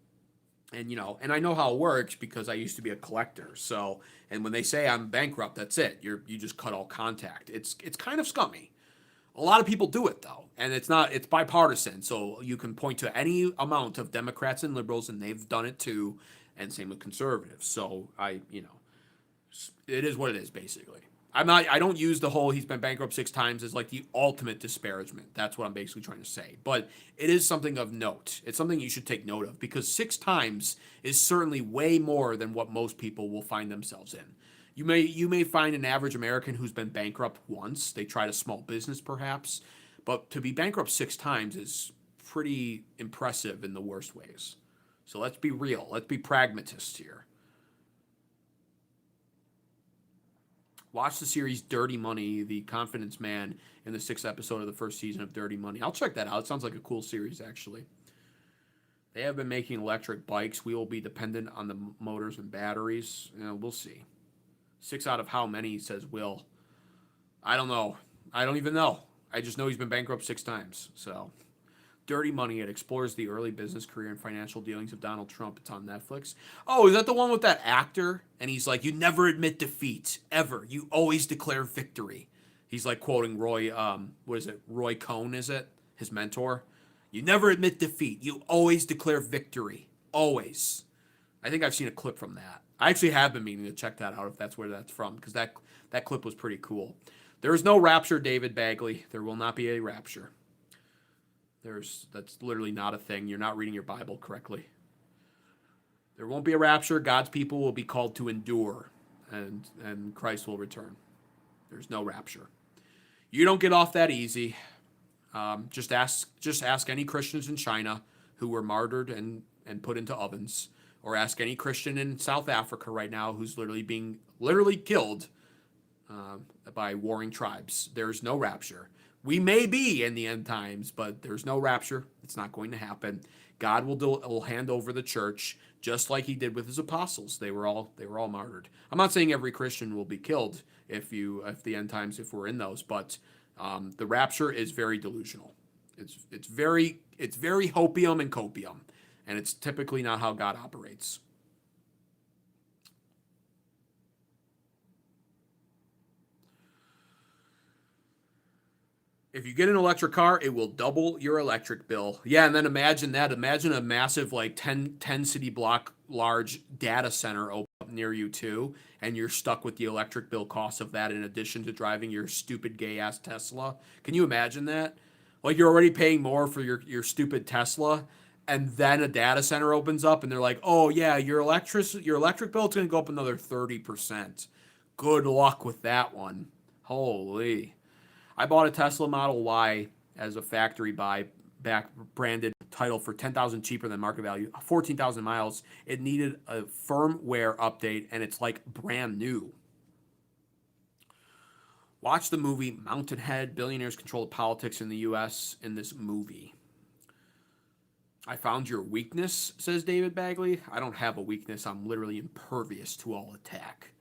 I know how it works because I used to be a collector. So, and when they say I'm bankrupt, that's it. You just cut all contact. It's kind of scummy. A lot of people do it though, and it's bipartisan. So you can point to any amount of Democrats and liberals, and they've done it too, and same with conservatives. So it is what it is basically. I don't use the whole he's been bankrupt 6 times as like the ultimate disparagement. That's what I'm basically trying to say. But it is something of note. It's something you should take note of because 6 times is certainly way more than what most people will find themselves in. You may find an average American who's been bankrupt once. They tried a small business perhaps, but to be bankrupt 6 times is pretty impressive in the worst ways. So let's be real. Let's be pragmatists here. Watch the series Dirty Money, The Confidence Man, in the 6th episode of the 1st season of Dirty Money. I'll check that out. It sounds like a cool series, actually. They have been making electric bikes. We will be dependent on the motors and batteries. We'll see. 6 out of how many, says Will. I don't know. I don't even know. I just know he's been bankrupt 6 times. So, Dirty Money. It explores the early business career and financial dealings of Donald Trump. It's on Netflix. Oh, is that the one with that actor? And he's like, you never admit defeat, ever. You always declare victory. He's like quoting Roy, Roy Cohn, is it? His mentor. You never admit defeat. You always declare victory. Always. I think I've seen a clip from that. I actually have been meaning to check that out if that's where that's from, because that clip was pretty cool. There is no rapture, David Bagley. There will not be a rapture. That's literally not a thing. You're not reading your Bible correctly. There won't be a rapture. God's people will be called to endure, and Christ will return. There's no rapture. You don't get off that easy. Just ask any Christians in China who were martyred and put into ovens, or ask any Christian in South Africa right now who's being killed by warring tribes. There's no rapture. We may be in the end times, but there's no rapture. It's not going to happen. God will hand over the church just like he did with his apostles. They were all martyred. I'm not saying every Christian will be killed if the end times, if we're in those, but the rapture is very delusional. It's very hopium and copium, and it's typically not how God operates. If you get an electric car, it will double your electric bill. Yeah, and then imagine that. Imagine a massive 10 city block large data center open up near you too, and you're stuck with the electric bill cost of that in addition to driving your stupid gay-ass Tesla. Can you imagine that? Like you're already paying more for your stupid Tesla, and then a data center opens up and they're like, oh yeah, your electric bill is going to go up another 30%. Good luck with that one. Holy. I bought a Tesla Model Y as a factory buy, back branded title for $10,000 cheaper than market value, 14,000 miles. It needed a firmware update, and it's like brand new. Watch the movie Mountainhead. Billionaires control the politics in the U.S. in this movie. I found your weakness, says David Bagley. I don't have a weakness. I'm literally impervious to all attack.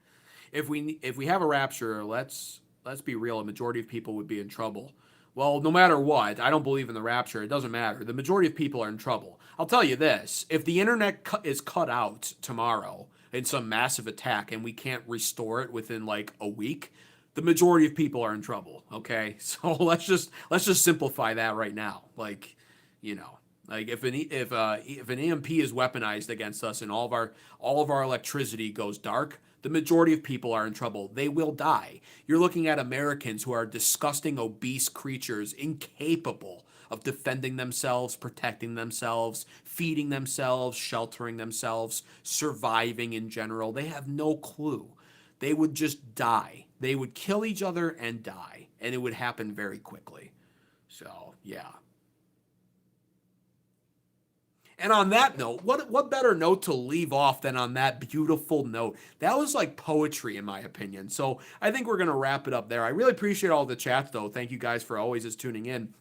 if we have a rapture, let's be real, a majority of people would be in trouble. Well, no matter what, I don't believe in the rapture. It doesn't matter. The majority of people are in trouble. I'll tell you this. If the internet is cut out tomorrow in some massive attack and we can't restore it within like a week, the majority of people are in trouble, okay? So let's just simplify that right now. Like, you know, like if an EMP is weaponized against us and all of our electricity goes dark, the majority of people are in trouble. They will die. You're looking at Americans who are disgusting, obese creatures, incapable of defending themselves, protecting themselves, feeding themselves, sheltering themselves, surviving in general. They have no clue. They would just die. They would kill each other and die, and it would happen very quickly. So, yeah. And on that note, what better note to leave off than on that beautiful note? That was like poetry, in my opinion. So I think we're going to wrap it up there. I really appreciate all the chats, though. Thank you guys for always just tuning in.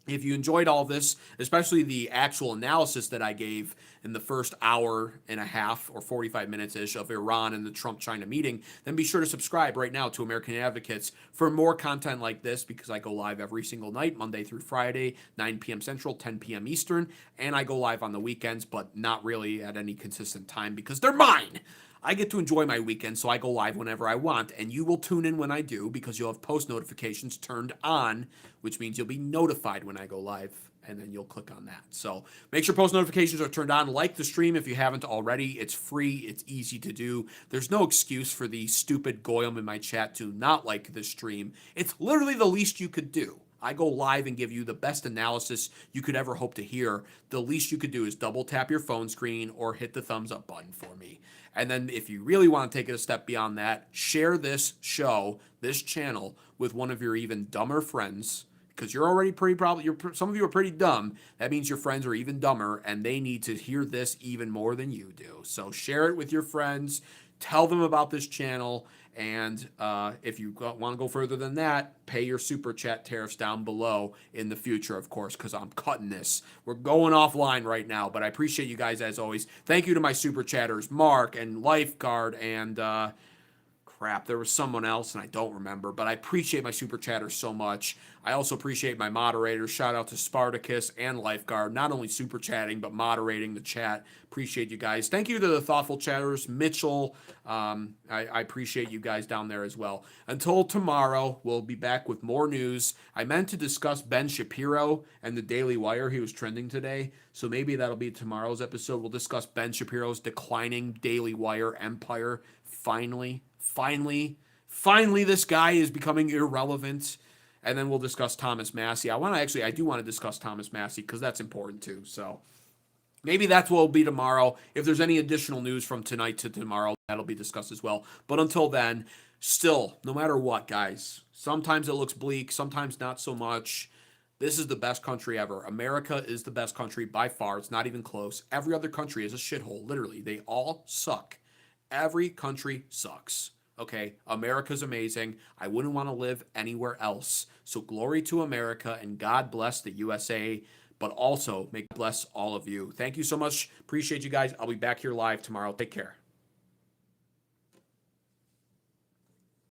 If you enjoyed all this, especially the actual analysis that I gave in the first hour and a half or 45 minutes-ish of Iran and the Trump-China meeting, then be sure to subscribe right now to American Advocates for more content like this, because I go live every single night, Monday through Friday, 9 p.m. Central, 10 p.m. Eastern, and I go live on the weekends, but not really at any consistent time because they're mine. I get to enjoy my weekend, so I go live whenever I want, and you will tune in when I do because you'll have post notifications turned on, which means you'll be notified when I go live, and then you'll click on that. So make sure post notifications are turned on. Like the stream if you haven't already. It's free. It's easy to do. There's no excuse for the stupid goyim in my chat to not like this stream. It's literally the least you could do. I go live and give you the best analysis you could ever hope to hear. The least you could do is double tap your phone screen or hit the thumbs up button for me. And then if you really want to take it a step beyond that, share this show, this channel, with one of your even dumber friends, because you're already some of you are pretty dumb. That means your friends are even dumber, and they need to hear this even more than you do. So share it with your friends. Tell them about this channel. And if you want to go further than that, pay your super chat tariffs down below in the future, of course, because I'm cutting this. We're going offline right now, but I appreciate you guys as always. Thank you to my super chatters, Mark and Lifeguard and crap, there was someone else and I don't remember, but I appreciate my super chatters so much. I also appreciate my moderators. Shout out to Spartacus and Lifeguard, not only super chatting, but moderating the chat. Appreciate you guys. Thank you to the thoughtful chatters, Mitchell. I appreciate you guys down there as well. Until tomorrow, we'll be back with more news. I meant to discuss Ben Shapiro and the Daily Wire. He was trending today, so maybe that'll be tomorrow's episode. We'll discuss Ben Shapiro's declining Daily Wire empire. Finally, this guy is becoming irrelevant. And then we'll discuss Thomas Massie. I do want to discuss Thomas Massie because that's important too. So maybe that's what will be tomorrow. If there's any additional news from tonight to tomorrow, that'll be discussed as well. But until then, still, no matter what, guys, sometimes it looks bleak, sometimes not so much. This is the best country ever. America is the best country by far. It's not even close. Every other country is a shithole, literally. They all suck. Every country sucks. Okay, America's amazing. I wouldn't want to live anywhere else. So glory to America and God bless the USA, but also may God bless all of you. Thank you so much. Appreciate you guys. I'll be back here live tomorrow. Take care.